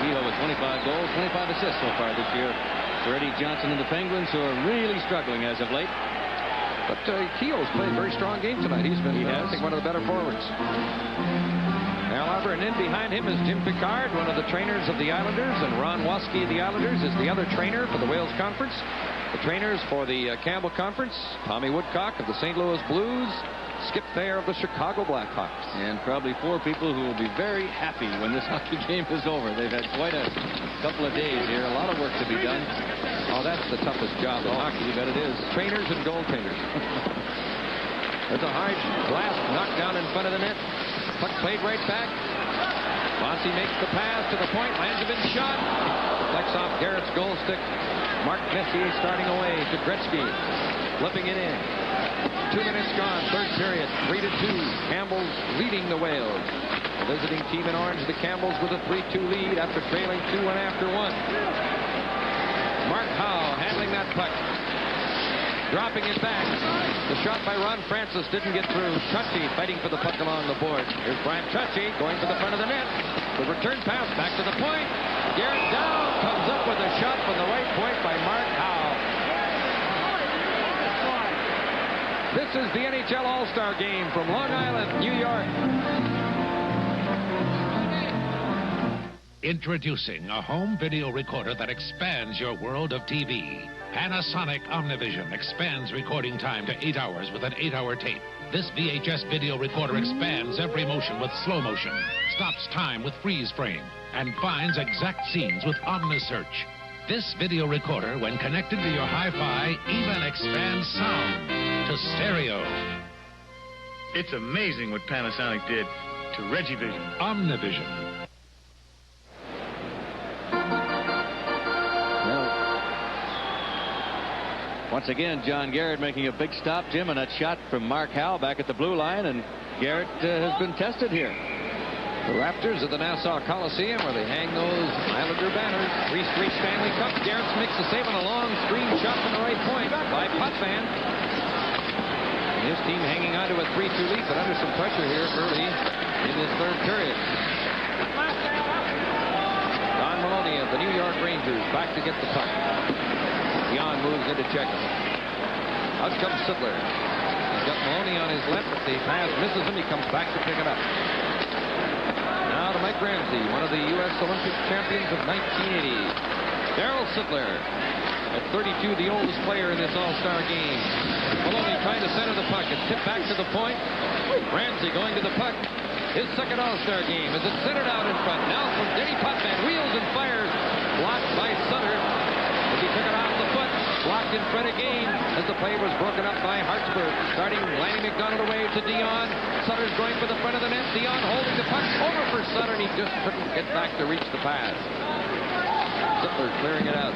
Keogh with 25 goals, 25 assists so far this year for Eddie Johnson and the Penguins, who are really struggling as of late. But Keogh's played a very strong game tonight. He's been, I think, one of the better forwards. Al Arbor, and in behind him is Jim Picard, one of the trainers of the Islanders, and Ron Waskey of the Islanders is the other trainer for the Wales Conference. The trainers for the Campbell Conference, Tommy Woodcock of the St. Louis Blues, Skip Thayer of the Chicago Blackhawks. And probably 4 people who will be very happy when this hockey game is over. They've had quite a couple of days here. A lot of work to be done. Oh, that's the toughest job in hockey. You bet it is. Trainers and goaltenders. There's a hard glass knocked down in front of the net. Puck played right back. Bossy makes the pass to the point. Lands a big shot. Deflects off Garrett's goal stick. Mark Messier starting away to Gretzky. Flipping it in. 2 minutes gone, third period, 3-2. Campbell's leading the Wales. The visiting team in orange, the Campbells, with a 3-2 lead after trailing 2-1 after 1. Mark Howe handling that puck. Dropping it back. The shot by Ron Francis didn't get through. Trucci fighting for the puck along the board. Here's Brian Trucci going for the front of the net. The return pass back to the point. Garrett down, comes up with a shot from the right point by Mark Howe. This is the NHL All-Star Game from Long Island, New York. Introducing a home video recorder that expands your world of TV. Panasonic Omnivision expands recording time to 8 hours with an 8-hour tape. This VHS video recorder expands every motion with slow motion, stops time with freeze frame, and finds exact scenes with OmniSearch. This video recorder, when connected to your hi-fi, even expands sound to stereo. It's amazing what Panasonic did to Regivision. Omnivision. Once again, John Garrett making a big stop, Jim, and that shot from Mark Howe back at the blue line, and Garrett has been tested here. The Raptors of the Nassau Coliseum, where they hang those Islander banners. 3-3 Stanley Cup. Garrett's makes the save on a long screen shot from the right point by Potvin. And his team hanging on to a 3-2 lead, but under some pressure here early in this third period. Don Maloney of the New York Rangers back to get the puck. Dion moves into check. Out comes Sittler. He's got Maloney on his left, but the pass misses him. He comes back to pick it up. Now to Mike Ramsey, one of the U.S. Olympic champions of 1980. Darryl Sittler, at 32, the oldest player in this All-Star game. Maloney trying to center the puck. It's tipped back to the point. Ramsey going to the puck. His second All-Star game as it's centered out in front. Now from Denny Potvin, wheels and fires. Blocked by Sutter. As he took it off the foot. Blocked in front again as the play was broken up by Hartsburg. Starting Lanny McDonald away to Dion. Sutter's going for the front of the net. Dion holding the puck over for Sutter, and he just couldn't get back to reach the pass. Sittler clearing it out.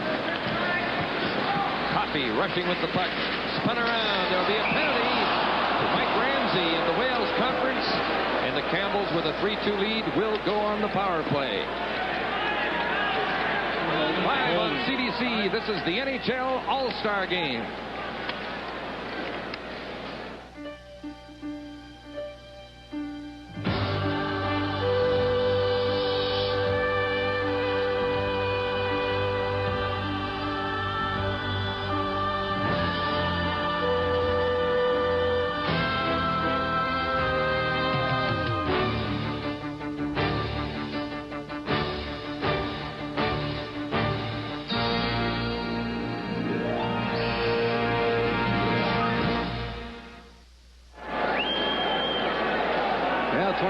Coffey rushing with the puck. Spun around. There'll be a penalty to Mike Ramsey in the Wales Conference. And the Campbells, with a 3-2 lead, will go on the power play. Live on CBC, this is the NHL All-Star Game.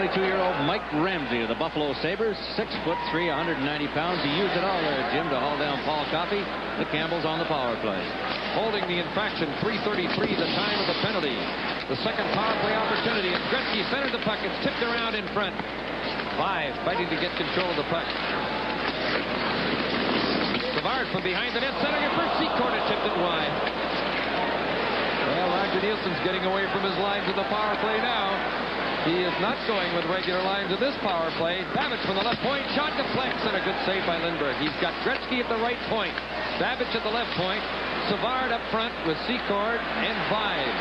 22-year-old Mike Ramsey of the Buffalo Sabres, 6'3", 190 pounds. He used it all there, Jim, to haul down Paul Coffey. The Campbells on the power play. Holding the infraction, 3:33, the time of the penalty. The second power play opportunity, and Gretzky centered the puck. It's tipped around in front. Five fighting to get control of the puck. Savard from behind the net, centering it for Secord, tipped it wide. Well, Roger Nielsen's getting away from his lines of the power play now. He is not going with regular lines of this power play. Babbage from the left point, shot deflects, and a good save by Lindbergh. He's got Gretzky at the right point, Babbage at the left point, Savard up front with Secord and Five.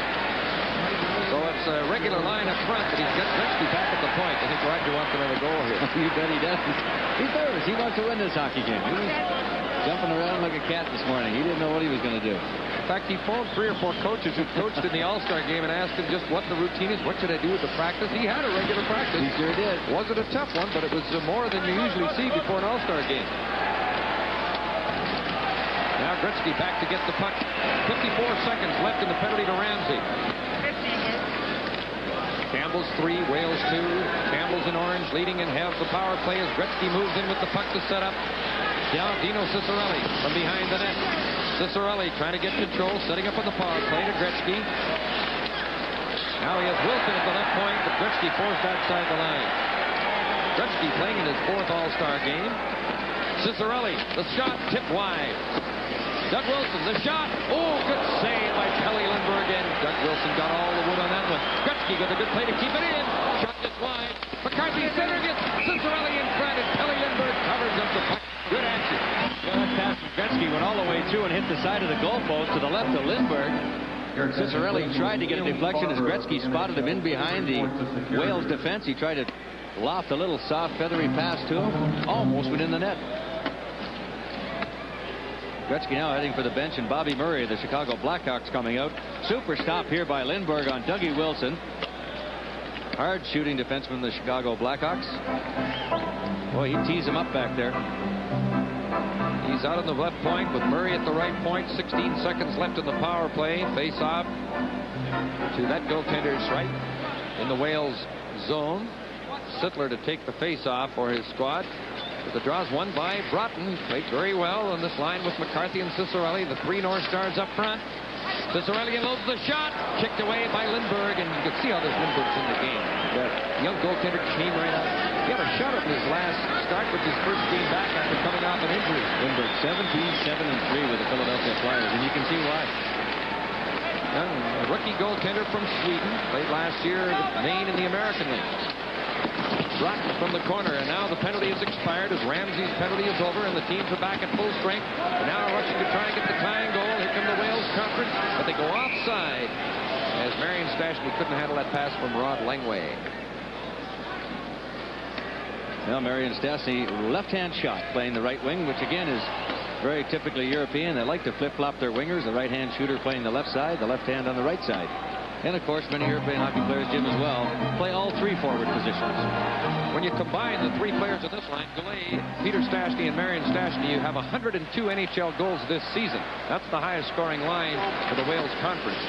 So it's a regular line up front, but he's got Gretzky back at the point. I think Roger wants another goal here. You bet he does. He's nervous. He wants to win this hockey game. He was jumping around like a cat this morning. He didn't know what he was going to do. In fact, he phoned 3 or 4 coaches who coached in the All-Star game and asked him just what the routine is. What should I do with the practice? He had a regular practice. He sure did. Wasn't a tough one, but it was more than you usually see before an All-Star game. Now Gretzky back to get the puck. 54 seconds left in the penalty to Ramsey. Campbell's 3, Wales 2. Campbell's in orange, leading and has the power play as Gretzky moves in with the puck to set up. Down Dino Ciccarelli from behind the net. Ciccarelli trying to get control, setting up on the power play to Gretzky. Now he has Wilson at the left point, but Gretzky forced outside the line. Gretzky playing in his 4th All-Star game. Ciccarelli, the shot tipped wide. Doug Wilson, the shot. Oh, good save by Kelly Lindbergh, and Doug Wilson got all the wood on that one. Gretzky with a good play to keep it in. Shot just wide. McCarthy centering it. Ciccarelli in front, and Kelly Lindbergh covers up the puck. Good action. That pass from Gretzky went all the way through and hit the side of the goalpost to the left of Lindbergh. Ciccarelli tried to get a deflection as Gretzky spotted him in behind the Wales defense. He tried to loft a little soft, feathery pass to him. Almost went in the net. Gretzky now heading for the bench, and Bobby Murray, the Chicago Blackhawks, coming out. Super stop here by Lindbergh on Dougie Wilson. Hard shooting defenseman, the Chicago Blackhawks. Boy, he tees him up back there. He's out on the left point with Murray at the right point. 16 seconds left in the power play. Face off to that goaltender's right in the Wales zone. Sittler to take the face off for his squad. But the draw's won by Broughton. Played very well on this line with McCarthy and Ciccarelli, the 3 North Stars up front. Ciccarelli unloads the shot, kicked away by Lindbergh, and you can see how this Lindbergh's in the game. That young goaltender came right out. He had a shot at his last start with his first game back after coming off an injury. Lindbergh 17-7-3 with the Philadelphia Flyers, and you can see why. A rookie goaltender from Sweden, played last year with Maine in the American League. Broughton from the corner, and now the penalty is expired as Ramsey's penalty is over, and the teams are back at full strength. And now rushing to try and get the tying goal. Here come the Wales Conference, but they go offside as Marion Stastny couldn't handle that pass from Rod Langway. Now Marion Stastny, left-hand shot, playing the right wing, which again is very typically European. They like to flip-flop their wingers. The right-hand shooter playing the left side, the left hand on the right side. And, of course, many European hockey players, Jim, as well, play all 3 forward positions. When you combine the 3 players in this line, Goulet, Peter Stastny, and Marion Stastny, you have 102 NHL goals this season. That's the highest scoring line for the Wales Conference.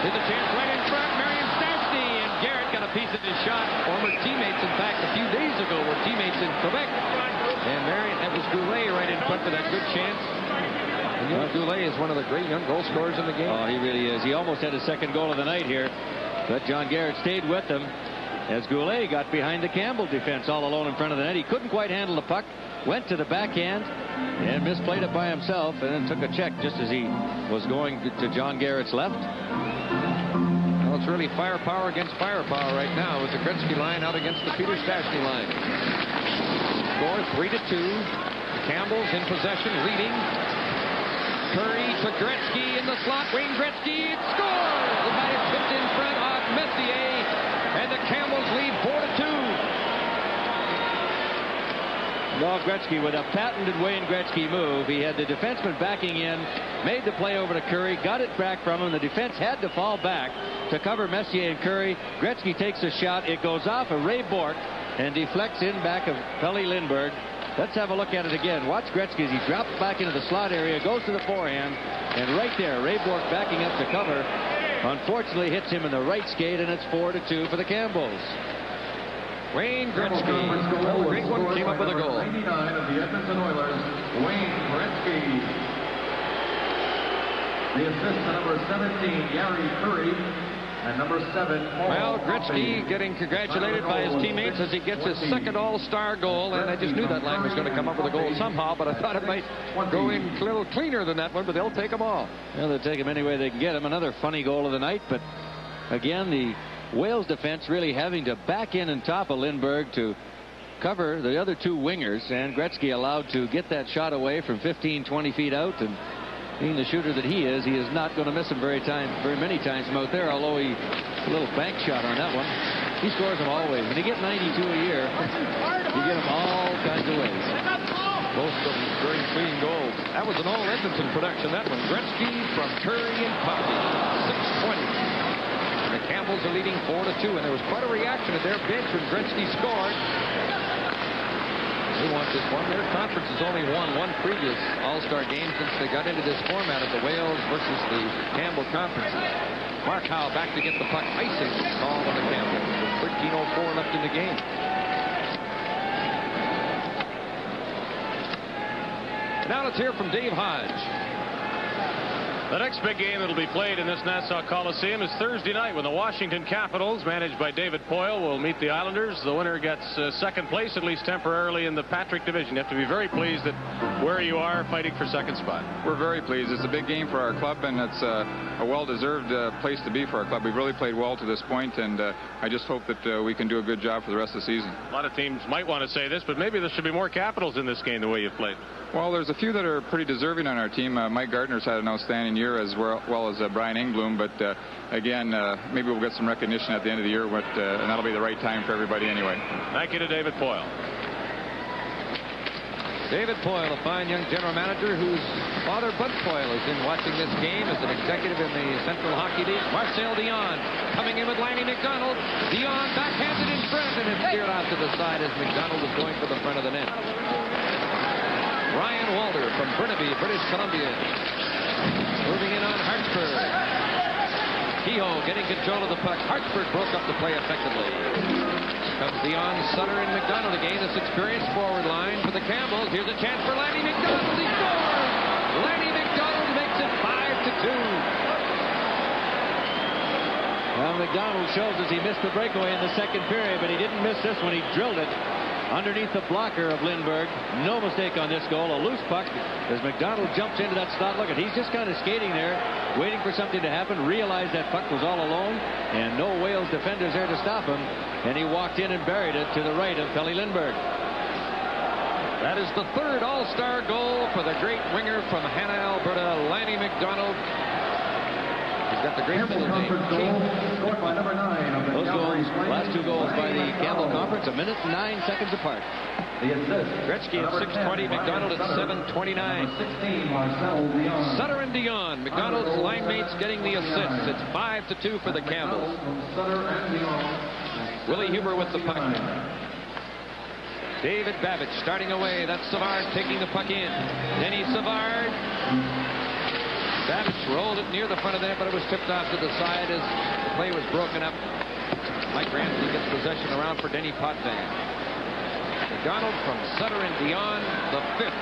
Here's a chance right in front. Marion Stastny, and Garrett got a piece of his shot. Former teammates, in fact, a few days ago were teammates in Quebec. And Marion, that was Goulet right in front for that good chance. And you know, Goulet is one of the great young goal scorers in the game. Oh, he really is. He almost had his second goal of the night here. But John Garrett stayed with them as Goulet got behind the Campbell defense all alone in front of the net. He couldn't quite handle the puck. Went to the backhand and misplayed it by himself, and then took a check just as he was going to John Garrett's left. Well, it's really firepower against firepower right now with the Gretzky line out against the Peter Stastny line. Score 3-2. Campbell's in possession, leading. Curry to Gretzky in the slot. Wayne Gretzky, it scores! The guy is tipped in front of Messier, and the Campbells lead 4-2. No, Gretzky with a patented Wayne Gretzky move. He had the defenseman backing in, made the play over to Curry, got it back from him. The defense had to fall back to cover Messier and Curry. Gretzky takes a shot. It goes off of Ray Bourque and deflects in back of Kelly Lindbergh. Let's have a look at it again. Watch Gretzky as he drops back into the slot area, goes to the forehand, and right there, Ray Bourque backing up to cover. Unfortunately, hits him in the right skate, and it's 4-2 for the Campbells. Wayne Gretzky, well, the great one, came up with a goal. 99 of the Edmonton Oilers, Wayne Gretzky. The assist to number 17, Gary Curry, and number 7, Well, Gretzky getting congratulated by his teammates as he gets his second All-Star goal, and I just knew that line was going to come up with a goal somehow, but I thought it might go in a little cleaner than that one, but they'll take them all. Well, they'll take him any way they can get him. Another funny goal of the night, but again, the Wales defense really having to back in and topple Lindbergh to cover the other two wingers, and Gretzky allowed to get that shot away from 15-20 feet out, and being the shooter that he is not going to miss him very many times from out there, although a little bank shot on that one. He scores them always. When you get 92 a year, you get them all kinds of ways. Most of them very clean goals. That was an all Edmonton production, that one. Gretzky from Curry and Poppy. 6:20. The Campbells are leading 4-2, and there was quite a reaction at their bench when Gretzky scored. They want this one. Their conference has only won one previous All-Star game since they got into this format of the Wales versus the Campbell conferences. Mark Howe back to get the puck. Icing call on the Campbells with 13:04 left in the game. Now let's hear from Dave Hodge. The next big game that will be played in this Nassau Coliseum is Thursday night when the Washington Capitals, managed by David Poyle, will meet the Islanders. The winner gets second place, at least temporarily, in the Patrick division. You have to be very pleased that where you are fighting for second spot. We're very pleased. It's a big game for our club, and it's a well-deserved place to be for our club. We've really played well to this point, and I just hope that we can do a good job for the rest of the season. A lot of teams might want to say this, but maybe there should be more Capitals in this game the way you've played. Well, there's a few that are pretty deserving on our team. Mike Gardner's had an outstanding year, as well as Brian Engblom, but again, maybe we'll get some recognition at the end of the year, and that'll be the right time for everybody anyway. Thank you to David Poyle. David Poyle, a fine young general manager whose father, Bud Poyle, is in watching this game as an executive in the Central Hockey League. Marcel Dion coming in with Lanny McDonald. Dion backhanded in front, and it's steered out to the side as McDonald is going for the front of the net. Ryan Walter from Burnaby, British Columbia, moving in on Hartsburg. Kehoe getting control of the puck. Hartsburg broke up the play effectively. Comes Dion, Sutter, and McDonald again. This experienced forward line for the Campbells. Here's a chance for Lanny McDonald. He scores! Lanny McDonald makes it 5-2. Well, McDonald shows us he missed the breakaway in the second period, but he didn't miss this one. He drilled it underneath the blocker of Lindbergh. No mistake on this goal. A loose puck as McDonald jumps into that slot. Look at, he's just kind of skating there, waiting for something to happen. Realized that puck was all alone, and no Wales defenders there to stop him. And he walked in and buried it to the right of Pelle Lindbergh. That is the third All-Star goal for the great winger from Hanna, Alberta, Lanny McDonald. He's got the great middle name. Those goals, last two goals by the Campbell Conference, 1 minute and 9 seconds apart. Gretzky at 6:20, McDonald at 7:29. Sutter and Dion, McDonald's line mates getting the assists. It's 5-2 for the Campbells. Willie Huber with the puck. David Babbage starting away. That's Savard taking the puck in. Denny Savard. Babbage rolled it near the front of the net, but it was tipped off to the side as the play was broken up. Mike Ramsey gets possession around for Denny Potvin. McDonald from Sutter and Dion, the 5th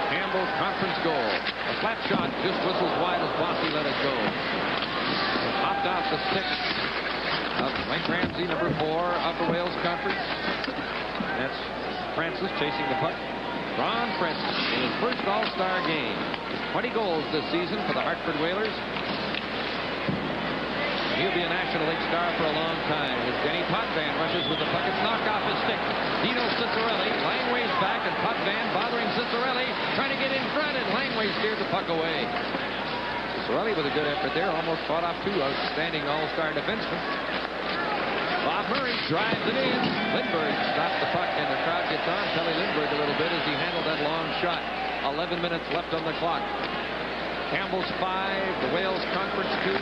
Campbell conference goal. A flat shot just whistles wide as Bossy let it go. It popped off the stick of Mike Ramsey, number 4 of the Wales Conference. That's Francis chasing the puck. Ron Francis in his first All-Star game. 20 goals this season for the Hartford Whalers. He'll be a National League star for a long time as Denny Potvin rushes with the puck. It's knocked off his stick. Dino Ciccarelli, Langway's back, and Potvin bothering Ciccarelli, trying to get in front, and Langway steered the puck away. Ciccarelli with a good effort there, almost fought off 2 outstanding All-Star defensemen. Bob Murray drives it in. Lindbergh stopped the puck, and the crowd gets on Pelle Lindbergh a little bit as he handled that long shot. 11 minutes left on the clock. Campbell's 5, the Wales Conference 2.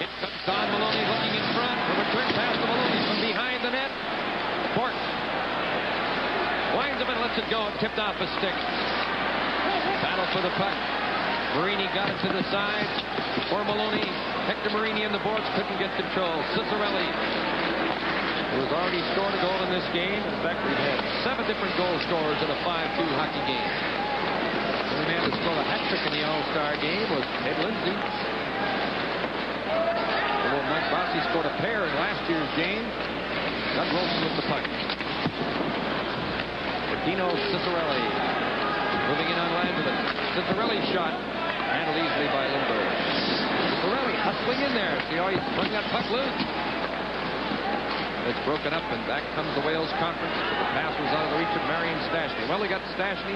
It comes Don Maloney looking in front. The return pass to Maloney from behind the net. Bork winds up and lets it go. Tipped off a stick. Battle for the puck. Marini got it to the side. for Maloney. Hector Marini in the boards, couldn't get control. Ciccarelli, who has already scored a goal in this game. In fact, we've had 7 different goal scorers in a 5-2 hockey game. The only man that scored a hat trick in the All-Star game was Ed Lindsay. Although Mike Bossy scored a pair in last year's game. Doug Wilson with the puck. Dino Ciccarelli moving in on line with it. Ciccarelli's shot handled easily by Lindbergh. Ciccarelli hustling in there. See how he's putting that puck loose. It's broken up, and back comes the Wales Conference. But the pass was out of the reach of Marion Stastny. Well, they got Stastny,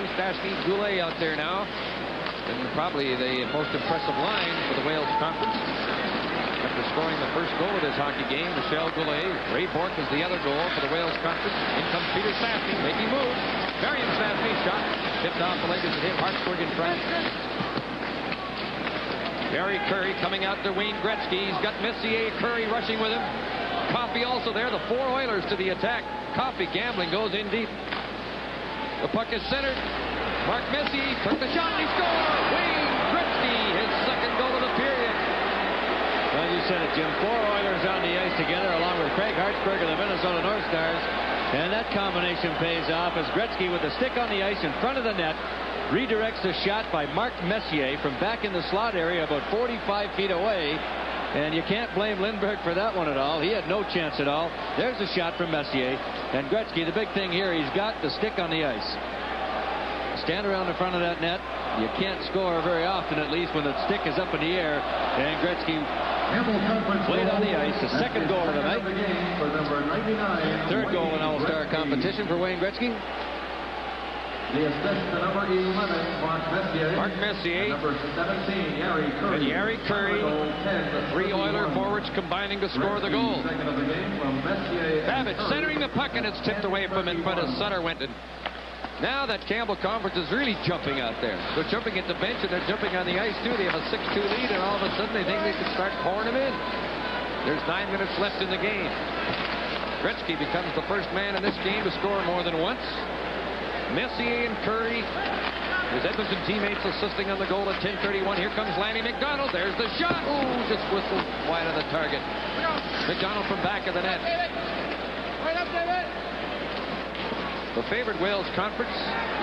Goulet out there now. And probably the most impressive line for the Wales Conference. After scoring the first goal of this hockey game, Michel Goulet. Ray Bourque is the other goal for the Wales Conference. In comes Peter Stastny, making moves. Marion Stastny shot. Tipped off the leg as it hit Hartsburg in front. Gary Curry coming out to Wayne Gretzky. He's got Messier, Curry rushing with him. Coffey also there. The 4 Oilers to the attack. Coffey gambling goes in deep. The puck is centered. Mark Messier took the shot and he scored. Wayne Gretzky, his second goal of the period. Well, you said it, Jim. 4 Oilers on the ice together along with Craig Hartsburg of the Minnesota North Stars. And that combination pays off as Gretzky with the stick on the ice in front of the net redirects a shot by Mark Messier from back in the slot area about 45 feet away. And you can't blame Lindbergh for that one at all. He had no chance at all. There's a shot from Messier. And Gretzky, the big thing here, he's got the stick on the ice. Stand around in front of that net. You can't score very often, at least, when the stick is up in the air. And Gretzky played on the ice. The second goal of the night. Third goal in All-Star competition for Wayne Gretzky. The assist to number 11, Mark Messier. Number 17, Yari Curry. And Yari Curry. 3 Oiler forwards combining to score the goal. Babbitt centering the puck, and it's tipped away from in front of Sutter Winton. Now that Campbell Conference is really jumping out there. They're jumping at the bench, and they're jumping on the ice, too. They have a 6-2 lead, and all of a sudden they think they can start pouring them in. There's 9 minutes left in the game. Gretzky becomes the first man in this game to score more than once. Messier and Curry, his Edmonton teammates, assisting on the goal at 10:31. Here comes Lanny McDonald. There's the shot. Ooh, just whistled wide of the target. McDonald from back of the net. The favored Wales Conference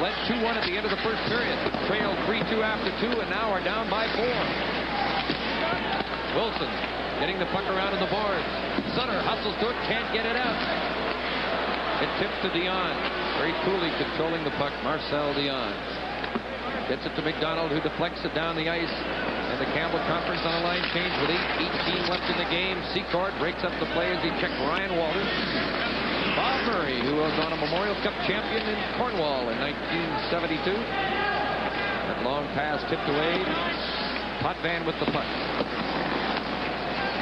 led 2-1 at the end of the first period. Trailed 3-2 after 2, and now are down by 4. Wilson getting the puck around in the boards. Sutter hustles to it, can't get it out. It tips to Dion. Very coolly controlling the puck, Marcel Dion. Gets it to McDonald, who deflects it down the ice. And the Campbell Conference on a line change with 8:18 left in the game. Secord breaks up the play as he checked Ryan Walters. Bob Murray, who was on a Memorial Cup champion in Cornwall in 1972. That long pass tipped away. Potvin with the puck.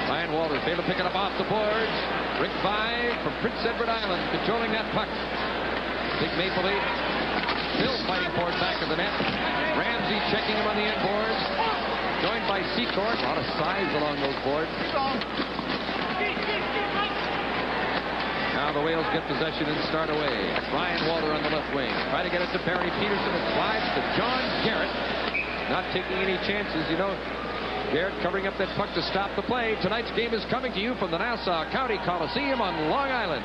Ryan Walters able to pick it up off the boards. Rick Vye from Prince Edward Island controlling that puck. Big Maple Leaf still fighting for it back of the net. Ramsey checking him on the end boards. Joined by Secord. A lot of size along those boards. Now the Whales get possession and start away. Ryan Walter on the left wing. Try to get it to Barry Peterson. It slides to John Garrett. Not taking any chances, you know. Garrett covering up that puck to stop the play. Tonight's game is coming to you from the Nassau County Coliseum on Long Island.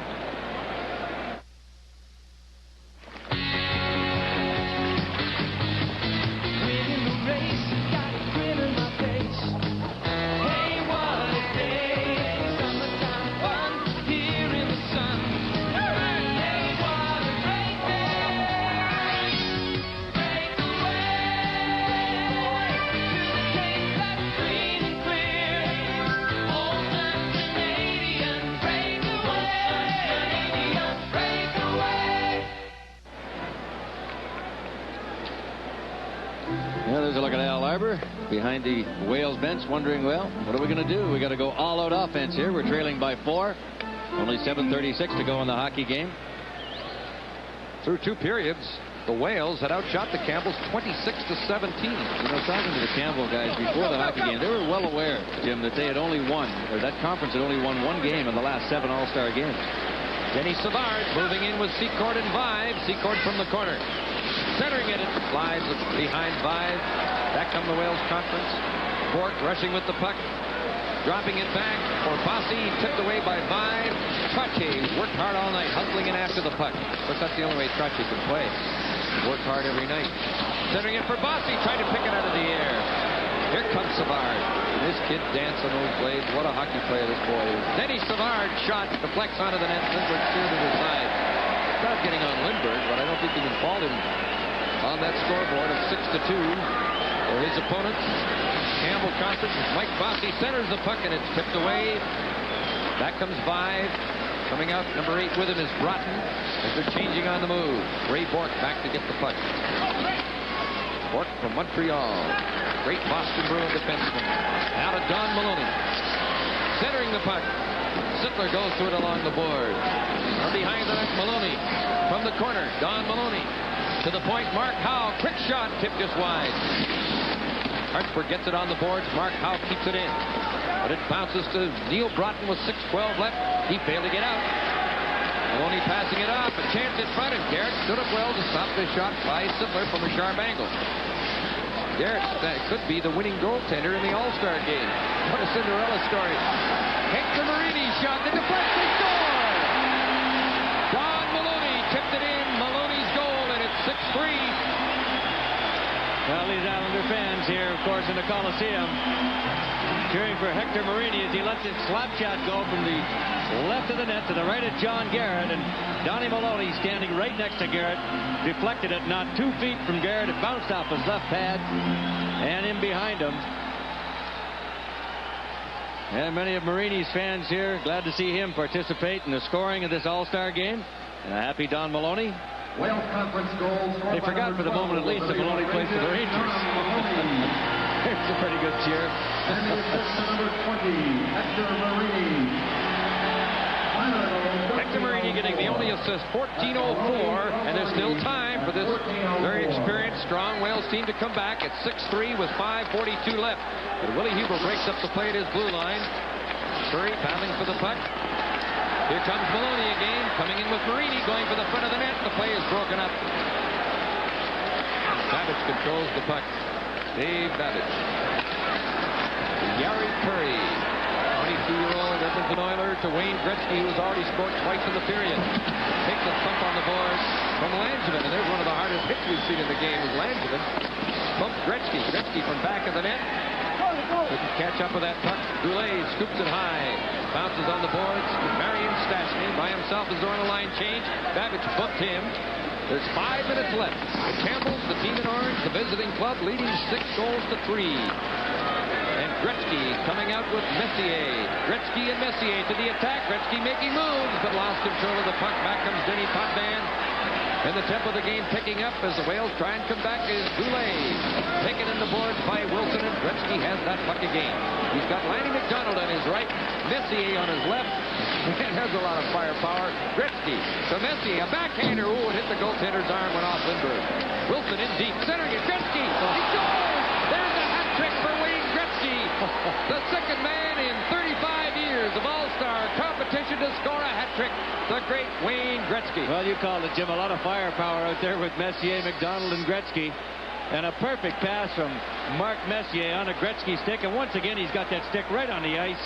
Behind the Wales bench, wondering, well, what are we going to do? We got to go all-out offense here. We're trailing by 4. Only 7:36 to go in the hockey game. Through 2 periods, the Wales had outshot the Campbells 26-17. You know, talking to the Campbell guys before the hockey game, they were well aware, Jim, that they had only won, or that conference had only won 1 game in the last 7 All-Star games. Denny Savard moving in with Secord and Vive. Secord from the corner. Centering it, it flies behind Vive. Back come the Wales Conference. Bork rushing with the puck. Dropping it back for Bossy, tipped away by Vive. Trottier worked hard all night, hustling in after the puck. Of course, that's the only way Trottier can play. Worked hard every night. Centering it for Bossy, trying to pick it out of the air. Here comes Savard. And this kid dancing those blades. What a hockey player this boy is. Denny Savard shot, deflects onto the net. Lindbergh steered to the side. Not getting on Lindbergh, but I don't think he can fault him on that scoreboard of 6-2 for his opponents. Campbell conference. Mike Bossy centers the puck and it's tipped away. Back comes Vive. Coming out, number 8 with him is Broughton as they're changing on the move. Ray Bork back to get the puck. Bork from Montreal. Great Boston Bruin defenseman. Now to Don Maloney. Centering the puck. Sittler goes through it along the board. From behind the net, Maloney. From the corner, Don Maloney. To the point, Mark Howe. Quick shot, tipped just wide. Hartsburg gets it on the boards. Mark Howe keeps it in. But it bounces to Neil Broughton with 6:12 left. He failed to get out. Maloney passing it off. A chance in front, and Garrett stood up well to stop this shot by Sittler from a sharp angle. Garrett could be the winning goaltender in the All-Star game. What a Cinderella story. Hector Marini shot the deflection score. Don Maloney tipped it in. Maloney's goal, and it's 6-3. Well, these Islander fans here, of course, in the Coliseum, cheering for Hector Marini as he lets his slap shot go from the left of the net to the right of John Garrett. And Donnie Maloney standing right next to Garrett, deflected it not 2 feet from Garrett. It bounced off his left pad and in behind him. And many of Marini's fans here, glad to see him participate in the scoring of this All-Star game. And a happy Don Maloney. Wales Conference goals. They forgot for the moment at least that Maloney plays for the Rangers. It's a pretty good cheer. And the assist to number 20, Hector Marini. Hector Marini getting the only assist, 14:04, and there's still time for this very experienced, strong Wales team to come back at 6-3 with 5:42 left. But Willie Huber breaks up the play at his blue line. Surrey battling for the puck. Here comes Maloney again, coming in with Marini, going for the front of the net. The play is broken up. Babbage controls the puck. Dave Babbage. Yari Curry, 22-year-old Edmonton Oiler, to Wayne Gretzky, who's already scored twice in the period. Takes a thump on the board from Langevin, and there's one of the hardest hits we've seen in the game is Langevin. Bumped Gretzky. Gretzky from back of the net. Couldn't catch up with that puck. Goulet scoops it high. Bounces on the boards. Marion Stastny by himself is on the line change. Babbage bumped him. There's 5 minutes left. The Campbells, the team in orange, the visiting club, leading 6-3. And Gretzky coming out with Messier. Gretzky and Messier to the attack. Gretzky making moves, but lost control of the puck. Back comes Denny Potvin. And the tempo of the game picking up as the Whales try and come back is Goulet. Taken in the boards by Wilson, and Gretzky has that puck again. He's got Lanny McDonald on his right, Messier on his left. And has a lot of firepower. Gretzky to Messier, a backhander. Ooh, it hit the goaltender's arm, went off Lindbergh. Wilson in deep, centering it. Gretzky, he scores! There's a hat trick for Wayne Gretzky. The second man in 35 years of All-Star competition to score a hat trick. The great Wayne Gretzky. Well, you called it, Jim. A lot of firepower out there with Messier, McDonald, and Gretzky. And a perfect pass from Mark Messier on a Gretzky stick. And once again, he's got that stick right on the ice.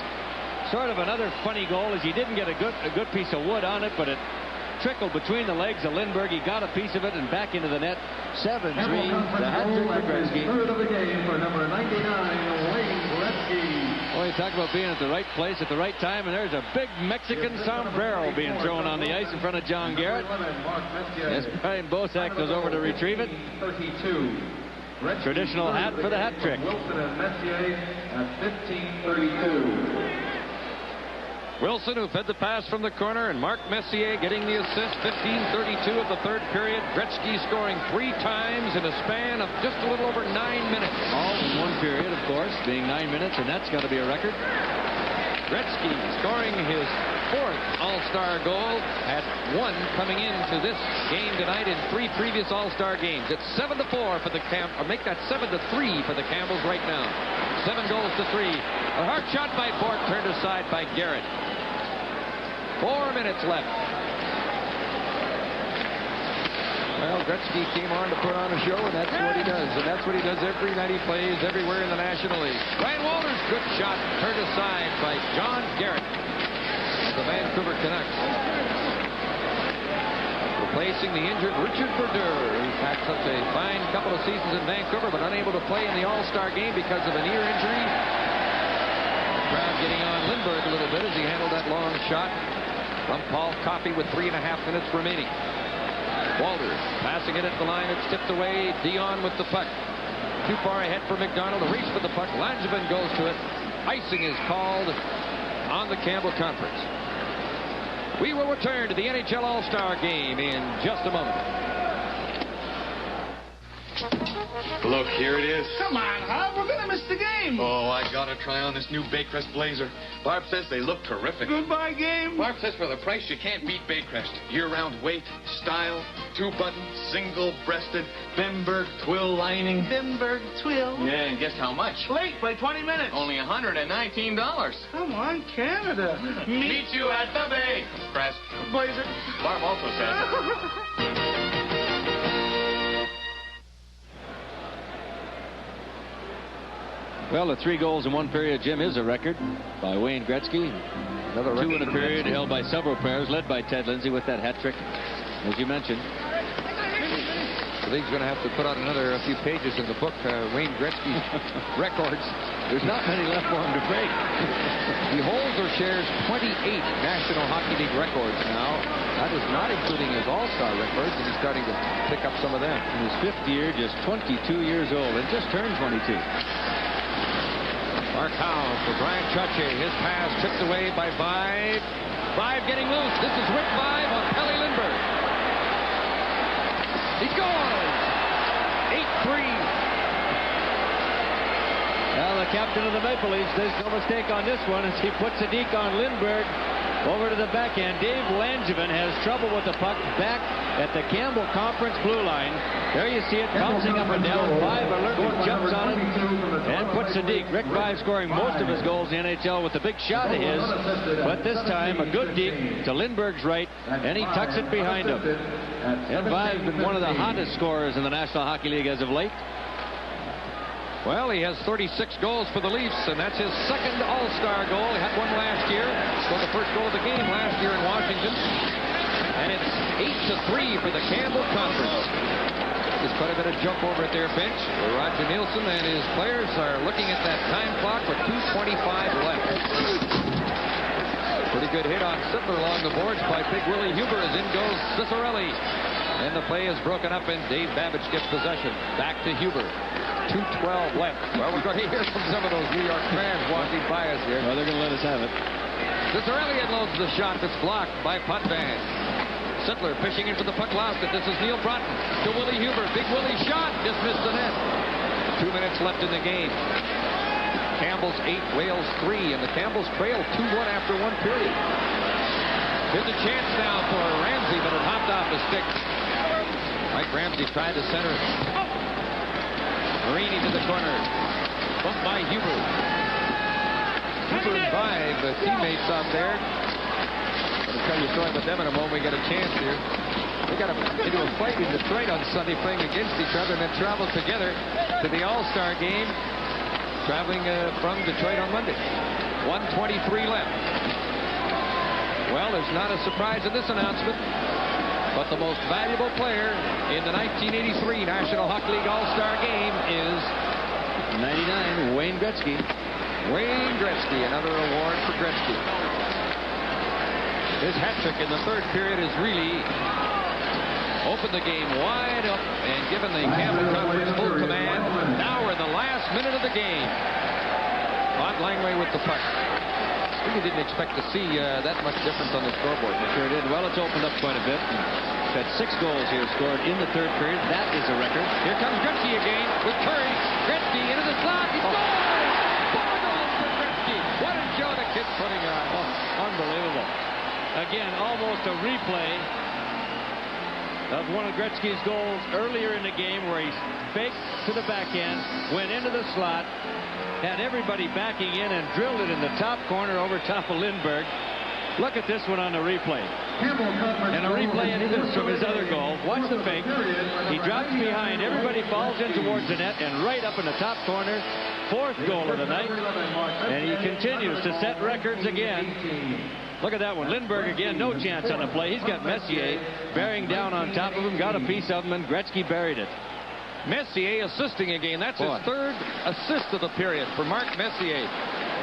Sort of another funny goal as he didn't get a good piece of wood on it, but it trickled between the legs of Lindbergh. He got a piece of it and back into the net. 7-3. The hat trick for Gretzky. Third of the game for number 99, Wayne Gretzky. Boy, you talk about being at the right place at the right time, and there's a big Mexican sombrero being thrown on the ice in front of John Garrett. Yes, Brian Bosak goes over to retrieve it. 32. Traditional hat for the hat trick. Wilson and Messier at 15:32. Wilson, who fed the pass from the corner, and Mark Messier getting the assist. 15:32 of the third period. Gretzky scoring 3 times in a span of just a little over 9 minutes. All in one period, of course, being 9 minutes, and that's got to be a record. Gretzky scoring his 4th All-Star goal. Had 1 coming into this game tonight in 3 previous All-Star games. It's 7-4 for the or make that 7-3 for the Campbells right now. 7 goals to 3. A hard shot by Bork, turned aside by Garrett. 4 minutes left. Well, Gretzky came on to put on a show, and that's what he does. And that's what he does every night he plays everywhere in the National League. Ryan Walters, good shot, turned aside by John Garrett of the Vancouver Canucks. Replacing the injured Richard Brodeur, who's had such a fine couple of seasons in Vancouver, but unable to play in the All-Star game because of an ear injury. The crowd getting on Lindbergh a little bit as he handled that long shot from Paul Coffey with 3.5 minutes remaining. Walters passing it at the line. It's tipped away. Dion with the puck. Too far ahead for McDonald. A race for the puck. Langevin goes to it. Icing is called on the Campbell Conference. We will return to the NHL All-Star Game in just a moment. Look, here it is. Come on, Hub. We're going to miss the game. Oh, I got to try on this new Baycrest blazer. Barb says they look terrific. Goodbye, game. Barb says for the price, you can't beat Baycrest. Year-round weight, style, 2-button, single-breasted, Bemberg twill lining. Bemberg twill? Yeah, and guess how much? Late by 20 minutes. Only $119. Come on, Canada. Meet you at the Baycrest blazer. Barb also says. Well, the 3 goals in one period, Jim, is a record by Wayne Gretzky. Another 2 in a period held by several players, led by Ted Lindsay with that hat trick, as you mentioned. The league's going to have to put out another few pages in the book, Wayne Gretzky's records. There's not many left for him to break. He holds or shares 28 National Hockey League records now. That is not including his All-Star records, and he's starting to pick up some of them. In his 5th year, just 22 years old, and just turned 22. Markow for Brian Trottier. His pass tipped away by Vibe. Vibe getting loose. This is Rick Vibe on Pelle Lindbergh. He goes! 8-3. Well, the captain of the Maple Leafs, there's no mistake on this one as he puts a deke on Lindbergh over to the backhand. Dave Langevin has trouble with the puck back at the Campbell Conference blue line. There you see it bouncing up and down. Vibe alertly jumps on it and puts a deke. Rick Vibe scoring most of his goals in the NHL with a big shot of his, but this time a good deke to Lindbergh's right, and he tucks it behind him. And Vibe's been one of the hottest scorers in the National Hockey League as of late. Well, he has 36 goals for the Leafs, and that's his 2nd All-Star goal. He had one last year. Scored the first goal of the game last year in Washington. And it's 8-3 for the Campbell Conference. There's quite a bit of jump over at their bench. Roger Nielsen and his players are looking at that time clock with 2:25 left. Pretty good hit on Sittler along the boards by Big Willie Huber as in goes Ciccarelli. And the play is broken up, and Dave Babbage gets possession. Back to Huber. 2:12 left. Well, we're going to hear from some of those New York fans walking by us here. Well, they're going to let us have it. Ciccarelli unloads the shot that's blocked by Potvin. Sittler fishing in for the puck lost. This is Neil Broughton to Willie Huber. Big Willie shot. Dismissed the net. 2 minutes left in the game. Campbell's 8, Wales 3, and the Campbells trail 2-1 after 1 period. Here's a chance now for Ramsey, but it hopped off his stick. Mike Ramsey tried to center it. Marini to the corner. Bumped by Huber. Huber and Vibe, teammates out there. I'm going to tell you a story about them in a moment. We got a chance here. They got into a fight in Detroit on Sunday, playing against each other, and then traveled together to the All-Star game, traveling from Detroit on Monday. 1:23 left. Well, there's not a surprise in this announcement, but the most valuable player in the 1983 National Hockey League All-Star Game is 99, Wayne Gretzky. Wayne Gretzky, another award for Gretzky. His hat trick in the 3rd period has really opened the game wide up and given the Campbell Conference full command. Now we're in the last minute of the game. Bob Langway with the puck. We didn't expect to see that much difference on the scoreboard. We sure did. Well, it's opened up quite a bit. We've had 6 goals here scored in the 3rd period. That is a record. Here comes Gretzky again with Curry. Gretzky into the slot. He scores! 4 goals for Gretzky. What a show the kid's putting on. Oh, unbelievable. Again, almost a replay of one of Gretzky's goals earlier in the game where he faked to the backhand, went into the slot, had everybody backing in and drilled it in the top corner over top of Lindbergh. Look at this one on the replay. And a replay of this from his other goal. Watch the fake. He drops behind. Everybody falls in towards the net and right up in the top corner. 4th goal of the night. And he continues to set records again. Look at that one. Lindbergh again, no chance on the play. He's got Messier bearing down on top of him, got a piece of him, and Gretzky buried it. Messier assisting again. That's his 3rd assist of the period for Mark Messier.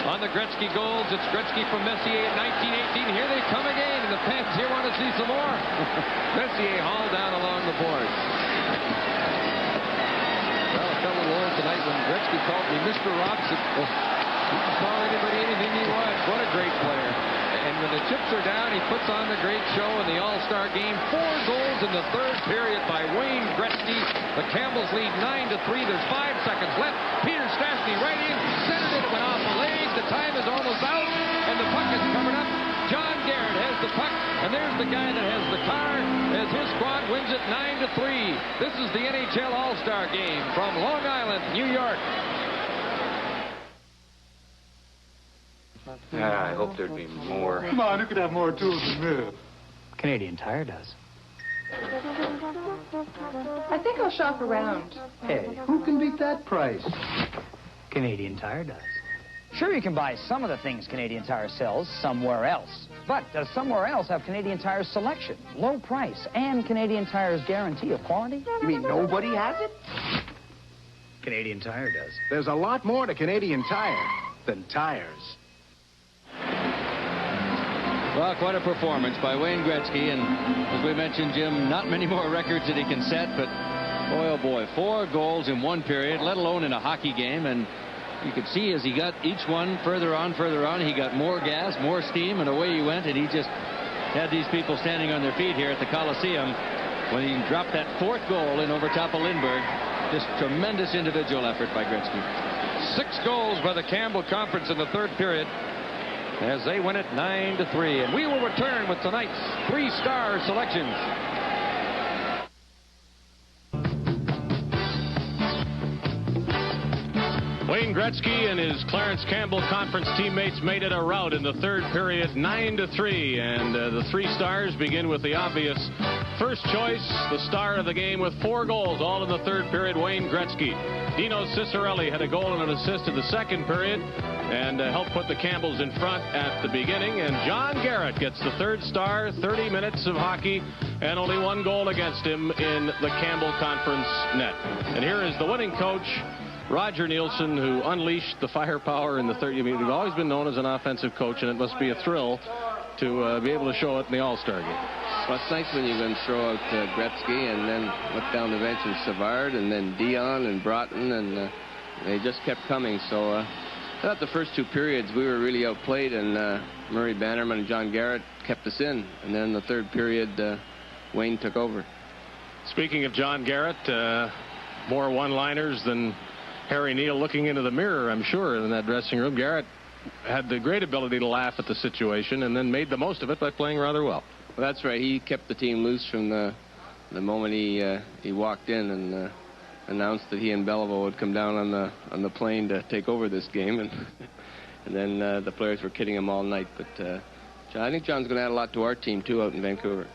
On the Gretzky goals, it's Gretzky from Messier in 1918. Here they come again, and the fans here want to see some more. Messier hauled down along the boards. Well, it felt a little old tonight when Gretzky called me Mr. Robson. You can call anybody anything you want. What a great player. And when the chips are down, he puts on the great show in the All-Star game. 4 goals in the 3rd period by Wayne Gretzky. The Campbells lead 9-3. There's 5 seconds left. Peter Stastny right in, centered it, went off the leg. The time is almost out, and the puck is covered up. John Garrett has the puck, and there's the guy that has the car as his squad wins it 9-3. This is the NHL All-Star game from Long Island, New York. I hope there'd be more. Come on, you could have more tools than this. Canadian Tire does. I think I'll shop around. Hey, who can beat that price? Canadian Tire does. Sure, you can buy some of the things Canadian Tire sells somewhere else. But does somewhere else have Canadian Tire's selection, low price, and Canadian Tire's guarantee of quality? You mean nobody has it? Canadian Tire does. There's a lot more to Canadian Tire than tires. Well, quite a performance by Wayne Gretzky, and as we mentioned, Jim, not many more records that he can set, but boy, oh boy, 4 goals in 1 period, let alone in a hockey game, and you could see as he got each one further on, he got more gas, more steam, and away he went, and he just had these people standing on their feet here at the Coliseum when he dropped that 4th goal in over top of Lindbergh. Just tremendous individual effort by Gretzky. 6 goals by the Campbell Conference in the 3rd period as they win it 9-3. And we will return with tonight's 3-star selections. Wayne Gretzky and his Clarence Campbell Conference teammates made it a rout in the 3rd period, 9-3. And the 3 stars begin with the obvious first choice, the star of the game with 4 goals, all in the 3rd period, Wayne Gretzky. Dino Ciccarelli had a goal and an assist in the 2nd period and helped put the Campbells in front at the beginning. And John Garrett gets the 3rd star, 30 minutes of hockey, and only 1 goal against him in the Campbell Conference net. And here is the winning coach, Roger Nielsen, who unleashed the firepower in the 30. I mean, we've always been known as an offensive coach, and it must be a thrill to be able to show it in the All-Star game. Well, it's nice when you can throw out Gretzky and then look down the bench and Savard and then Dion and Broughton, and they just kept coming. So I thought the first 2 periods we were really outplayed, and Murray Bannerman and John Garrett kept us in. And then the 3rd period, Wayne took over. Speaking of John Garrett, more one-liners than Harry Neal looking into the mirror, I'm sure, in that dressing room. Garrett had the great ability to laugh at the situation and then made the most of it by playing rather well. Well, that's right. He kept the team loose from the moment he walked in and announced that he and Belleville would come down on the plane to take over this game, and then the players were kidding him all night. But I think John's going to add a lot to our team too out in Vancouver.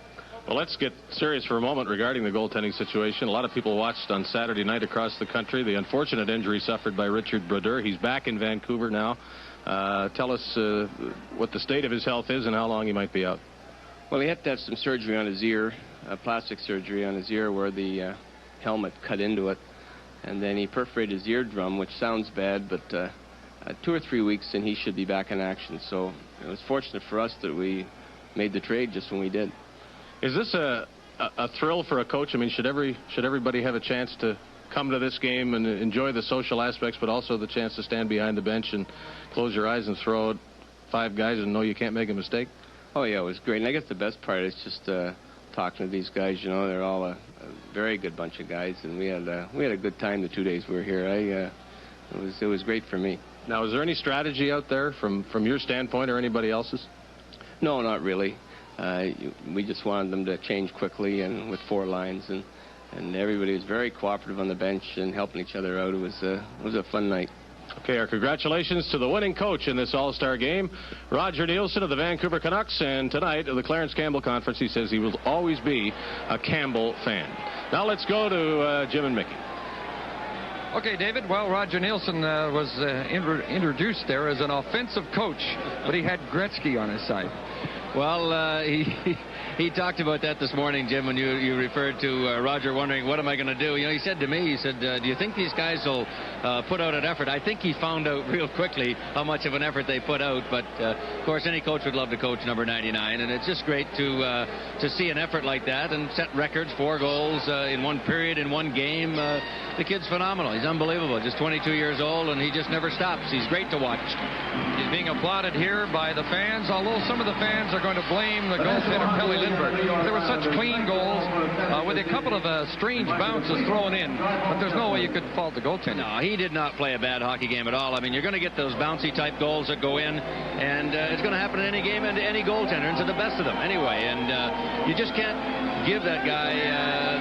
Well, let's get serious for a moment regarding the goaltending situation. A lot of people watched on Saturday night across the country the unfortunate injury suffered by Richard Brodeur. He's back in Vancouver now. Tell us what the state of his health is and how long he might be out. Well, he had to have some surgery on his ear, plastic surgery on his ear where the helmet cut into it. And then he perforated his eardrum, which sounds bad, but 2 or 3 weeks and he should be back in action. So it was fortunate for us that we made the trade just when we did. Is this a thrill for a coach? I mean, should everybody have a chance to come to this game and enjoy the social aspects, but also the chance to stand behind the bench and close your eyes and throw out 5 guys and know you can't make a mistake? Oh, yeah, it was great. And I guess the best part is just talking to these guys. You know, they're all a very good bunch of guys, and we had a good time the 2 days we were here. It was great for me. Now, is there any strategy out there from your standpoint or anybody else's? No, not really. We just wanted them to change quickly and with 4 lines, and everybody was very cooperative on the bench and helping each other out. It was a fun night. Okay, our congratulations to the winning coach in this All-Star game, Roger Nielsen of the Vancouver Canucks. And tonight, at the Clarence Campbell Conference, he says he will always be a Campbell fan. Now let's go to Jim and Mickey. Okay, David. Well, Roger Nielsen was introduced there as an offensive coach, but he had Gretzky on his side. Well, he talked about that this morning, Jim, when you referred to Roger wondering, what am I going to do? You know, he said to me, he said, do you think these guys will put out an effort? I think he found out real quickly how much of an effort they put out. But, of course, any coach would love to coach number 99. And it's just great to see an effort like that and set records, 4 goals in one period, in one game. The kid's phenomenal. He's unbelievable. Just 22 years old, and he just never stops. He's great to watch. He's being applauded here by the fans, although some of the fans are going to blame the goaltender, Pelle Lindbergh. There were such clean goals with a couple of strange bounces thrown in, but there's no way you could fault the goaltender. No, he did not play a bad hockey game at all. I mean, you're going to get those bouncy-type goals that go in, and it's going to happen in any game and to any goaltender, and to the best of them anyway. And you just can't give that guy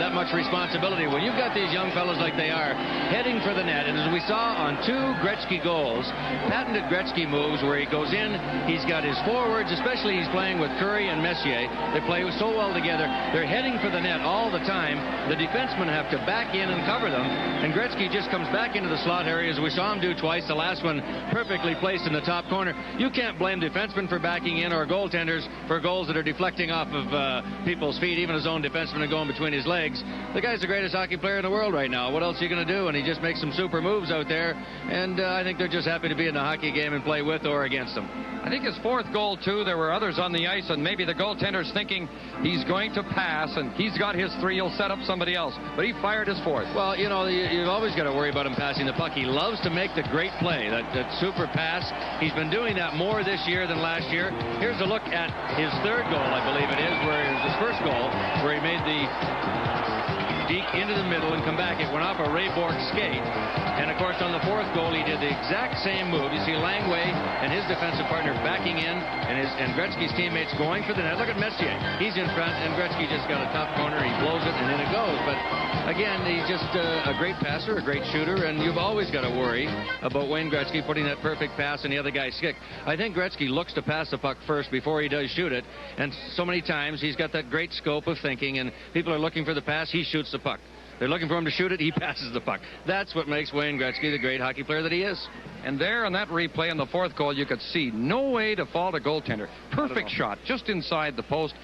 that much responsibility when you've got these young fellows like they are heading for the net. And as we saw on 2 Gretzky goals, patented Gretzky moves where he goes in, he's got his forwards, especially he's playing with Curry and Messier. They play so well together. They're heading for the net all the time. The defensemen have to back in and cover them, and Gretzky just comes back into the slot area, as we saw him do twice. The last one perfectly placed in the top corner. You can't blame defensemen for backing in or goaltenders for goals that are deflecting off of people's feet, even his own defenseman, and going between his legs. The guy's the greatest hockey player in the world right now. What else are you going to do? And he just makes some super moves out there, and I think they're just happy to be in the hockey game and play with or against him. I think his 4th goal, too, there were others on the ice, and maybe the goaltender's thinking he's going to pass, and he's got his 3, he'll set up somebody else. But he fired his 4th. Well, you know, you've always got to worry about him passing the puck. He loves to make the great play, that super pass. He's been doing that more this year than last year. Here's a look at his 3rd goal, I believe it is, where it was his 1st goal, where he made the deke into the middle and come back. It went off a Ray Bork skate. And, of course, on the 4th goal, he did the exact same move. You see Langway and his defensive partner backing in, and Gretzky's teammates going for the net. Look at Messier. He's in front, and Gretzky just got a top corner. He blows it, and in it goes. But, again, he's just a great passer, a great shooter, and you've always got to worry about Wayne Gretzky putting that perfect pass in the other guy's stick. I think Gretzky looks to pass the puck first before he does shoot it, and so many times he's got that great scope of thinking, and people are looking for the pass, he shoots the puck. They're looking for him to shoot it, he passes the puck. That's what makes Wayne Gretzky the great hockey player that he is. And there on that replay on the 4th goal, you could see no way to fault a goaltender. Perfect shot, just inside the post.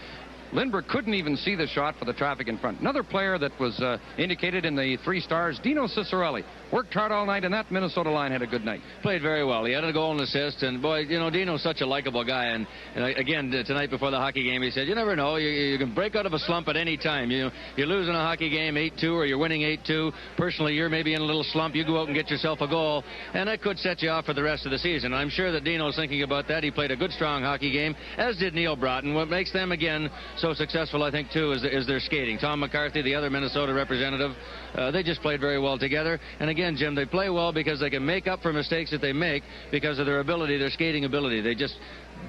Lindbergh couldn't even see the shot for the traffic in front. Another player that was indicated in the 3 stars, Dino Ciccarelli. Worked hard all night, and that Minnesota line had a good night. Played very well. He had a goal and assist, and boy, you know, Dino's such a likable guy. And again, tonight before the hockey game, he said, you never know. You can break out of a slump at any time. You're losing a hockey game 8-2, or you're winning 8-2. Personally, you're maybe in a little slump. You go out and get yourself a goal, and that could set you off for the rest of the season. I'm sure that Dino's thinking about that. He played a good, strong hockey game, as did Neil Broughton. What makes them, again, so successful, I think, too, is their skating. Tom McCarthy, the other Minnesota representative, they just played very well together. And again, Jim, they play well because they can make up for mistakes that they make because of their ability, their skating ability. They just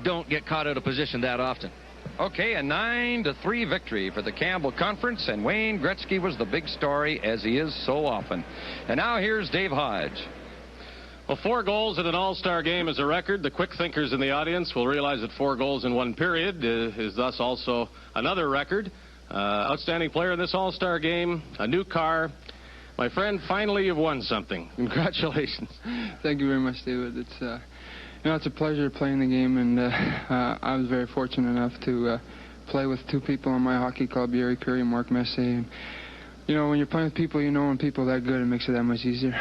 don't get caught out of position that often. Okay, a 9-3 victory for the Campbell Conference, and Wayne Gretzky was the big story, as he is so often. And now here's Dave Hodge. Well, 4 goals in an all-star game is a record. The quick thinkers in the audience will realize that 4 goals in 1 period is thus also another record. Outstanding player in this all-star game, a new car. My friend, finally you've won something. Congratulations. Thank you very much, David. It's a pleasure playing the game, and I was very fortunate enough to play with 2 people on my hockey club, Yuri Curry and Mark Messier. And, you know, when you're playing with people you know and people that good, it makes it that much easier.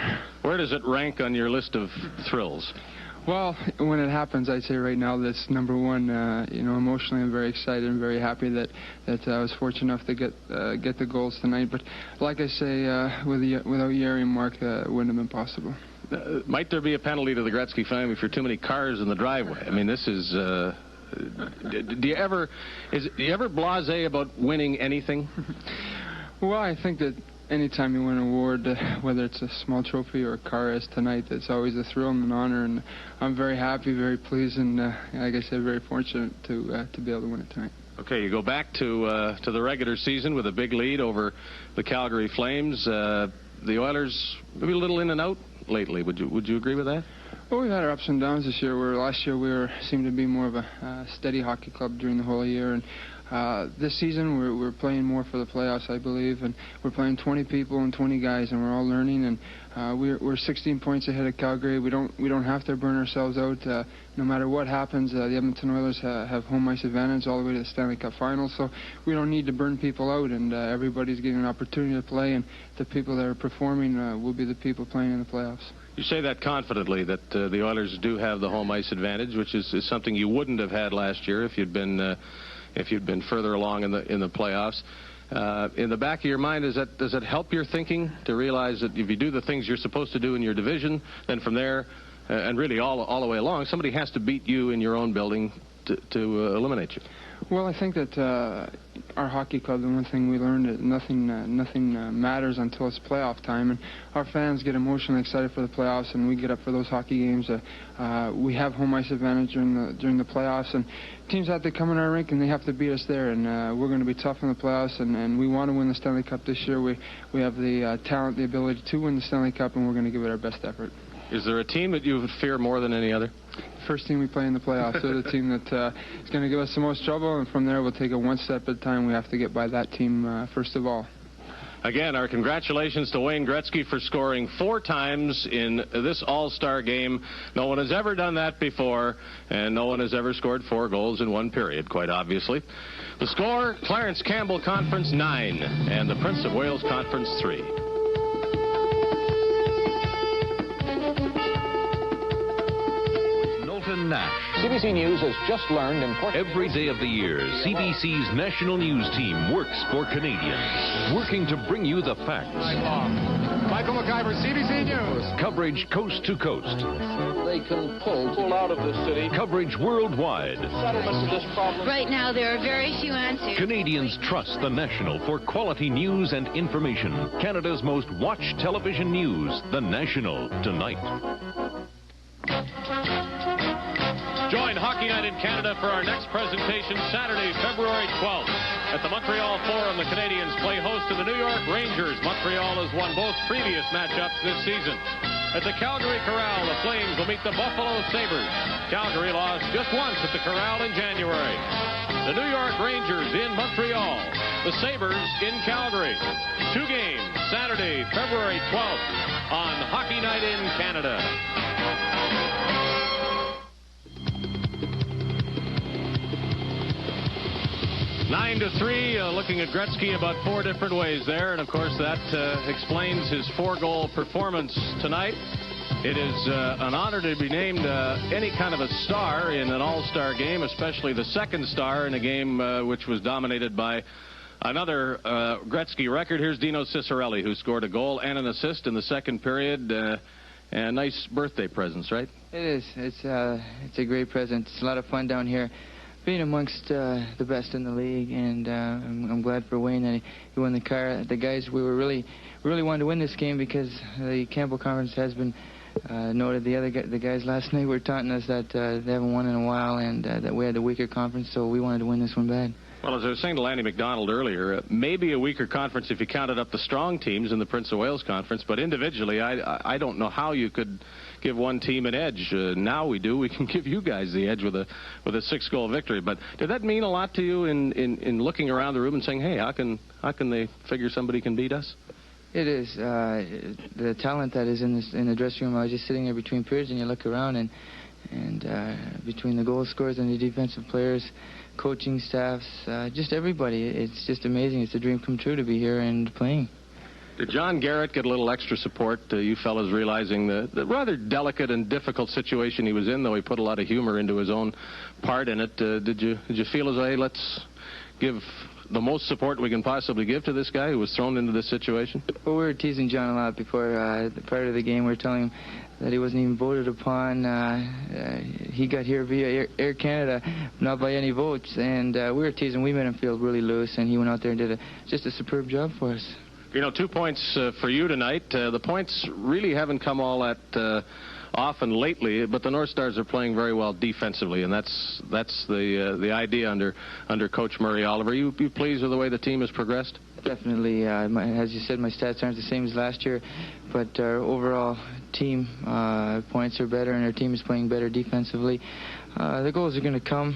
Where does it rank on your list of thrills? Well, when it happens, I'd say right now that's number 1. Emotionally, I'm very excited and very happy that I was fortunate enough to get the goals tonight. But like I say, without Yuri and Mark, it wouldn't have been possible. Might there be a penalty to the Gretzky family for too many cars in the driveway? I mean, this is. Do you ever blasé about winning anything? Well, I think that anytime you win an award, whether it's a small trophy or a car as tonight, it's always a thrill and an honor, and I'm very happy, very pleased, and like I said, very fortunate to be able to win it tonight. Okay, you go back to the regular season with a big lead over the Calgary Flames. The Oilers maybe a little in and out lately. Would you agree with that? Well, we've had our ups and downs this year. Where last year we seemed to be more of a steady hockey club during the whole year, and this season we're playing more for the playoffs, I believe, and we're playing 20 people and 20 guys, and we're all learning, and we're 16 points ahead of Calgary. We don't have to burn ourselves out. No matter what happens, the Edmonton Oilers have home ice advantage all the way to the Stanley Cup Finals, so we don't need to burn people out, and everybody's getting an opportunity to play, and the people that are performing will be the people playing in the playoffs. You say that confidently, that the Oilers do have the home ice advantage, which is something you wouldn't have had last year if you'd been further along in the playoffs. In the back of your mind, does it help your thinking to realize that if you do the things you're supposed to do in your division, then from there, and really all the way along, somebody has to beat you in your own building to eliminate you? Well, I think that our hockey club, the one thing we learned is nothing matters until it's playoff time, and our fans get emotionally excited for the playoffs, and we get up for those hockey games. We have home ice advantage during the playoffs, and teams have to come in our rink and they have to beat us there, and we're going to be tough in the playoffs, and we want to win the Stanley Cup this year. We have the talent, the ability to win the Stanley Cup, and we're going to give it our best effort. Is there a team that you fear more than any other? First team we play in the playoffs. They're the team that is going to give us the most trouble, and from there we'll take it one step at a time. We have to get by that team first of all. Again, our congratulations to Wayne Gretzky for scoring 4 times in this All-Star game. No one has ever done that before, and no one has ever scored 4 goals in one period, quite obviously. The score, Clarence Campbell Conference 9 and the Prince of Wales Conference 3. Nash. CBC News has just learned important... Every day of the year, CBC's national news team works for Canadians, working to bring you the facts. Michael McIver, CBC News. Coverage coast to coast. They can pull out of the city. Coverage worldwide. Settlement to this problem. Right now, there are very few answers. Canadians trust the National for quality news and information. Canada's most watched television news, The National, tonight. Join Hockey Night in Canada for our next presentation Saturday, February 12th. At the Montreal Forum, the Canadians play host to the New York Rangers. Montreal has won both previous matchups this season. At the Calgary Corral, the Flames will meet the Buffalo Sabres. Calgary lost just once at the Corral in January. The New York Rangers in Montreal. The Sabres in Calgary. 2 games, Saturday, February 12th on Hockey Night in Canada. 9-3, looking at Gretzky about 4 different ways there, and of course that explains his 4-goal performance tonight. It is an honor to be named any kind of a star in an all-star game, especially the second star in a game which was dominated by another Gretzky record. Here's Dino Ciccarelli, who scored a goal and an assist in the second period. And nice birthday presents, right? It is. It's a great present. It's a lot of fun down here, being amongst the best in the league, and I'm glad for Wayne that he won the car. The guys, we really wanted to win this game because the Campbell Conference has been noted. The guys last night were taunting us that they haven't won in a while, and that we had the weaker conference, so we wanted to win this one bad. Well, as I was saying to Lanny McDonald earlier, maybe a weaker conference if you counted up the strong teams in the Prince of Wales Conference, but individually, I don't know how you could give one team an edge. Now we do. We can give you guys the edge with a 6-goal victory. But did that mean a lot to you in looking around the room and saying, hey, how can they figure somebody can beat us? It is. The talent that is in the dressing room. I was just sitting there between periods, and you look around, and between the goal scorers and the defensive players, coaching staffs, just everybody. It's just amazing. It's a dream come true to be here and playing. Did John Garrett get a little extra support, you fellas realizing the rather delicate and difficult situation he was in, though he put a lot of humor into his own part in it? Did you feel as though, hey, let's give the most support we can possibly give to this guy who was thrown into this situation? Well, we were teasing John a lot before, prior to the game. We were telling him that he wasn't even voted upon. He got here via Air Canada, not by any votes. And we were teasing. We made him feel really loose, and he went out there and did just a superb job for us. 2 points for you tonight. The points really haven't come all that often lately, but the North Stars are playing very well defensively, and that's the idea under Coach Murray Oliver. You pleased with the way the team has progressed? definitely. As you said, my stats aren't the same as last year, but our overall team points are better, and our team is playing better defensively. The goals are going to come.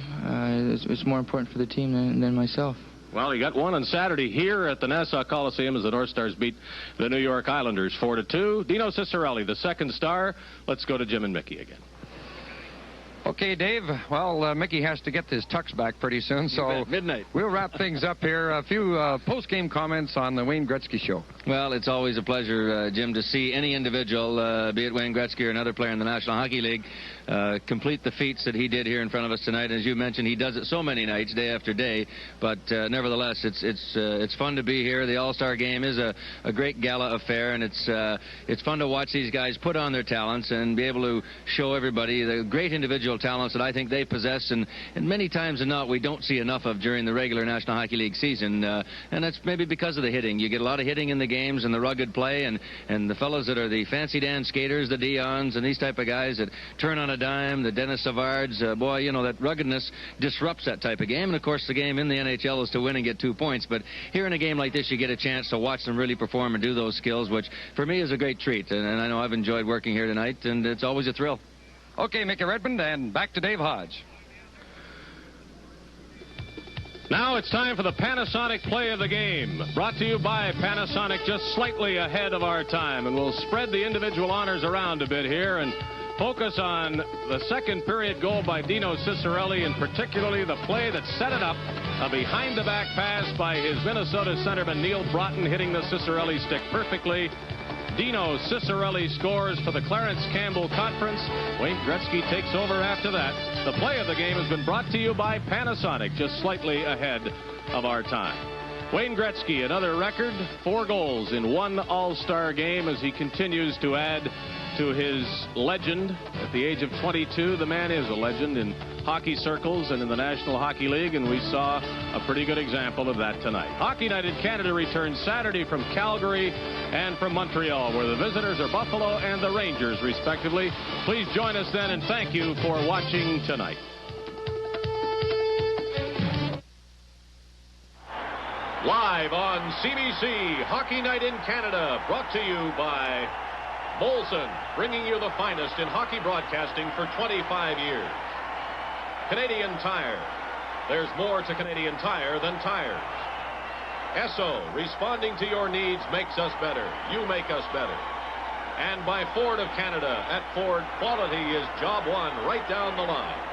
It's more important for the team than myself. Well, he got one on Saturday here at the Nassau Coliseum as the North Stars beat the New York Islanders 4-2. Dino Ciccarelli, the second star. Let's go to Jim and Mickey again. Okay, Dave. Well, Mickey has to get his tux back pretty soon, so midnight. We'll wrap things up here. A few post-game comments on the Wayne Gretzky Show. Well, it's always a pleasure, Jim, to see any individual, be it Wayne Gretzky or another player in the National Hockey League, complete the feats that he did here in front of us tonight. As you mentioned, he does it so many nights, day after day. But nevertheless, it's fun to be here. The All-Star Game is a great gala affair, and it's fun to watch these guys put on their talents and be able to show everybody the great individual talents that I think they possess, and many times than not we don't see enough of during the regular National Hockey League season, and that's maybe because of the hitting. You get a lot of hitting in the games and the rugged play, and the fellows that are the fancy dance skaters, the Dions and these type of guys that turn on a dime, the Dennis Savards, boy, you know, that ruggedness disrupts that type of game. And of course the game in the NHL is to win and get 2 points, but here in a game like this you get a chance to watch them really perform and do those skills, which for me is a great treat, and I know I've enjoyed working here tonight, and it's always a thrill. Okay, Mickey Redmond, and back to Dave Hodge. Now it's time for the Panasonic play of the game. Brought to you by Panasonic, just slightly ahead of our time. And we'll spread the individual honors around a bit here and focus on the second period goal by Dino Ciccarelli, and particularly the play that set it up. A behind-the-back pass by his Minnesota centerman Neil Broughton, hitting the Ciccarelli stick perfectly. Dino Ciccarelli scores for the Clarence Campbell Conference. Wayne Gretzky takes over after that. The play of the game has been brought to you by Panasonic, just slightly ahead of our time. Wayne Gretzky, another record, 4 goals in 1 All-Star game as he continues to add to his legend. At the age of 22, the man is a legend in hockey circles and in the National Hockey League, and we saw a pretty good example of that tonight. Hockey Night in Canada returns Saturday from Calgary and from Montreal, where the visitors are Buffalo and the Rangers, respectively. Please join us then, and thank you for watching tonight. Live on CBC, Hockey Night in Canada, brought to you by Molson, bringing you the finest in hockey broadcasting for 25 years. Canadian Tire. There's more to Canadian Tire than tires. Esso, responding to your needs makes us better. You make us better. And by Ford of Canada. At Ford, quality is job one right down the line.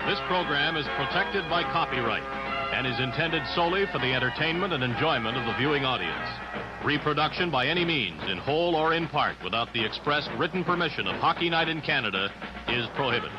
This program is protected by copyright and is intended solely for the entertainment and enjoyment of the viewing audience. Reproduction by any means, in whole or in part, without the express written permission of Hockey Night in Canada is prohibited.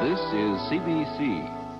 This is CBC,